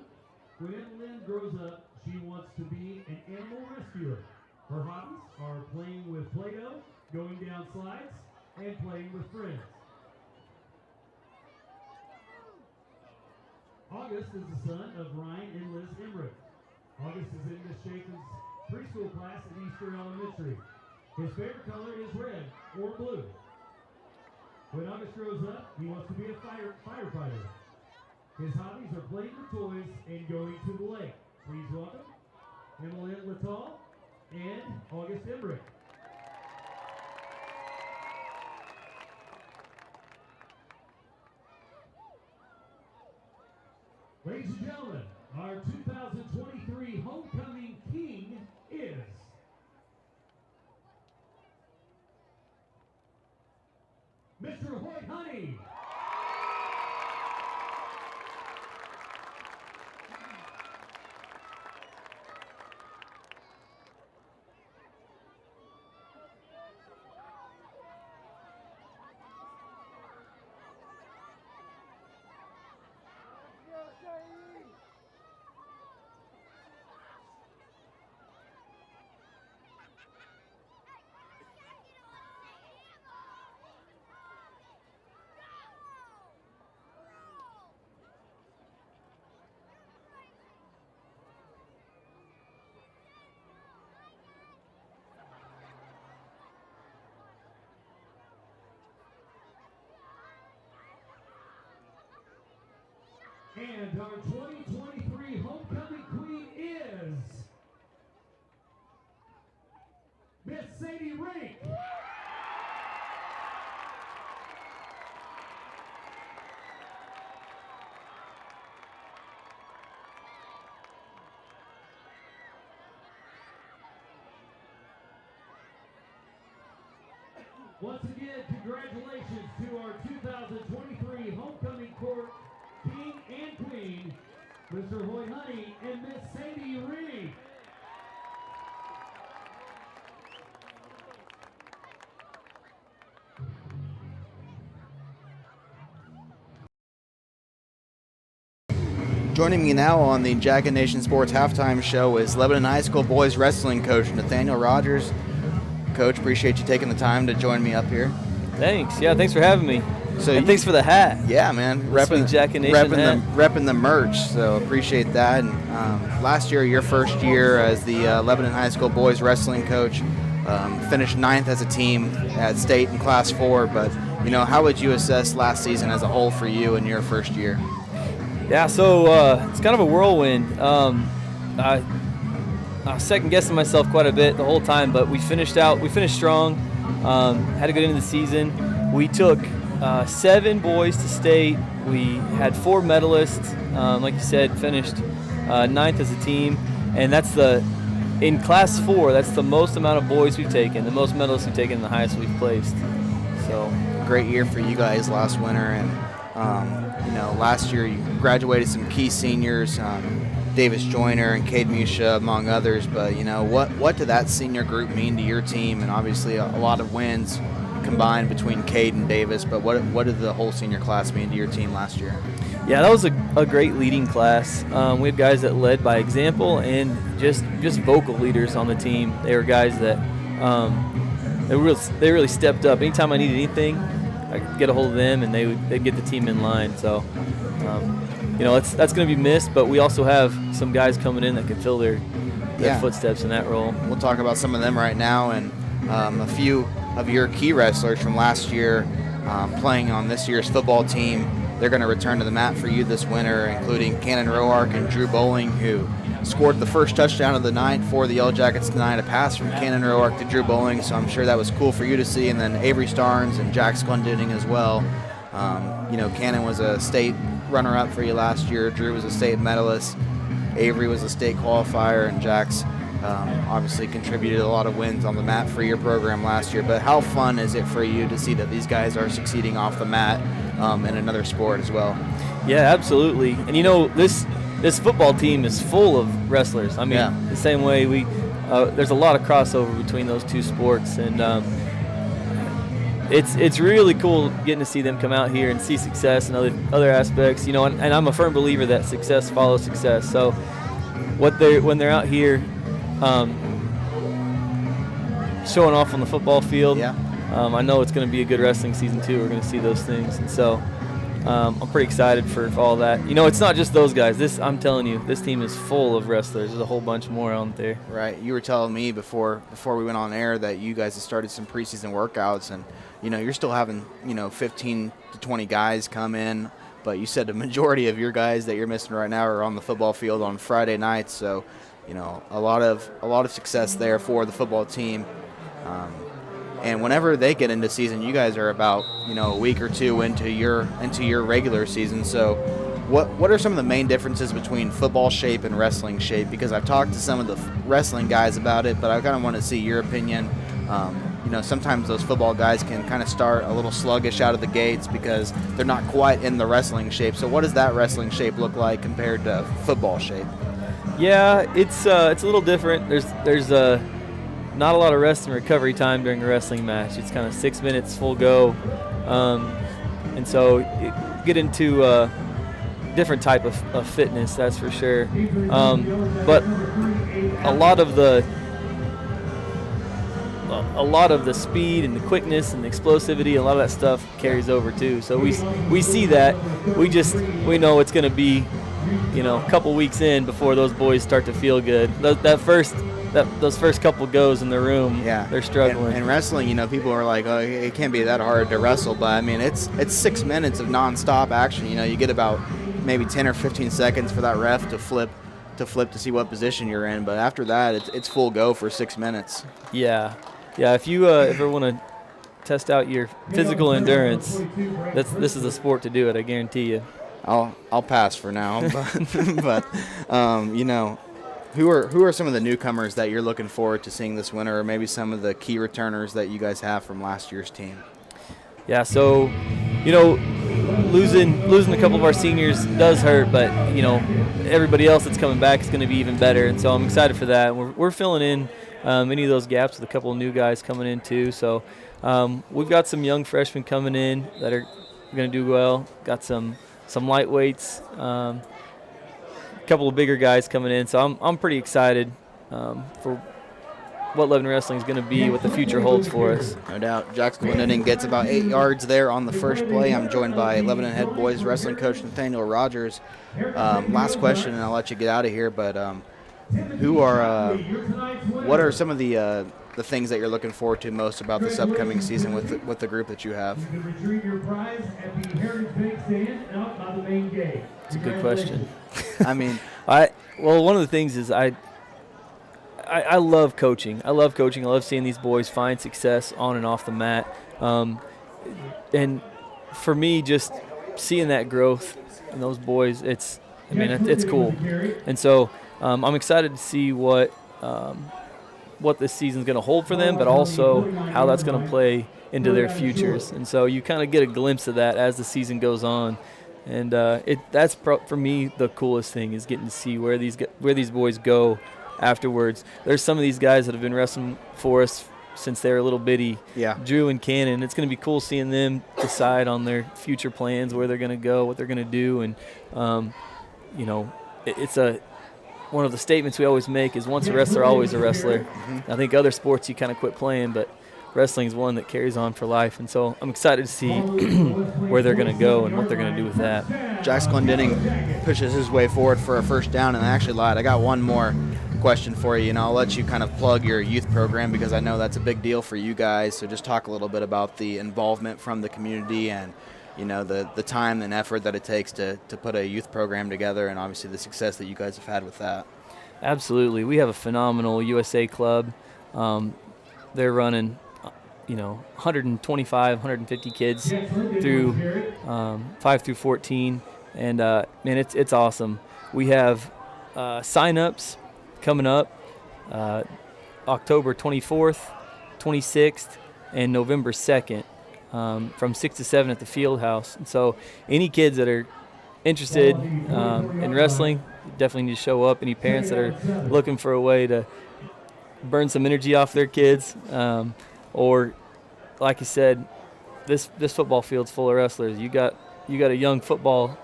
When Emma Lynn grows up, she wants to be an animal rescuer. Her hobbies are playing with Play-Doh, going down slides, and playing with friends. August is the son of Ryan and Liz Emmerich. August is in Miss Chapin's preschool class at Easter Elementary. His favorite color is red or blue. When August grows up, he wants to be a firefighter. His hobbies are playing with toys and going to the lake. Please welcome Emily Littall and August Embrick. Ladies and gentlemen, our 2023 homecoming king is Mr. Hoyt Honey. And our 2023 homecoming queen is Miss Sadie Rink. Once again, congratulations to our 2023 homecoming court king and queen, Mr. Hoy Honey and Miss Sadie Reed. Joining me now on the Jacket Nation Sports Halftime Show is Lebanon High School boys wrestling coach Nathaniel Rogers. Coach, appreciate you taking the time to join me up here. Thanks. Yeah, thanks for having me. So and thanks for the hat. Yeah, man. Repping the merch, so appreciate that. And last year, your first year as the Lebanon High School boys wrestling coach, finished 9th as a team at state in Class 4. But, you know, how would you assess last season as a whole for you in your first year? Yeah, so it's kind of a whirlwind. I was second-guessing myself quite a bit the whole time, but we finished strong, had a good end of the season. We took 7 boys to state. We had 4 medalists, like you said, finished 9th as a team, and in Class 4, that's the most amount of boys we've taken, the most medalists we've taken, and the highest we've placed. So great year for you guys last winter, and you know, last year you graduated some key seniors, Davis Joyner and Cade Musha, among others. But, you know, what did that senior group mean to your team? And obviously a lot of wins combined between Cade and Davis. But what did the whole senior class mean to your team last year? Yeah, that was a great leading class. We had guys that led by example and just vocal leaders on the team. They were guys that they really stepped up. Anytime I needed anything, I could get a hold of them, and they'd get the team in line. So, you know, that's going to be missed, but we also have some guys coming in that can fill their footsteps in that role. We'll talk about some of them right now, and a few of your key wrestlers from last year playing on this year's football team. They're going to return to the mat for you this winter, including Cannon Roark and Drew Bowling, who scored the first touchdown of the night for the Yellow Jackets tonight, a pass from Cannon Roark to Drew Bowling, so I'm sure that was cool for you to see. And then Avery Starnes and Jack Glendinning as well. You know, Cannon was a state runner-up for you last year. Drew was a state medalist. Avery was a state qualifier, and Jack's obviously contributed a lot of wins on the mat for your program last year. But how fun is it for you to see that these guys are succeeding off the mat in another sport as well? Yeah, absolutely. And, you know, this football team is full of wrestlers. I mean, the same way there's a lot of crossover between those two sports, and it's really cool getting to see them come out here and see success and other aspects. You know, and I'm a firm believer that success follows success. So when they're out here showing off on the football field, I know it's going to be a good wrestling season too. We're going to see those things, and so I'm pretty excited for all that. You know, it's not just those guys. I'm telling you, this team is full of wrestlers. There's a whole bunch more out there. Right. You were telling me before we went on air that you guys have started some preseason workouts, and, you know, you're still having, you know, 15 to 20 guys come in, but you said the majority of your guys that you're missing right now are on the football field on Friday nights. So, you know, a lot of success there for the football team. And whenever they get into season, you guys are about, you know, a week or two into your regular season. So what are some of the main differences between football shape and wrestling shape? Because I've talked to some of the wrestling guys about it, but I kind of want to see your opinion. You know, sometimes those football guys can kind of start a little sluggish out of the gates because they're not quite in the wrestling shape. So what does that wrestling shape look like compared to football shape? Yeah, it's a little different. There's not a lot of rest and recovery time during a wrestling match. It's kind of 6 minutes full go, and so you get into a different type of fitness, that's for sure. But a lot of the speed and the quickness and the explosivity, a lot of that stuff carries over too. So we see that. We know it's going to be, you know, a couple weeks in before those boys start to feel good. Those first couple goes in the room, they're struggling. And wrestling, you know, people are like, oh, it can't be that hard to wrestle, but I mean, it's 6 minutes of nonstop action. You know, you get about maybe 10 or 15 seconds for that ref to flip to see what position you're in. But after that, it's full go for 6 minutes. Yeah. If you ever want to test out your physical endurance, this is a sport to do it. I guarantee you. I'll pass for now, but who are some of the newcomers that you're looking forward to seeing this winter, or maybe some of the key returners that you guys have from last year's team? Yeah, so losing a couple of our seniors does hurt, but everybody else that's coming back is going to be even better, and so I'm excited for that. We're filling in any of those gaps with a couple of new guys coming in too. So we've got some young freshmen coming in that are going to do well. Got some lightweights, a couple of bigger guys coming in. So I'm pretty excited for what Lebanon Wrestling is going to be, what the future holds for us. No doubt. Jackson Glendenning gets about 8 yards there on the first play. I'm joined by Lebanon head boys wrestling coach Nathaniel Rogers. Last question, and I'll let you get out of here. But what are some of the things that you're looking forward to most about this upcoming season with the group that you have? It's a good question. I mean, one of the things is I love coaching. I love seeing these boys find success on and off the mat. And for me, just seeing that growth in those boys, it's cool. And so I'm excited to see what this season's going to hold for them, but also how that's going to play into their futures. And so you kind of get a glimpse of that as the season goes on. And that's for me the coolest thing, is getting to see where these boys go afterwards. There's some of these guys that have been wrestling for us since they were a little bitty. Yeah. Drew and Cannon. It's going to be cool seeing them decide on their future plans, where they're going to go, what they're going to do. And, it's one of the statements we always make is once a wrestler, always a wrestler. Mm-hmm. I think other sports you kind of quit playing, but wrestling is one that carries on for life. And so I'm excited to see where they're going to go and what they're going to do with that. Jax Glendenning pushes his way forward for a first down, and I actually lied. I got one more question for you, and I'll let you kind of plug your youth program because I know that's a big deal for you guys. So just talk a little bit about the involvement from the community and the time and effort that it takes to put a youth program together, and obviously the success that you guys have had with that. Absolutely. We have a phenomenal USA club. They're running 125, 150 kids through 5 through 14, and it's awesome. We have sign-ups coming up October 24th, 26th, and November 2nd from 6 to 7 at the field house. And so any kids that are interested in wrestling definitely need to show up. Any parents that are looking for a way to burn some energy off their kids, or like you said, this football field's full of wrestlers. You got a young football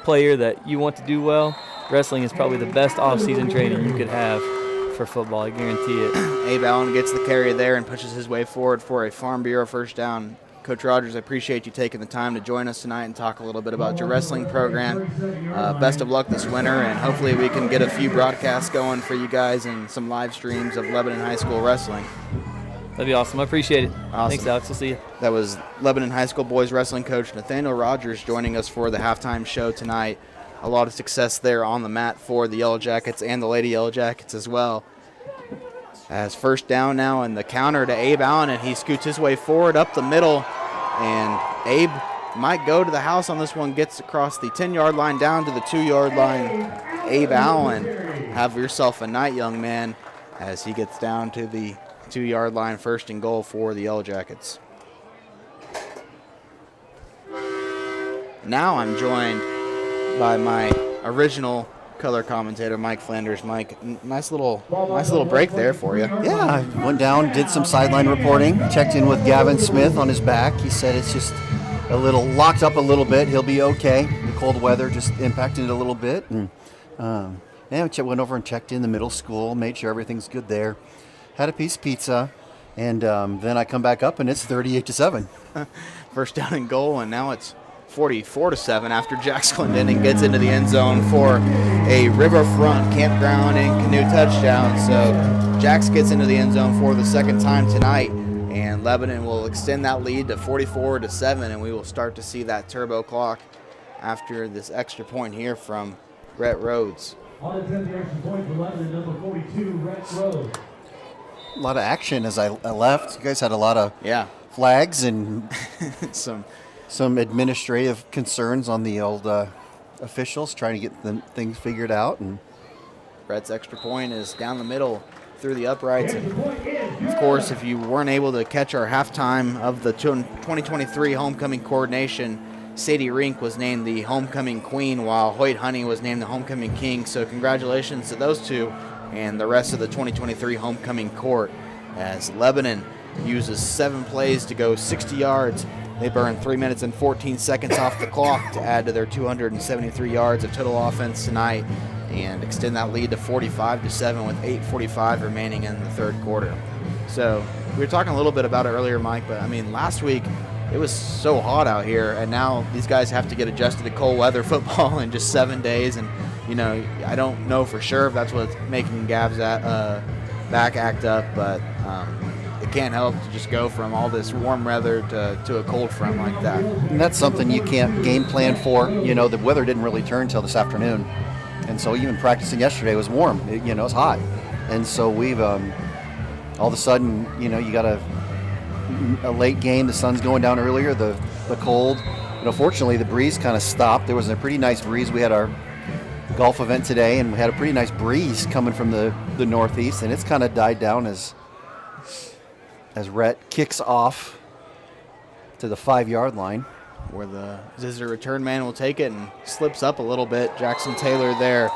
player that you want to do well. Wrestling is probably the best off-season training you could have for football. I guarantee it. Abe Allen gets the carry there and pushes his way forward for a Farm Bureau first down. Coach Rogers, I appreciate you taking the time to join us tonight and talk a little bit about your wrestling program. Best of luck this winter, and hopefully we can get a few broadcasts going for you guys and some live streams of Lebanon High School wrestling. That'd be awesome. I appreciate it. Awesome. Thanks, Alex. We'll see you. That was Lebanon High School boys wrestling coach Nathaniel Rogers joining us for the halftime show tonight. A lot of success there on the mat for the Yellow Jackets and the Lady Yellow Jackets as well. As first down now, and the counter to Abe Allen, and he scoots his way forward up the middle, and Abe might go to the house on this one, gets across the 10-yard line down to the 2-yard line. Abe Allen, have yourself a night, young man, as he gets down to the 2-yard line, first and goal for the Yellow Jackets. Now I'm joined by my original color commentator, Mike Flanders. Mike, nice little break there for you. Yeah, I went down, did some sideline reporting, checked in with Gavin Smith on his back. He said it's just a little locked up a little bit. He'll be okay. The cold weather just impacted it a little bit. And went over and checked in the middle school, made sure everything's good there. Had a piece of pizza, and then I come back up and it's 38-7. First down and goal, and now it's 44-7 after Jax Glendenning gets into the end zone for a riverfront campground and canoe touchdown. So Jax gets into the end zone for the second time tonight, and Lebanon will extend that lead to 44-7, and we will start to see that turbo clock after this extra point here from Rhett Rhodes. On the extra point for Lebanon, number 42, Rhett Rhodes. A lot of action as I left. You guys had a lot of flags and some administrative concerns on the old officials trying to get the things figured out. And Brett's extra point is down the middle through the uprights. And of course, if you weren't able to catch our halftime of the 2023 homecoming coordination, Sadie Rink was named the homecoming queen while Hoyt Honey was named the homecoming king. So congratulations to those two and the rest of the 2023 homecoming court, as Lebanon uses 7 plays to go 60 yards. They burn 3 minutes and 14 seconds off the clock to add to their 273 yards of total offense tonight and extend that lead to 45-7 with 8:45 remaining in the third quarter. So we were talking a little bit about it earlier, Mike, but I mean, last week it was so hot out here, and now these guys have to get adjusted to cold weather football in just 7 days. And you know, I don't know for sure if that's what's making Gav's back act up, but it can't help to just go from all this warm weather to a cold front like that. And that's something you can't game plan for. You know, the weather didn't really turn until this afternoon. And so even practicing yesterday was warm. It was hot. And so we've, all of a sudden, you know, you got a late game. The sun's going down earlier, the cold. But fortunately, the breeze kind of stopped. There was a pretty nice breeze. We had our golf event today, and we had a pretty nice breeze coming from the northeast, and it's kind of died down as Rhett kicks off to the 5-yard line, where the Zizzer return man will take it and slips up a little bit. Jackson Taylor there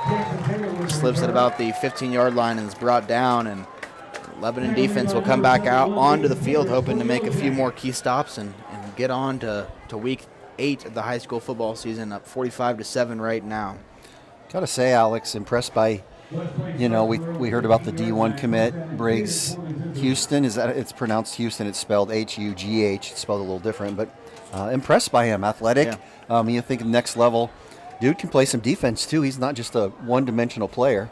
slips at about the 15-yard line and is brought down, and Lebanon defense will come back out onto the field hoping to make a few more key stops and get on to week 8 of the high school football season, up 45-7 right now. Gotta say, Alex, impressed by, you know, we heard about the D1 commit, Briggs Houston. It's pronounced Houston, it's spelled H-U-G-H. It's spelled a little different, but impressed by him. Athletic. Yeah. You think next level. Dude can play some defense too. He's not just a one-dimensional player.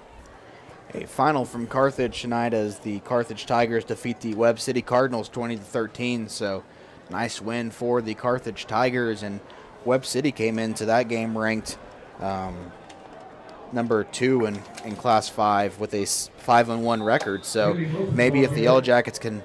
A final from Carthage tonight as the Carthage Tigers defeat the Webb City Cardinals 20-13. So nice win for the Carthage Tigers, and Webb City came into that game ranked number 2 in Class 5 with a 5-1 record. So maybe if the Yellow Jackets can,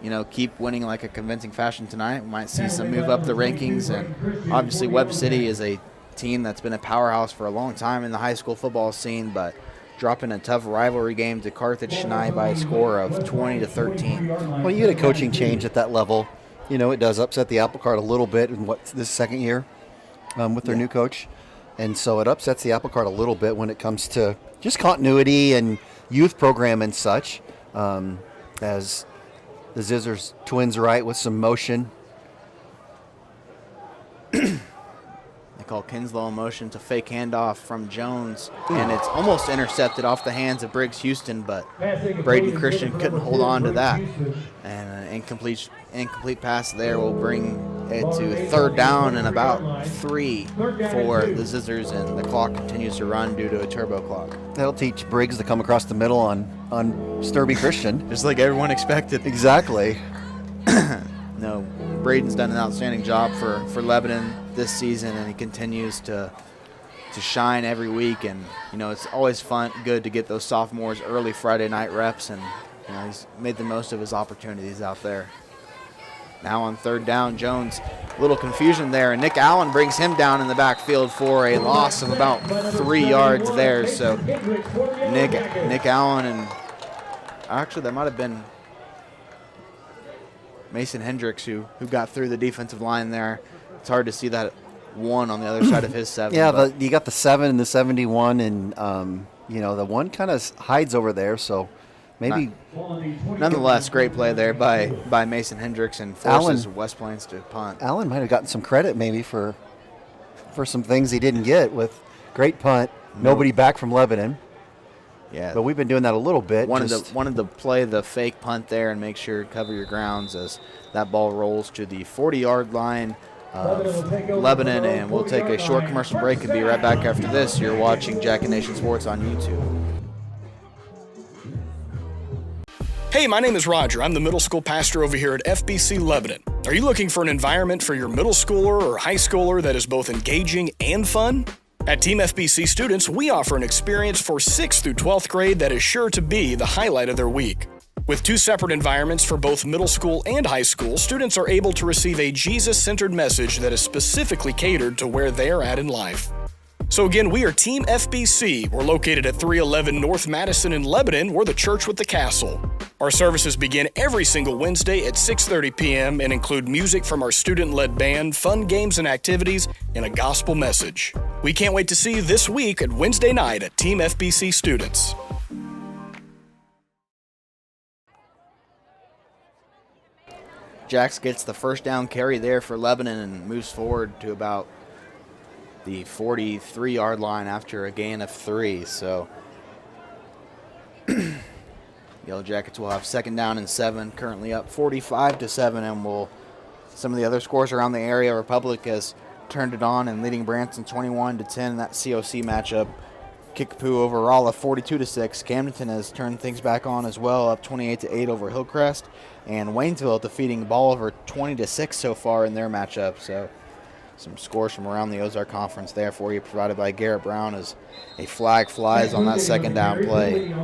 you know, keep winning like a convincing fashion tonight, we might see some move up the rankings. And obviously Webb City is a team that's been a powerhouse for a long time in the high school football scene, but dropping a tough rivalry game to Carthage tonight by a score of 20-13. Well, you get a coaching change at that level. You know, it does upset the apple cart a little bit in this second year with their new coach. And so it upsets the apple cart a little bit when it comes to just continuity and youth program and such, as the Zizzers twins right with some motion. They call Kinslow in motion to fake handoff from Jones, and it's almost intercepted off the hands of Briggs Houston, but Braden Christian couldn't hold on to that. And an incomplete pass there will bring it to third down and about 3 for the Zizzers, and the clock continues to run due to a turbo clock. That'll teach Briggs to come across the middle on Sturby Christian. Just like everyone expected. Exactly. No, Braden's done an outstanding job for Lebanon this season, and he continues to shine every week. And you know, it's always good to get those sophomores early Friday night reps, and you know, he's made the most of his opportunities out there. Now on third down, Jones, a little confusion there, and Nick Allen brings him down in the backfield for a loss of about 3 yards there. So Nick Allen, and actually that might have been Mason Hendricks who got through the defensive line there. It's hard to see that 1 on the other side of his 7. Yeah, you got the 7 and the 71, and you know, the 1 kind of hides over there, so maybe. Nonetheless, great play there by Mason Hendricks, and forces West Plains to punt. Allen might have gotten some credit maybe for some things he didn't get with great punt. Nobody back from Lebanon. Yeah, but we've been doing that a little bit. Wanted to play the fake punt there and make sure to cover your grounds as that ball rolls to the 40-yard line of Lebanon, and we'll take a short commercial break and be right back after this. You're watching Jack and Nation Sports on YouTube. Hey, my name is Roger. I'm the middle school pastor over here at FBC Lebanon. Are you looking for an environment for your middle schooler or high schooler that is both engaging and fun? At Team FBC students, we offer an experience for 6th through 12th grade that is sure to be the highlight of their week. With 2 separate environments for both middle school and high school, students are able to receive a Jesus-centered message that is specifically catered to where they are at in life. So again, we are Team FBC. We're located at 311 North Madison in Lebanon. We're the church with the castle. Our services begin every single Wednesday at 6:30 p.m. and include music from our student-led band, fun games and activities, and a gospel message. We can't wait to see you this week at Wednesday night at Team FBC Students. Jax gets the first down carry there for Lebanon and moves forward to about the 43-yard line after a gain of 3. So Yellow Jackets will have 2nd down and 7, currently up 45-7, and some of the other scores around the area. Republic has turned it on and leading Branson 21-10 in that COC matchup. Kickapoo over Rolla 42-6. Camdenton has turned things back on as well, up 28-8 over Hillcrest, and Waynesville defeating Bolivar 20-6 so far in their matchup. So some scores from around the Ozark Conference there for you, provided by Garrett Brown as a flag flies on that 2nd down play.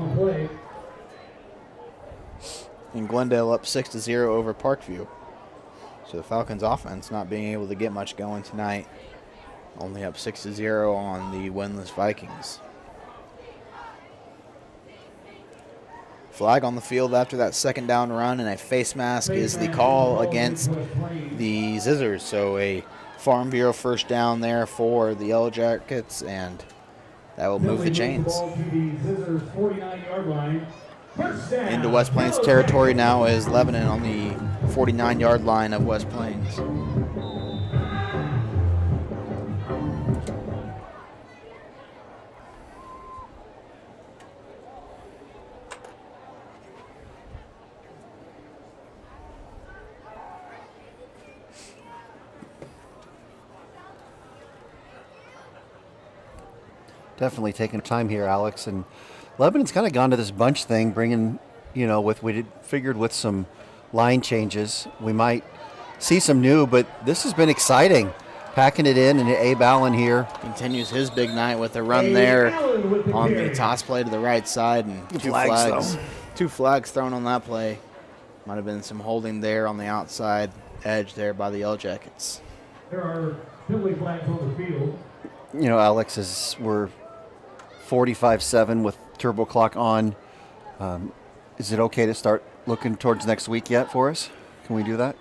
And Glendale up 6-0 over Parkview. So the Falcons offense not being able to get much going tonight. Only up 6-0 on the winless Vikings. Flag on the field after that 2nd down run, and a face mask is the call against the Zizzers. So a Farm Bureau first down there for the Yellow Jackets, and that will move the chains. Into West Plains territory now is Lebanon on the 49-yard line of West Plains. Definitely taking time here, Alex. And Lebanon's kind of gone to this bunch thing, bringing, figured with some line changes, we might see some new, but this has been exciting. Packing it in, and Abe Allen here continues his big night with a run there on the toss play to the right side, and two flags thrown on that play. Might have been some holding there on the outside edge there by the Yellow Jackets. There are penalty flags on the field. Alex, we're 45-7 with turbo clock on. Is it okay to start looking towards next week yet for us? Can we do that?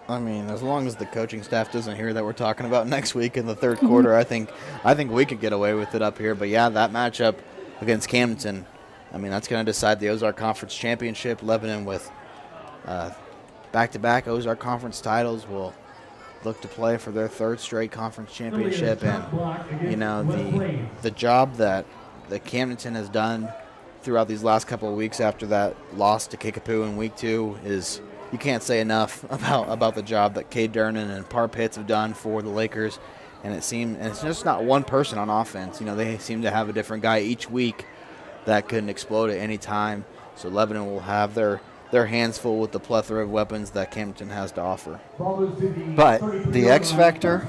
I mean, as long as the coaching staff doesn't hear that we're talking about next week in the 3rd quarter, I think we could get away with it up here. But yeah, that matchup against Camdenton, I mean, that's going to decide the Ozark Conference Championship. Lebanon with back-to-back Ozark Conference titles will look to play for their 3rd straight conference championship. And the job that Camdenton has done throughout these last couple of weeks after that loss to Kickapoo in week 2 is, you can't say enough about the job that Cade Durnan and Par Pitts have done for the Lakers. And it's just not one person on offense. They seem to have a different guy each week that can explode at any time. So Lebanon will have their hands full with the plethora of weapons that Camdenton has to offer. But the X factor,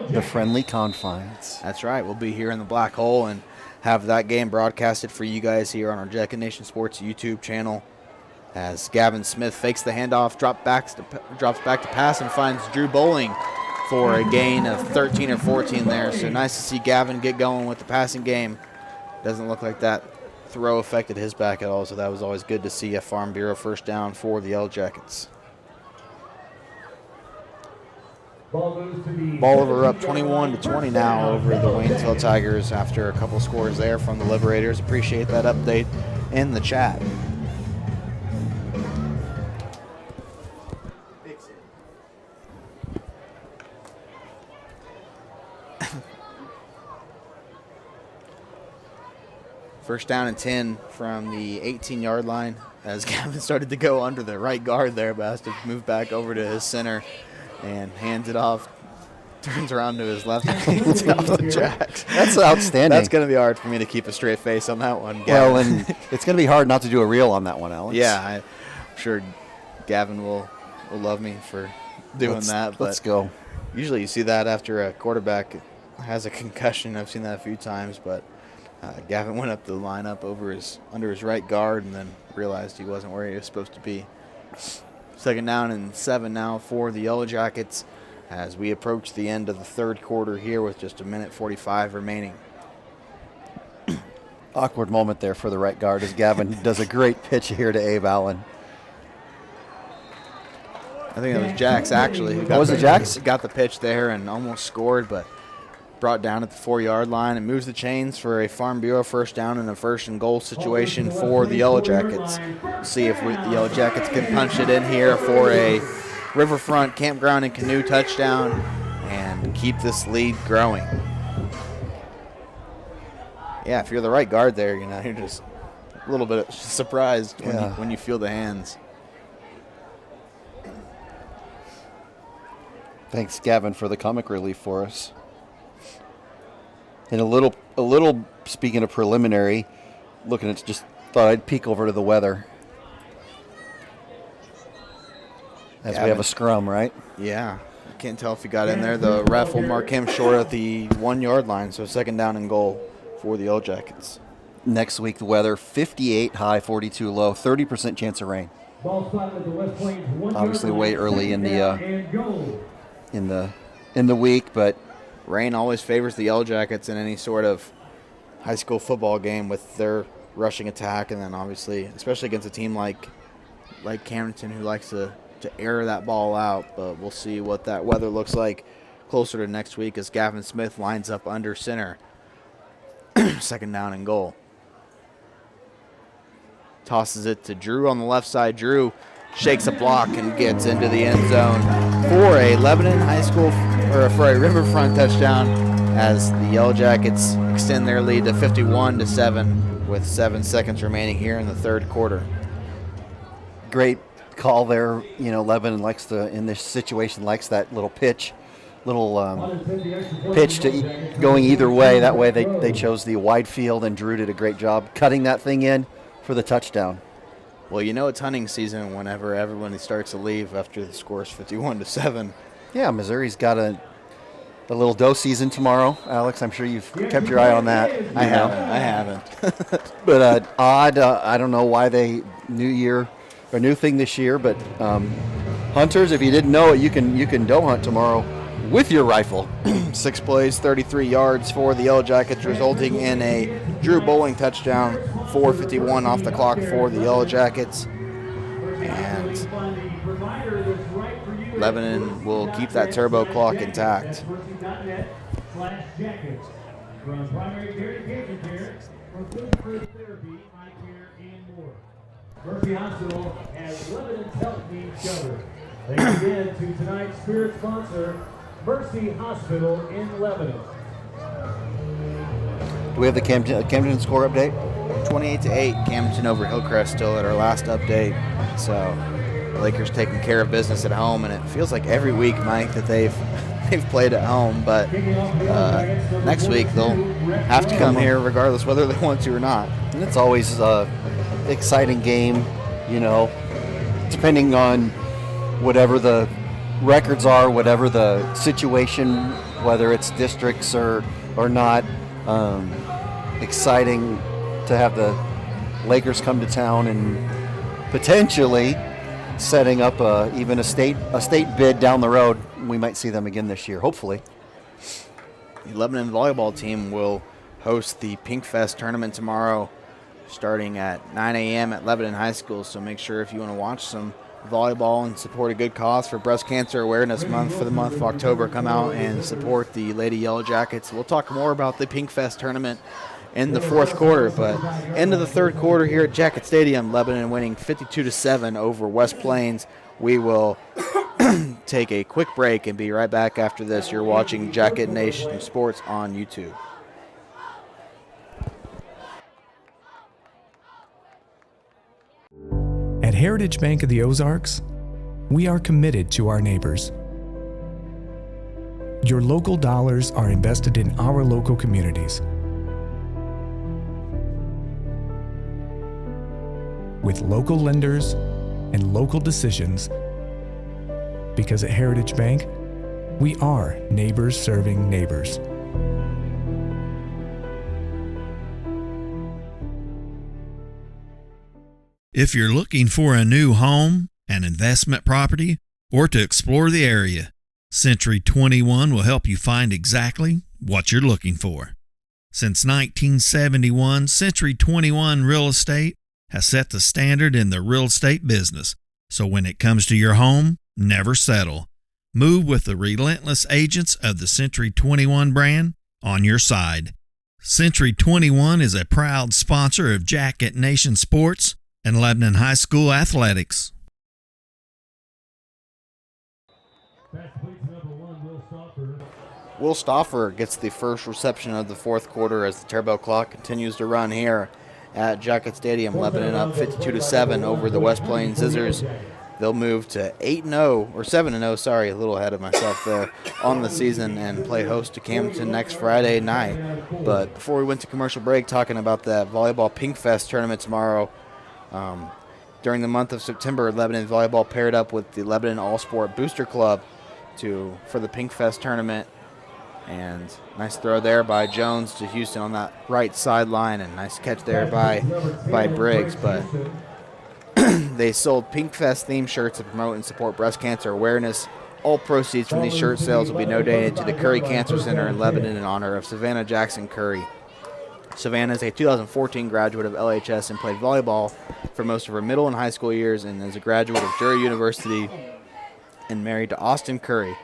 the friendly confines. That's right. We'll be here in the Black Hole and have that game broadcasted for you guys here on our Jacket Nation Sports YouTube channel. As Gavin Smith fakes the handoff, drops back to pass, and finds Drew Bowling for a gain of 13 or 14 there. So nice to see Gavin get going with the passing game. Doesn't look like that throw affected his back at all, so that was always good to see a Farm Bureau first down for the Yellow Jackets. Bolivar up 21-20 now over the Waynesville Tigers after a couple scores there from the Liberators. Appreciate that update in the chat. First down and 10 from the 18-yard line as Gavin started to go under the right guard there, but has to move back over to his center and hands it off turns around to his left and hands off the Jacks. That's outstanding. That's going to be hard for me to keep a straight face on that one, Gavin. Well, and it's going to be hard not to do a reel on that one, Alex. Yeah, I'm sure Gavin will love me for doing that. But let's go. Usually you see that after a quarterback has a concussion. I've seen that a few times, but Gavin went up the lineup under his right guard and then realized he wasn't where he was supposed to be. 2nd down and 7 now for the Yellow Jackets as we approach the end of the 3rd quarter here with just 1:45 remaining. Awkward moment there for the right guard as Gavin does a great pitch here to Abe Allen. I think it was Jax, actually. Was it Jax? Got the pitch there and almost scored, but brought down at the 4-yard line and moves the chains for a Farm Bureau 1st down and a 1st and goal situation for the Yellow Jackets. See if the Yellow Jackets can punch it in here for a Riverfront Campground and Canoe touchdown and keep this lead growing. Yeah, if you're the right guard there, you're just a little bit surprised when you feel the hands. Thanks, Gavin, for the comic relief for us. And a little. Speaking of preliminary, just thought I'd peek over to the weather as Gavin. we have a scrum, right? Yeah, I can't tell if he got in there. The ref will mark him short at the 1-yard line, so 2nd down and goal for the Yellow Jackets. Next week, the weather 58 high, 42 low, 30% chance of rain. Obviously, way early in the week, but rain always favors the Yellow Jackets in any sort of high school football game with their rushing attack, and then obviously, especially against a team like Camdenton who likes to air that ball out. But we'll see what that weather looks like closer to next week as Gavin Smith lines up under center. 2nd down and goal. Tosses it to Drew on the left side. Drew shakes a block and gets into the end zone for a Lebanon High School or for a Riverfront touchdown as the Yellow Jackets extend their lead to 51-7 with 7 seconds remaining here in the 3rd quarter. Great call there. Lebanon in this situation likes that little pitch to going either way. That way they chose the wide field, and Drew did a great job cutting that thing in for the touchdown. Well, it's hunting season whenever everyone starts to leave after the score is 51-7. Yeah, Missouri's got a little doe season tomorrow, Alex. I'm sure you've kept your eye on that. I haven't. But odd. I don't know why new thing this year. But hunters, if you didn't know it, you can doe hunt tomorrow with your rifle. 6 plays, 33 yards for the Yellow Jackets, resulting in a Drew Bowling touchdown. 4:51 off the clock for the Yellow Jackets. And Lebanon will keep that turbo clock intact. From primary care to cancer care, from physical therapy, eye care, and more. Mercy Hospital has Lebanon's health needs covered. Thanks again to tonight's spirit sponsor, Mercy Hospital in Lebanon. Do we have the Camden score update? 28-8, Camden over Hillcrest still at our last update. So the Lakers taking care of business at home, and it feels like every week, Mike, that they've played at home. But next week they'll have to come here regardless whether they want to or not. And it's always an exciting game, depending on whatever the records are, whatever the situation, whether it's districts or not. Exciting to have the Lakers come to town and potentially setting up even a state bid down the road. We might see them again this year, hopefully. The Lebanon volleyball team will host the Pink Fest tournament tomorrow starting at 9 a.m. at Lebanon High School. So make sure if you want to watch some volleyball and support a good cause for Breast Cancer Awareness Month for the month of October, come out and support the Lady Yellow Jackets. We'll talk more about the Pink Fest tournament in the 4th quarter, but end of the 3rd quarter here at Jacket Stadium, Lebanon winning 52-7 over West Plains. We will take a quick break and be right back after this. You're watching Jacket Nation Sports on YouTube. At Heritage Bank of the Ozarks, we are committed to our neighbors. Your local dollars are invested in our local communities. With local lenders and local decisions, because at Heritage Bank, we are neighbors serving neighbors. If you're looking for a new home, an investment property, or to explore the area, Century 21 will help you find exactly what you're looking for. Since 1971, Century 21 Real Estate has set the standard in the real estate business. So when it comes to your home, never settle. Move with the relentless agents of the Century 21 brand on your side. Century 21 is a proud sponsor of Jacket Nation Sports and Lebanon High School Athletics. Will Stauffer gets the first reception of the fourth quarter as the Terrebell clock continues to run here at Jacket Stadium. Lebanon up 52-7 over the West Plains Zizzers. They'll move to 8-0 or 7-0, sorry, a little ahead of myself there on the season, and play host to Camden next Friday night. But before we went to commercial break, talking about that volleyball Pink Fest tournament tomorrow. During the month of September, Lebanon Volleyball paired up with the Lebanon All-Sport Booster Club for the Pink Fest tournament. And nice throw there by Jones to Houston on that right sideline, and nice catch there by Briggs. But they sold Pink Fest themed shirts to promote and support breast cancer awareness. All proceeds from these shirt sales will be donated to the Curry Cancer Center in Lebanon in honor of Savannah Jackson Curry. Savannah is a 2014 graduate of LHS and played volleyball for most of her middle and high school years, and is a graduate of Drury University and married to Austin Curry.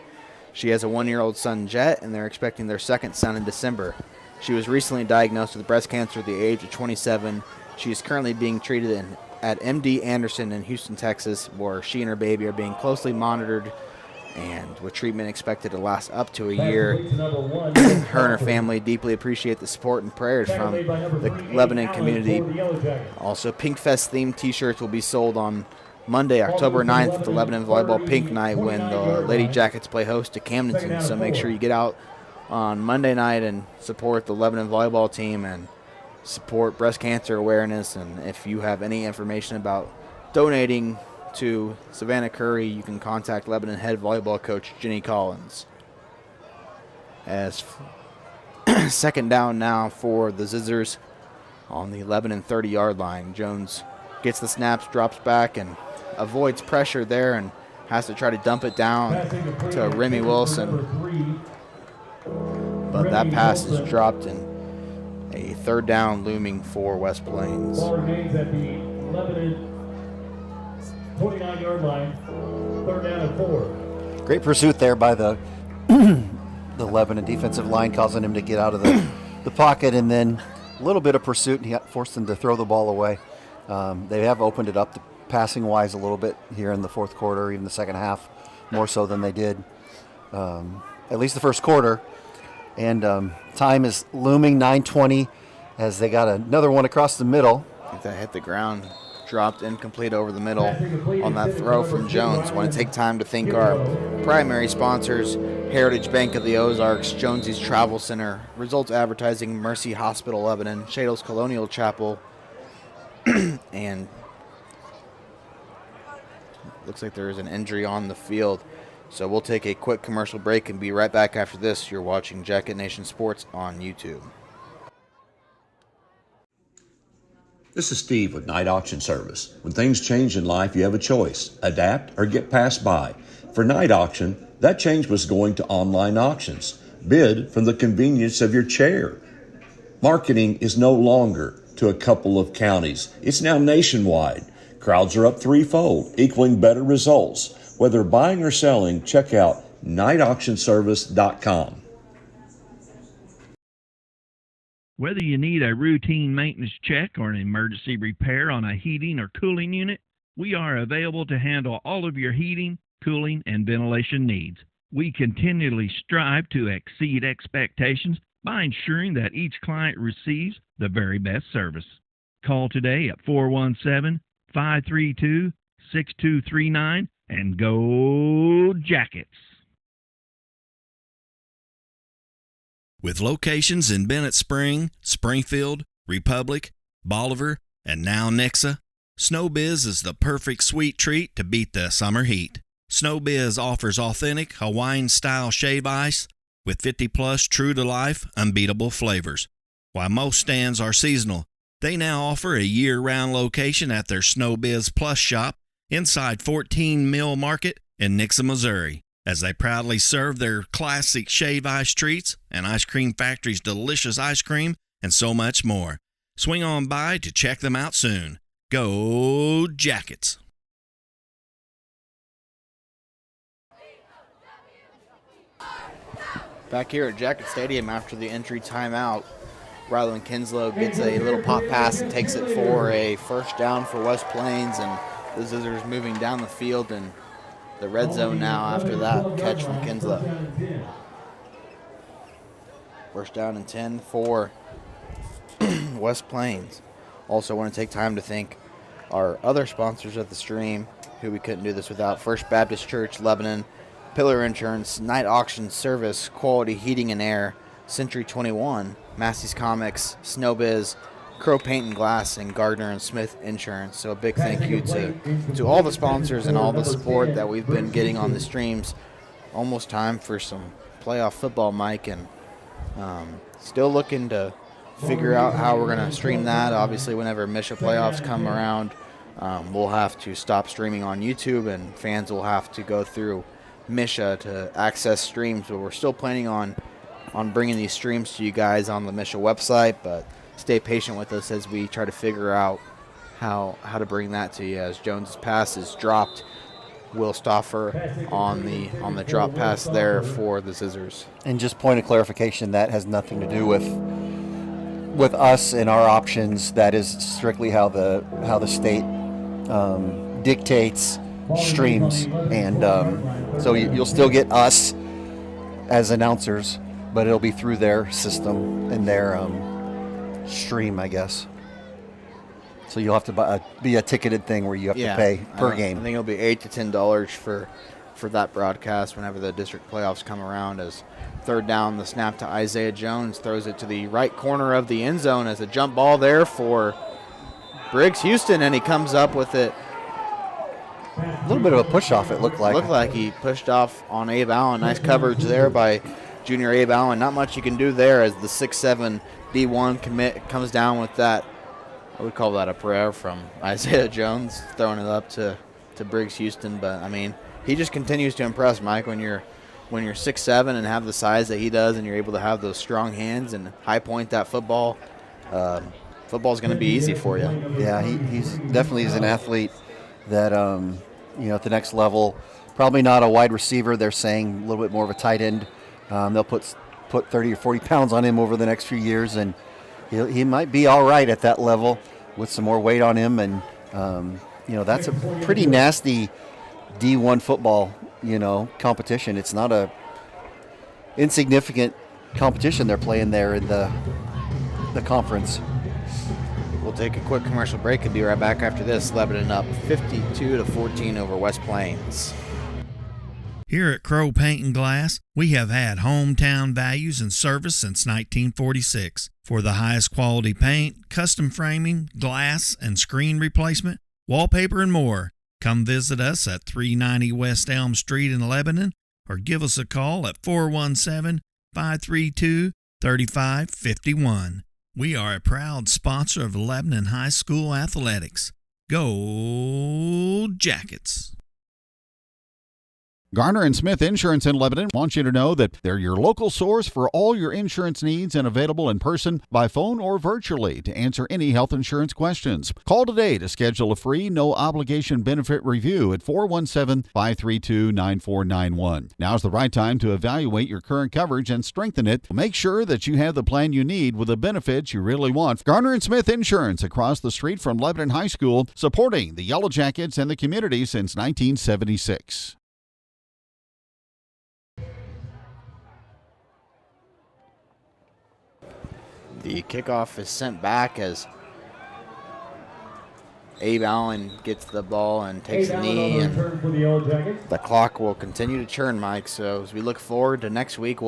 She has a 1-year-old son, Jet, and they're expecting their second son in December. She was recently diagnosed with breast cancer at the age of 27. She is currently being treated at MD Anderson in Houston, Texas, where she and her baby are being closely monitored, and with treatment expected to last up to a year. Her and her family deeply appreciate the support and prayers from the Lebanon community. Also, Pink Fest themed t-shirts will be sold on Monday, October 9th at the Lebanon Volleyball Pink Night when the Lady Jackets play host to Camdenton. So make sure you get out on Monday night and support the Lebanon Volleyball team and support breast cancer awareness. And if you have any information about donating to Savannah Curry, you can contact Lebanon head volleyball coach Jenny Collins. As second down now for the Zizzers on the Lebanon 30-yard line. Jones gets the snaps, drops back, and avoids pressure there and has to try to dump it down to Remy Wilson. But that pass is dropped, and a third down looming for West Plains. Ball remains at the Lebanon 29-yard line, third down and 4. Great pursuit there by the Lebanon defensive line, causing him to get out of the pocket, and then a little bit of pursuit, and he forced them to throw the ball away. They have opened it up passing-wise a little bit here in the fourth quarter, even the second half, more so than they did at least the first quarter. And time is looming, 9:20, as they got another one across the middle. I think that hit the ground, dropped incomplete over the middle on that throw from Jones. Want to take time to thank our primary sponsors, Heritage Bank of the Ozarks, Jonesy's Travel Center, Results Advertising, Mercy Hospital Lebanon, Shadle's Colonial Chapel, and looks like there is an injury on the field. So we'll take a quick commercial break and be right back after this. You're watching Jacket Nation Sports on YouTube. This is Steve with Night Auction Service. When things change in life, you have a choice: adapt or get passed by. For Night Auction, that change was going to online auctions. Bid from the convenience of your chair. Marketing is no longer to a couple of counties. It's now nationwide. Crowds are up threefold, equaling better results. Whether buying or selling, check out nightauctionservice.com. Whether you need a routine maintenance check or an emergency repair on a heating or cooling unit, we are available to handle all of your heating, cooling, and ventilation needs. We continually strive to exceed expectations by ensuring that each client receives the very best service. Call today at 417-532-6239 and go Jackets! With locations in Bennett Spring, Springfield, Republic, Bolivar, and now Nixa, SnowBiz is the perfect sweet treat to beat the summer heat. SnowBiz offers authentic Hawaiian-style shave ice with 50-plus true-to-life, unbeatable flavors. While most stands are seasonal, they now offer a year-round location at their SnowBiz Plus shop inside 14 Mill Market in Nixa, Missouri, as they proudly serve their classic shave ice treats and Ice Cream Factory's delicious ice cream and so much more. Swing on by to check them out soon. Go Jackets! Back here at Jacket Stadium after the entry timeout, Ryland Kinslow gets a little pop pass and takes it for a first down for West Plains, and the Zizzers moving down the field in the red zone now after that catch from Kinslow. First down and 10 for West Plains. Also want to take time to thank our other sponsors of the stream, who we couldn't do this without. First Baptist Church, Lebanon, Pillar Insurance, Night Auction Service, Quality Heating and Air, Century 21, Massey's Comics, SnowBiz, Crow Paint and Glass, and Gardner and Smith Insurance. So a big thank you to all the sponsors and all the support that we've been getting on the streams. Almost time for some playoff football, Mike, and still looking to figure out how we're going to stream that. Obviously, whenever Misha playoffs come around, we'll have to stop streaming on YouTube, and fans will have to go through Misha to access streams. But we're still planning on bringing these streams to you guys on the Misha website, but stay patient with us as we try to figure out how to bring that to you. As Jones's pass is dropped, Will Stoffer on the drop pass there for the Zizzers. And just point of clarification, that has nothing to do with us and our options. That is strictly how the state dictates streams, and so you'll still get us as announcers, but it'll be through their system and their stream, I guess. So you'll have to be a ticketed thing where you have to pay per game. I think it'll be $8 to $10 for that broadcast whenever the district playoffs come around. As third down, the snap to Isaiah Jones, throws it to the right corner of the end zone as a jump ball there for Briggs Houston, and he comes up with it. A little bit of a push off, it looked like. Looked like he pushed off on Abe Allen. Nice coverage there by junior Abe Allen. Not much you can do there as the 6'7" D1 commit comes down with that. I would call that a prayer from Isaiah Jones, throwing it up to Briggs Houston. But, I mean, he just continues to impress, Mike, when you're 6'7" and have the size that he does, and you're able to have those strong hands and high point that football. Football's going to be easy for you. Yeah, he's definitely an athlete that, at the next level, probably not a wide receiver. They're saying a little bit more of a tight end. They'll put 30 or 40 pounds on him over the next few years, and he might be all right at that level with some more weight on him. And, that's a pretty nasty D1 football, competition. It's not a insignificant competition they're playing there in the conference. We'll take a quick commercial break and be right back after this. Lebanon up 52-14 over West Plains. Here at Crow Paint and Glass, we have had hometown values and service since 1946. For the highest quality paint, custom framing, glass and screen replacement, wallpaper, and more, come visit us at 390 West Elm Street in Lebanon, or give us a call at 417-532-3551. We are a proud sponsor of Lebanon High School athletics. Go Jackets! Garner and Smith Insurance in Lebanon wants you to know that they're your local source for all your insurance needs and available in person, by phone, or virtually to answer any health insurance questions. Call today to schedule a free, no-obligation benefit review at 417-532-9491. Now's the right time to evaluate your current coverage and strengthen it. Make sure that you have the plan you need with the benefits you really want. Garner and Smith Insurance, across the street from Lebanon High School, supporting the Yellow Jackets and the community since 1976. The kickoff is sent back as Abe Allen gets the ball and takes a knee, and the clock will continue to churn, Mike. So as we look forward to next week,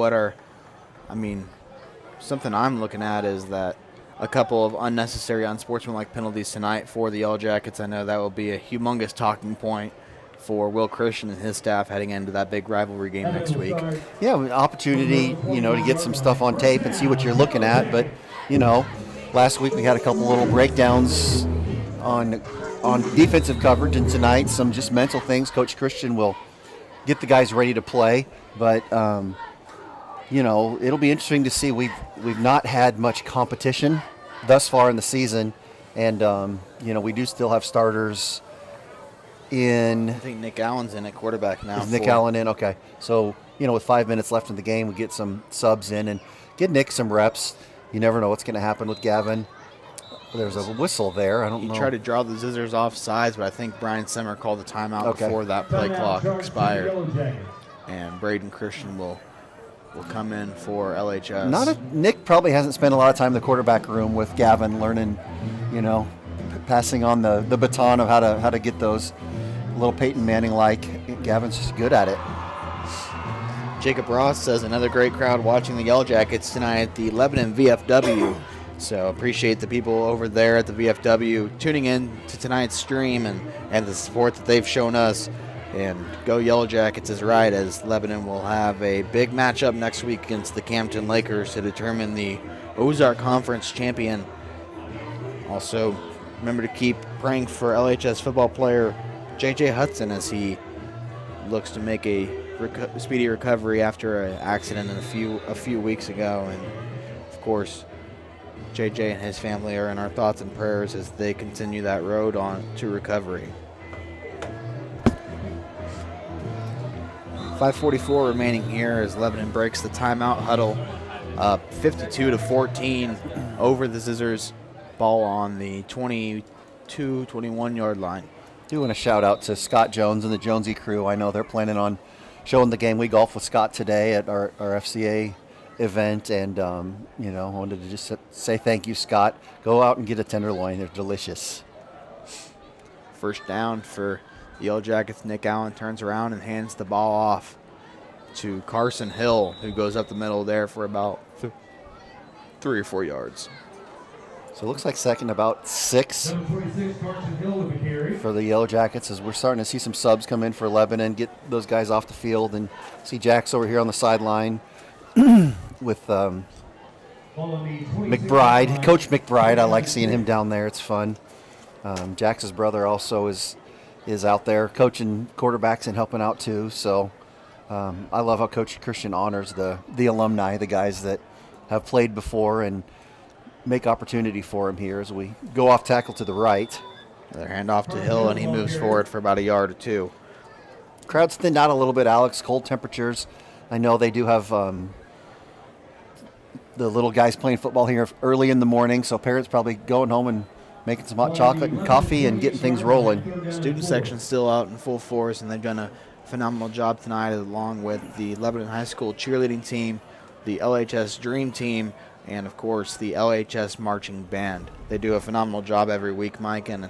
something I'm looking at is that a couple of unnecessary, unsportsmanlike penalties tonight for the Yellow Jackets. I know that will be a humongous talking point for Will Christian and his staff heading into that big rivalry game next week. Yeah, an opportunity, to get some stuff on tape and see what you're looking at. But, last week we had a couple little breakdowns on defensive coverage, and tonight some just mental things. Coach Christian will get the guys ready to play. But, it'll be interesting to see. We've not had much competition thus far in the season. And, we do still have starters in. I think Nick Allen's in at quarterback now. Is Nick Allen in? Okay. So, with 5 minutes left in the game, we get some subs in and get Nick some reps. You never know what's going to happen with Gavin. There's a whistle there. I don't know. He tried to draw the Zizzers off sides, but I think Brian Simmer called the timeout before that play clock expired. And Braden Christian will come in for LHS. Nick probably hasn't spent a lot of time in the quarterback room with Gavin learning, passing on the baton of how to get those a little Peyton Manning-like. Gavin's just good at it. Jacob Ross says another great crowd watching the Yellow Jackets tonight at the Lebanon VFW. So appreciate the people over there at the VFW tuning in to tonight's stream and the support that they've shown us. And go Yellow Jackets is right, as Lebanon will have a big matchup next week against the Campton Lakers to determine the Ozark Conference champion. Also, remember to keep praying for LHS football player J.J. Hudson as he looks to make a speedy recovery after an accident a few weeks ago. And, of course, J.J. and his family are in our thoughts and prayers as they continue that road on to recovery. 5:44 remaining here as Lebanon breaks the timeout huddle, 52-14 over the Zizzers. Ball on the 22-21 yard line. Doing a shout out to Scott Jones and the Jonesy crew. I know they're planning on showing the game. We golfed with Scott today at our FCA event, and I wanted to just say thank you, Scott. Go out and get a tenderloin. They're delicious. First down for the Yellow Jackets. Nick Allen turns around and hands the ball off to Carson Hill, who goes up the middle there for about 3 or 4 yards. So it looks like second about 6 for the Yellow Jackets, as we're starting to see some subs come in for Lebanon, get those guys off the field, and see Jax over here on the sideline with McBride. Coach McBride, I like seeing him down there. It's fun. Jax's brother also is out there coaching quarterbacks and helping out too. So I love how Coach Christian honors the alumni, the guys that have played before, and make opportunity for him here as we go off tackle to the right. Another handoff to Hill, and he moves forward for about a yard or two. Crowd's thinned out a little bit, Alex. Cold temperatures. I know they do have the little guys playing football here early in the morning, so parents probably going home and making some hot chocolate and coffee and getting things rolling. Student section's still out in full force, and they've done a phenomenal job tonight, along with the Lebanon High School cheerleading team, the LHS Dream Team, and, of course, the LHS Marching Band. They do a phenomenal job every week, Mike, and,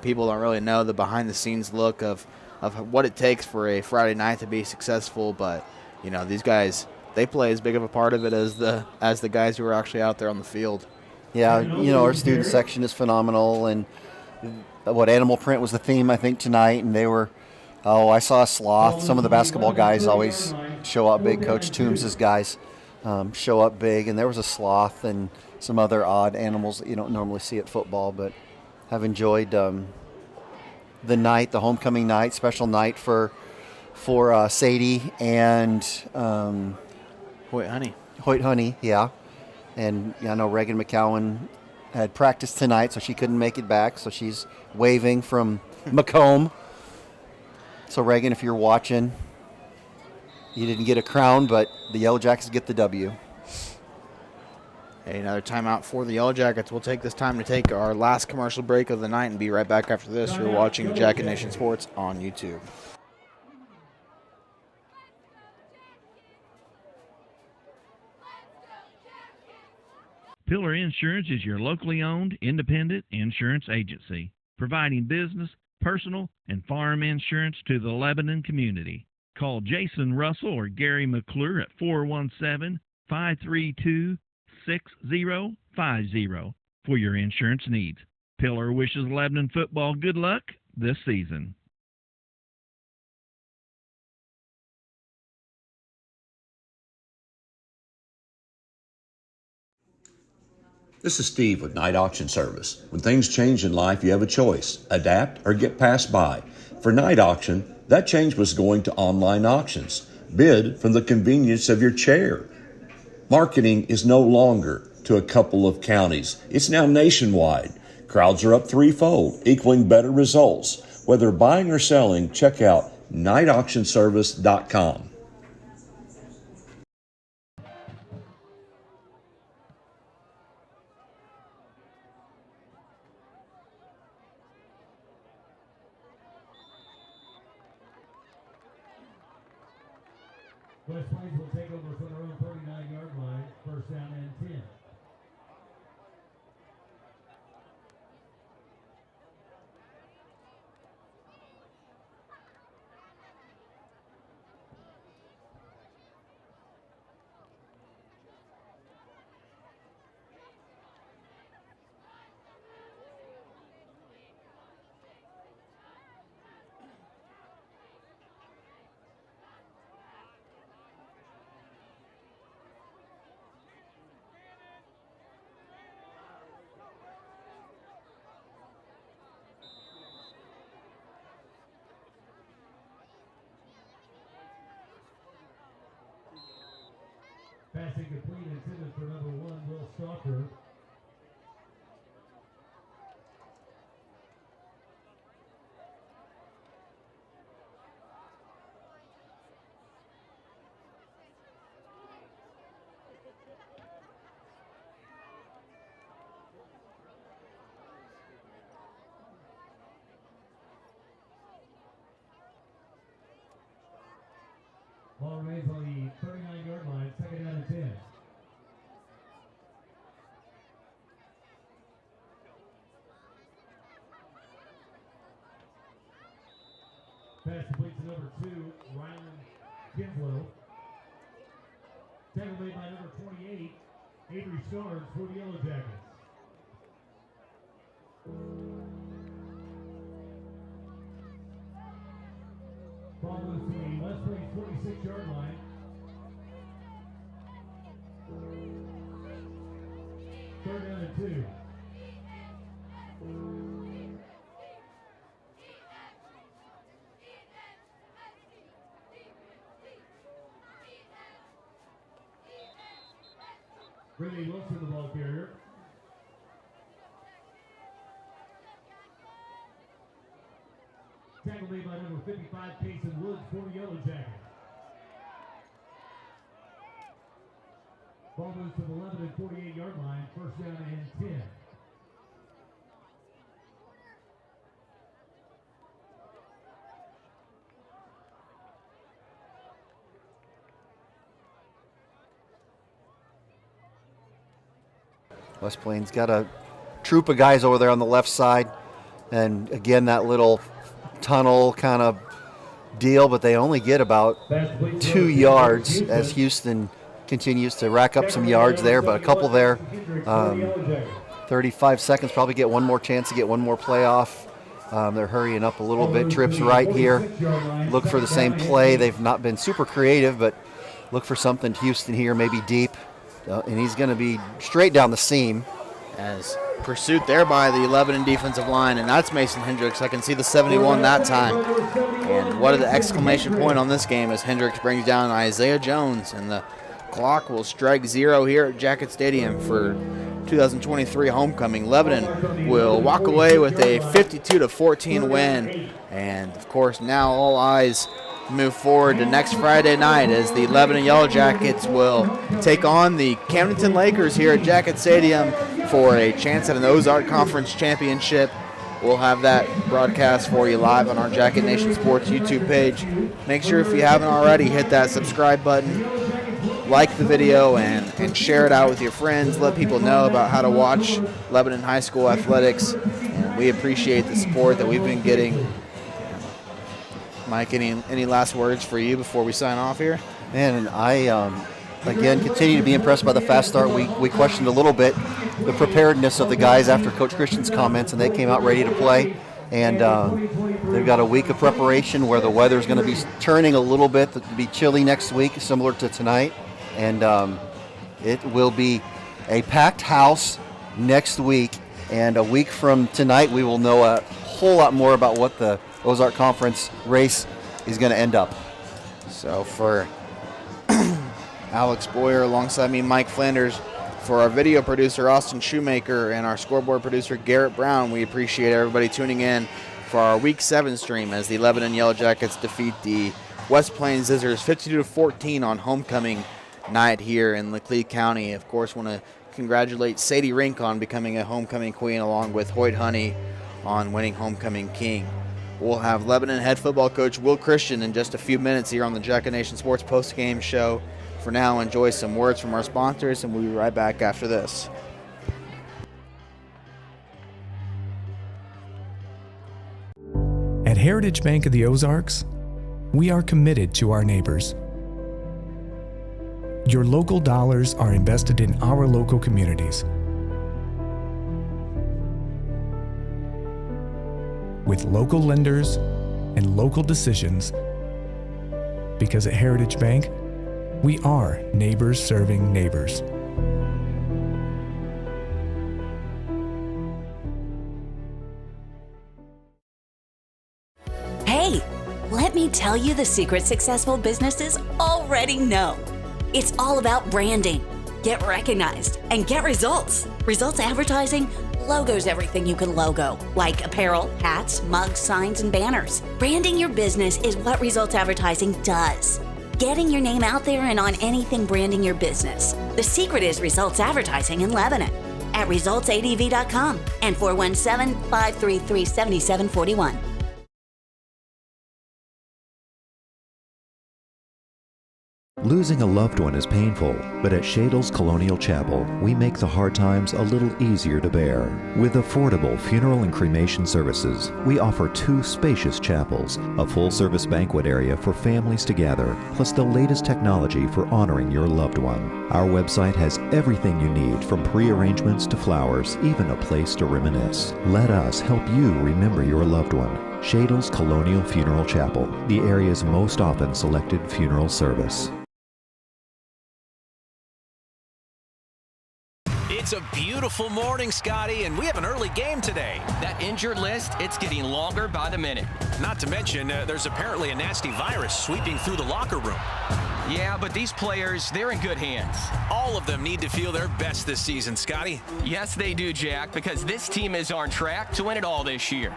people don't really know the behind-the-scenes look of what it takes for a Friday night to be successful, but, these guys, they play as big of a part of it as the guys who are actually out there on the field. Yeah, our student section is phenomenal, and animal print was the theme, I think, tonight, and they were, I saw a sloth. Some of the basketball guys always show up big. Coach Toombs' guys show up big, and there was a sloth and some other odd animals that you don't normally see at football, but have enjoyed the night, the homecoming night, special night for Sadie and Hoyt Honey, yeah. And I know Reagan McCowan had practice tonight, so she couldn't make it back, so she's waving from Macomb. So, Reagan, if you're watching, you didn't get a crown, but the Yellow Jackets get the W. Hey, another timeout for the Yellow Jackets. We'll take this time to take our last commercial break of the night and be right back after this. You're watching Jacket Nation Sports on YouTube. Pillar Insurance is your locally owned, independent insurance agency, providing business, personal, and farm insurance to the Lebanon community. Call Jason Russell or Gary McClure at 888-866-6050 for your insurance needs. Pillar wishes Lebanon football good luck this season. This is Steve with Night Auction Service. When things change in life, you have a choice: adapt or get passed by. For Night Auction, that change was going to online auctions. Bid from the convenience of your chair. Marketing is no longer to a couple of counties. It's now nationwide. Crowds are up threefold, equaling better results. Whether buying or selling, check out nightauctionservice.com. West Plains will take over from their own 39-yard line, first down and 10. Passing complete, intended for number 1, Will Stalker. Ball remains on the 39-yard line, second down and 10. Pass complete to number 2, Ryland Kinslow. Tackle made by number 28, Avery Starnes for the Yellow Jackets. Ball moves to the West Plains 46-yard line. Third down and 2. Brittany Wilson, the ball carrier. Tackle made by number 55, Payson Woods for the Yellow Jackets. Ball moves to the 11 and 48-yard line, first down and 10. West Plains got a troop of guys over there on the left side. And again, that little tunnel kind of deal, but they only get about 2 yards as Houston continues to rack up some yards there, but a couple there. 35 seconds, probably get one more chance to get one more play off. They're hurrying up a little bit. Trips right here. Look for the same play. They've not been super creative, but look for something Houston here, maybe deep. And he's going to be straight down the seam. As pursuit there by the Lebanon defensive line, and that's Mason Hendricks. I can see the 71 that time. And what the exclamation point on this game as Hendricks brings down Isaiah Jones, and the clock will strike 0 here at Jacket Stadium for 2023 homecoming. Lebanon will walk away with a 52-14 win, and of course now all eyes move forward to next Friday night as the Lebanon Yellow Jackets will take on the Camdenton Lakers here at Jacket Stadium for a chance at an Ozark Conference championship. We'll have that broadcast for you live on our Jacket Nation Sports YouTube page. Make sure if you haven't already, hit that subscribe button, like the video, and share it out with your friends. Let people know about how to watch Lebanon High School athletics. And we appreciate the support that we've been getting. Mike, any last words for you before we sign off here? Man, I again, continue to be impressed by the fast start. We questioned a little bit the preparedness of the guys after Coach Christian's comments, and they came out ready to play. And they've got a week of preparation where the weather's going to be turning a little bit, to be chilly next week, similar to tonight. And it will be a packed house next week. And a week from tonight, we will know a whole lot more about what the Ozark Conference race is going to end up. So for Alex Boyer, alongside me, Mike Flanders, for our video producer, Austin Shoemaker, and our scoreboard producer, Garrett Brown, we appreciate everybody tuning in for our Week 7 stream as the Lebanon Yellow Jackets defeat the West Plains Zizzers 52-14 on homecoming night here in Laclede County. Of course, want to congratulate Sadie Rink on becoming a homecoming queen, along with Hoyt Honey on winning homecoming king. We'll have Lebanon head football coach Will Christian in just a few minutes here on the Jacket Nation Sports post-game show. For now, enjoy some words from our sponsors, and we'll be right back after this. At Heritage Bank of the Ozarks, we are committed to our neighbors. Your local dollars are invested in our local communities. With local lenders and local decisions, because at Heritage Bank, we are neighbors serving neighbors. Hey, let me tell you the secret successful businesses already know. It's all about branding. Get recognized and get results. Results advertising, logos everything you can logo, like apparel, hats, mugs, signs, and banners. Branding your business is what Results Advertising does. Getting your name out there and on anything branding your business. The secret is Results Advertising in Lebanon at resultsadv.com and 417-533-7741. Losing a loved one is painful, but at Shadle's Colonial Chapel, we make the hard times a little easier to bear. With affordable funeral and cremation services, we offer 2 spacious chapels, a full-service banquet area for families to gather, plus the latest technology for honoring your loved one. Our website has everything you need, from pre-arrangements to flowers, even a place to reminisce. Let us help you remember your loved one. Shadle's Colonial Funeral Chapel, the area's most often selected funeral service. It's a beautiful morning, Scotty, and we have an early game today. That injured list, it's getting longer by the minute. Not to mention, there's apparently a nasty virus sweeping through the locker room. Yeah, but these players, they're in good hands. All of them need to feel their best this season, Scotty. Yes, they do, Jack, because this team is on track to win it all this year.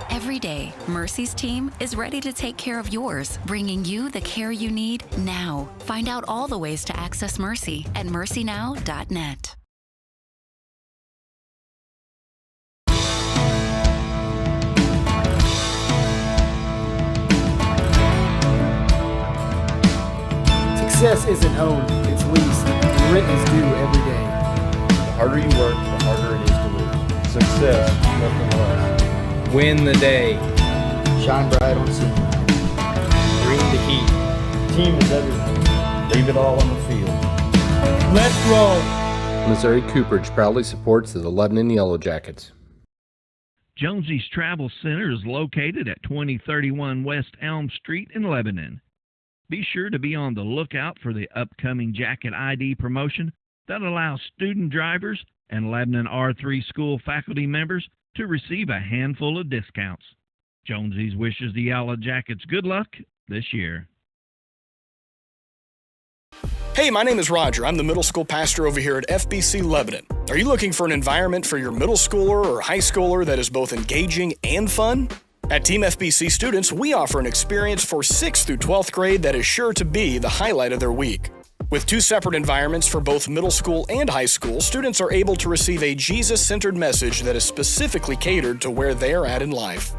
Every day, Mercy's team is ready to take care of yours, bringing you the care you need now. Find out all the ways to access Mercy at mercynow.net. Success isn't owned, it's leased. And rent is due every day. The harder you work, the harder it is to lose. Success, nothing less. Win the day. Shine bright on scene. Bring the heat. Team is everything. Leave it all on the field. Let's roll. Missouri Cooperage proudly supports the Lebanon Yellow Jackets. Jonesy's Travel Center is located at 2031 West Elm Street in Lebanon. Be sure to be on the lookout for the upcoming Jacket ID promotion that allows student drivers and Lebanon R3 school faculty members to receive a handful of discounts. Jonesy's wishes the Yellow Jackets good luck this year. Hey, my name is Roger. I'm the middle school pastor over here at FBC Lebanon. Are you looking for an environment for your middle schooler or high schooler that is both engaging and fun? At Team FBC students, we offer an experience for 6th through 12th grade that is sure to be the highlight of their week. With 2 separate environments for both middle school and high school, students are able to receive a Jesus-centered message that is specifically catered to where they are at in life.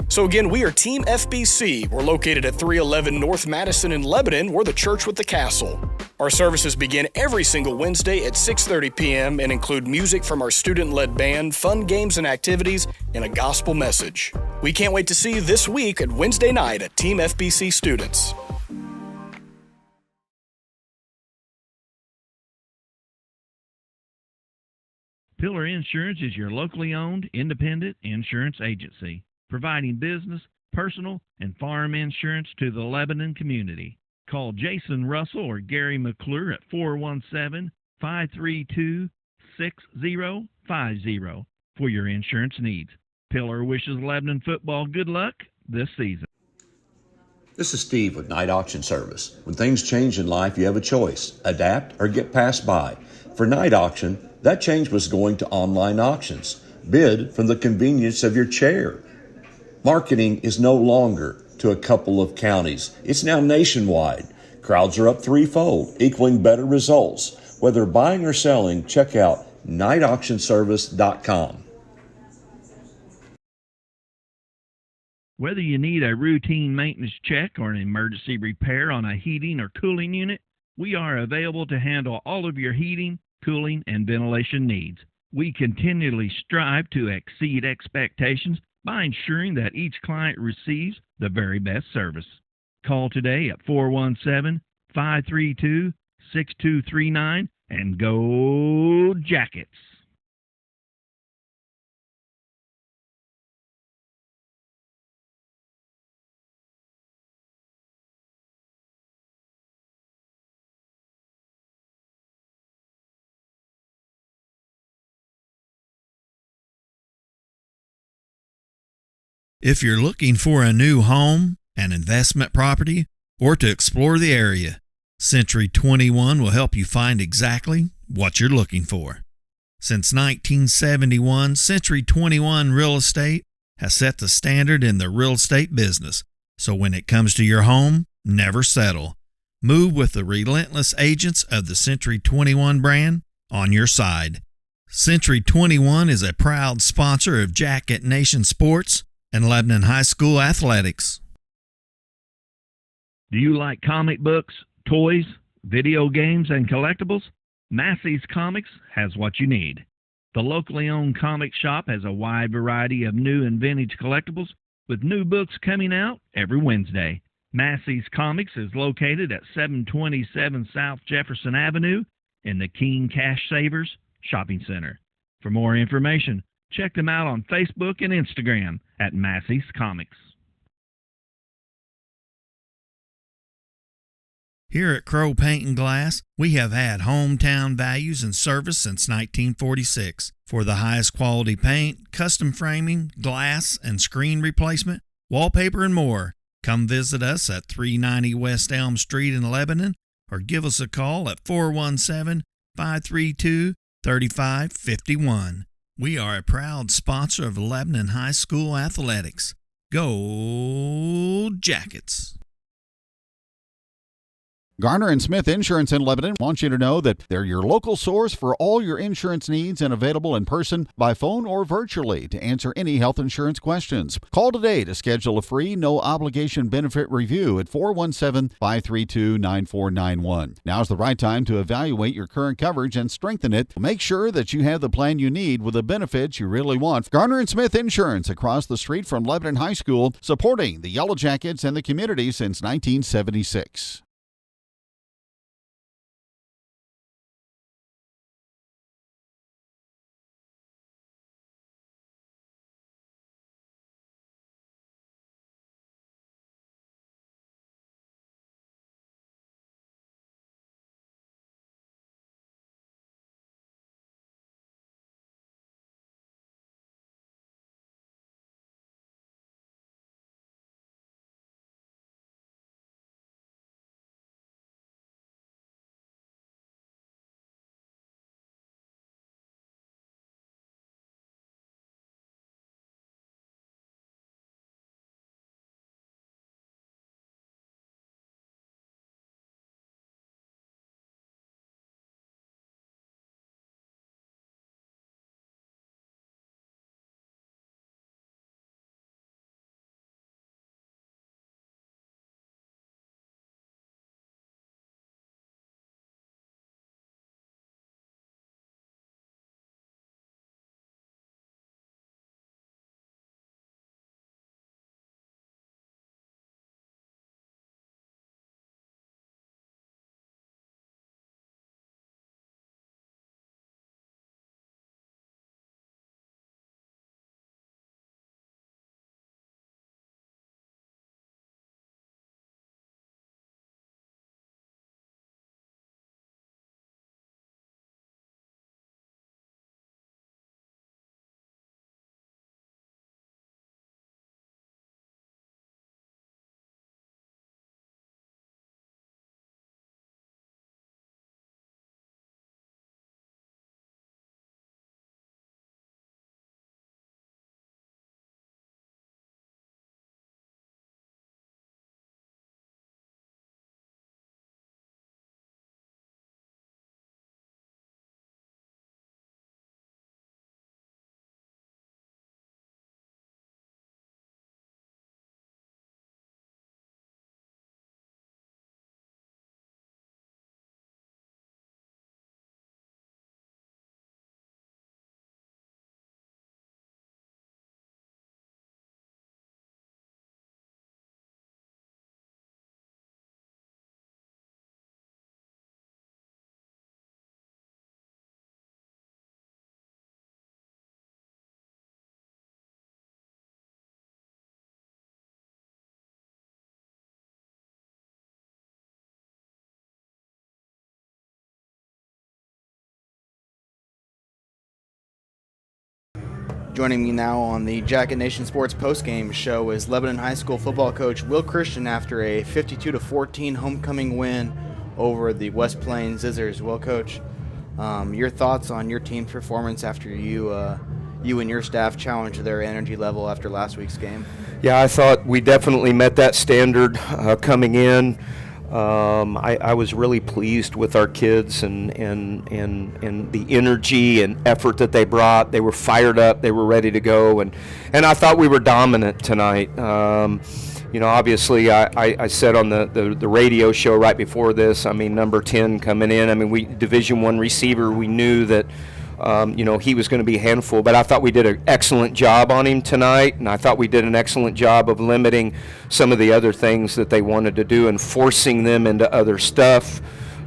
So again, we are Team FBC. We're located at 311 North Madison in Lebanon. We're the church with the castle. Our services begin every single Wednesday at 6:30 p.m. and include music from our student-led band, fun games and activities, and a gospel message. We can't wait to see you this week at Wednesday night at Team FBC Students. Pillar Insurance is your locally owned, independent insurance agency, providing business, personal, and farm insurance to the Lebanon community. Call Jason Russell or Gary McClure at 417-532-6050 for your insurance needs. Pillar wishes Lebanon football good luck this season. This is Steve with Night Auction Service. When things change in life, you have a choice: adapt or get passed by. For Night Auction, that change was going to online auctions. Bid from the convenience of your chair. Marketing is no longer to a couple of counties. It's now nationwide. Crowds are up threefold, equaling better results. Whether buying or selling, check out nightauctionservice.com. Whether you need a routine maintenance check or an emergency repair on a heating or cooling unit, we are available to handle all of your heating, cooling, and ventilation needs. We continually strive to exceed expectations by ensuring that each client receives the very best service. Call today at 417-532-6239 and go Jackets! If you're looking for a new home, an investment property, or to explore the area, Century 21 will help you find exactly what you're looking for. Since 1971, Century 21 Real Estate has set the standard in the real estate business. So when it comes to your home, never settle. Move with the relentless agents of the Century 21 brand on your side. Century 21 is a proud sponsor of Jacket Nation Sports and Lebanon High School Athletics. Do you like comic books, toys, video games, and collectibles? Massey's Comics has what you need. The locally owned comic shop has a wide variety of new and vintage collectibles, with new books coming out every Wednesday. Massey's Comics is located at 727 South Jefferson Avenue in the King Cash Savers Shopping Center. For more information, check them out on Facebook and Instagram at Massey's Comics. Here at Crow Paint and Glass, we have had hometown values and service since 1946. For the highest quality paint, custom framing, glass and screen replacement, wallpaper, and more, come visit us at 390 West Elm Street in Lebanon or give us a call at 417-532-3551. We are a proud sponsor of Lebanon High School Athletics. Go Jackets! Garner and Smith Insurance in Lebanon wants you to know that they're your local source for all your insurance needs and available in person, by phone, or virtually to answer any health insurance questions. Call today to schedule a free, no-obligation benefit review at 417-532-9491. Now's the right time to evaluate your current coverage and strengthen it. Make sure that you have the plan you need with the benefits you really want. Garner and Smith Insurance across the street from Lebanon High School, supporting the Yellow Jackets and the community since 1976. Joining me now on the Jacket Nation Sports postgame show is Lebanon High School football coach Will Christian after a 52-14 homecoming win over the West Plains Zizzers. Well, Coach, your thoughts on your team's performance after you and your staff challenged their energy level after last week's game? Yeah, I thought we definitely met that standard coming in. I was really pleased with our kids and the energy and effort that they brought. They were fired up. They were ready to go, and I thought we were dominant tonight. Obviously, I said on the radio show right before this, number 10 coming in. We Division I receiver. We knew that he was going to be a handful, but I thought we did an excellent job on him tonight, and I thought we did an excellent job of limiting some of the other things that they wanted to do and forcing them into other stuff.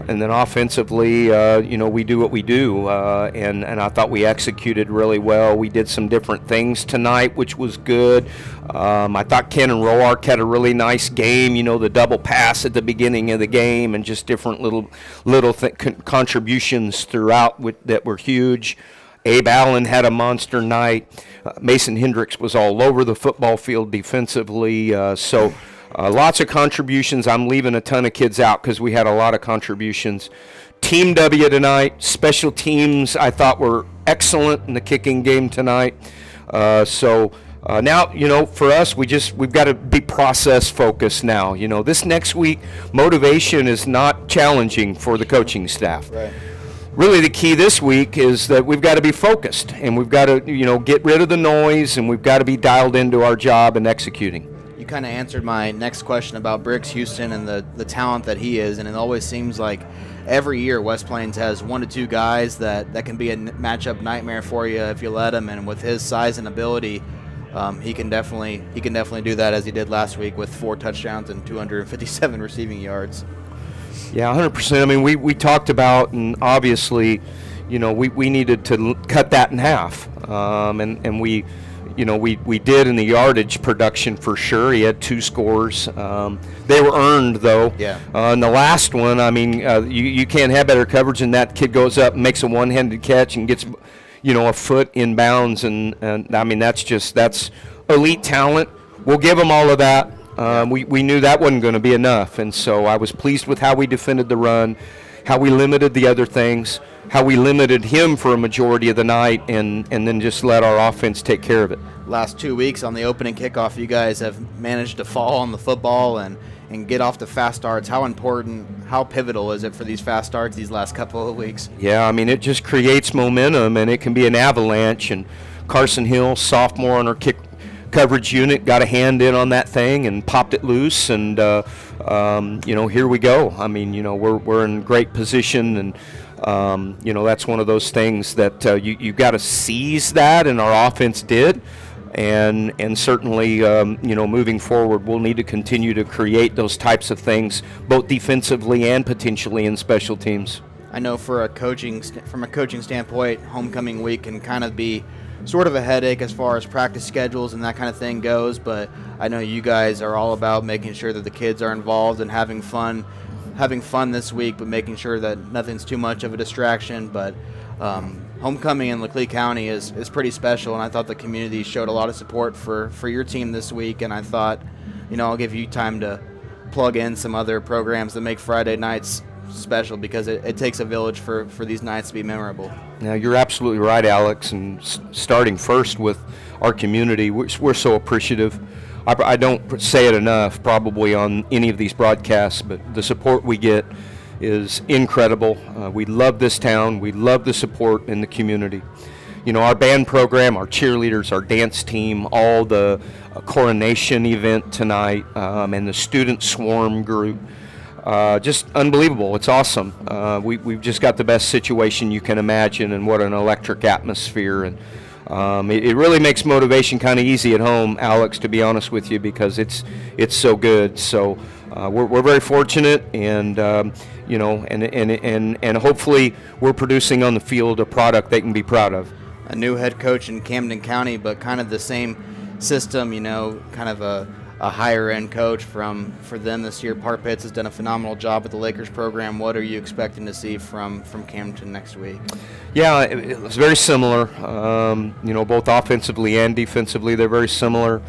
And then offensively, we do what we do, and I thought we executed really well. We did some different things tonight, which was good. I thought Ken and Roark had a really nice game, the double pass at the beginning of the game and just different little contributions throughout that were huge. Abe Allen had a monster night. Mason Hendricks was all over the football field defensively, lots of contributions. I'm leaving a ton of kids out because we had a lot of contributions. Team W tonight. Special teams I thought were excellent in the kicking game tonight. Now, for us, we've got to be process focused now. This next week, motivation is not challenging for the coaching staff. Right. Really the key this week is that we've got to be focused, and we've got to, get rid of the noise, and we've got to be dialed into our job and executing. You kind of answered my next question about Briggs Houston and the talent that he is, and it always seems like every year West Plains has 1 to 2 guys that can be a matchup nightmare for you if you let him, and with his size and ability, he can definitely do that, as he did last week with 4 touchdowns and 257 receiving yards. Yeah, 100%. We talked about, and obviously, we needed to cut that in half, and we did in the yardage production for sure. He had 2 scores. They were earned, though. Yeah. In the last one, you can't have better coverage than that. Kid goes up, makes a one-handed catch, and gets, a foot in bounds, and that's elite talent. We'll give them all of that. We knew that wasn't going to be enough, and so I was pleased with how we defended the run, how we limited the other things, how we limited him for a majority of the night, and then just let our offense take care of it. Last 2 weeks on the opening kickoff, you guys have managed to fall on the football and get off to fast starts. How important, how pivotal is it for these fast starts these last couple of weeks? Yeah, it just creates momentum, and it can be an avalanche. And Carson Hill, sophomore on our kick coverage unit, got a hand in on that thing and popped it loose, and here we go. We're in great position, and that's one of those things that you got to seize that, and our offense did, and certainly moving forward, we'll need to continue to create those types of things, both defensively and potentially in special teams. I know from a coaching standpoint, homecoming week can kind of be sort of a headache as far as practice schedules and that kind of thing goes, but I know you guys are all about making sure that the kids are involved and having fun this week, but making sure that nothing's too much of a distraction. But homecoming in Leclerc County is pretty special, and I thought the community showed a lot of support for your team this week, and I thought, I'll give you time to plug in some other programs that make Friday nights special, because it takes a village for these nights to be memorable. Now, you're absolutely right, Alex, and starting first with our community, we're so appreciative. I don't say it enough probably on any of these broadcasts, but the support we get is incredible. We love this town. We love the support in the community. Our band program, our cheerleaders, our dance team, all the coronation event tonight, and the student swarm group. Just unbelievable. It's awesome. We've just got the best situation you can imagine, and what an electric atmosphere. And it really makes motivation kind of easy at home, Alex, to be honest with you, because it's so good. So we're very fortunate, and and hopefully we're producing on the field a product they can be proud of. A new head coach in Camden County, but kind of the same system, kind of a higher end coach for them this year. Part Pitts has done a phenomenal job with the Lakers program. What are you expecting to see from Camden next week? Yeah, it's very similar. Both offensively and defensively, they're very similar.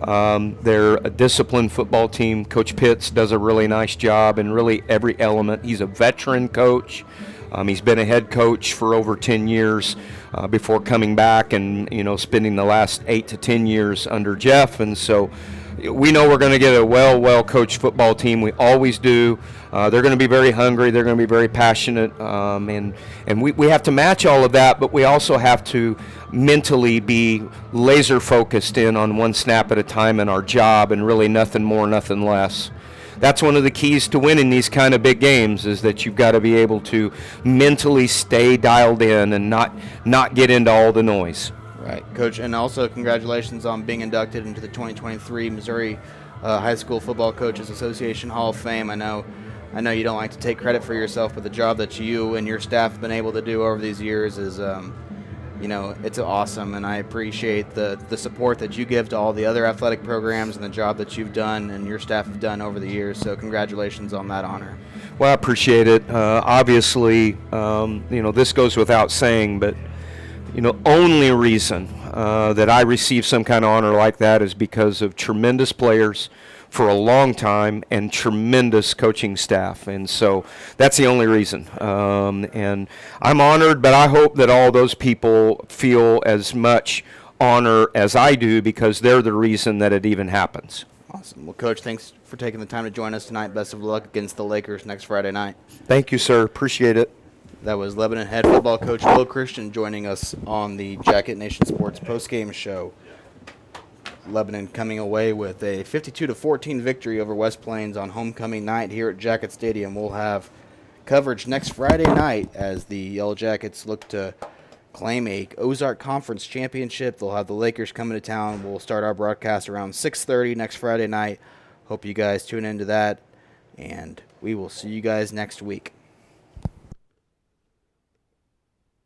They're a disciplined football team. Coach Pitts does a really nice job in really every element. He's a veteran coach. He's been a head coach for over 10 years before coming back and, spending the last 8 to 10 years under Jeff. And so we know we're going to get a well-coached football team. We always do. They're going to be very hungry. They're going to be very passionate. And we have to match all of that, but we also have to mentally be laser focused in on one snap at a time in our job and really nothing more, nothing less. That's one of the keys to winning these kind of big games, is that you've got to be able to mentally stay dialed in and not get into all the noise. Right, Coach, and also congratulations on being inducted into the 2023 Missouri High School Football Coaches Association Hall of Fame. I know you don't like to take credit for yourself, but the job that you and your staff have been able to do over these years is, it's awesome, and I appreciate the support that you give to all the other athletic programs and the job that you've done and your staff have done over the years. So congratulations on that honor. Well, I appreciate it. Obviously, this goes without saying, but only reason that I receive some kind of honor like that is because of tremendous players for a long time and tremendous coaching staff. And so that's the only reason. And I'm honored, but I hope that all those people feel as much honor as I do, because they're the reason that it even happens. Awesome. Well, Coach, thanks for taking the time to join us tonight. Best of luck against the Lakers next Friday night. Thank you, sir. Appreciate it. That was Lebanon head football coach Will Christian joining us on the Jacket Nation Sports postgame show. Lebanon coming away with a 52-14 victory over West Plains on homecoming night here at Jacket Stadium. We'll have coverage next Friday night as the Yellow Jackets look to claim a Ozark Conference championship. They'll have the Lakers coming to town. We'll start our broadcast around 6:30 next Friday night. Hope you guys tune into that, and we will see you guys next week.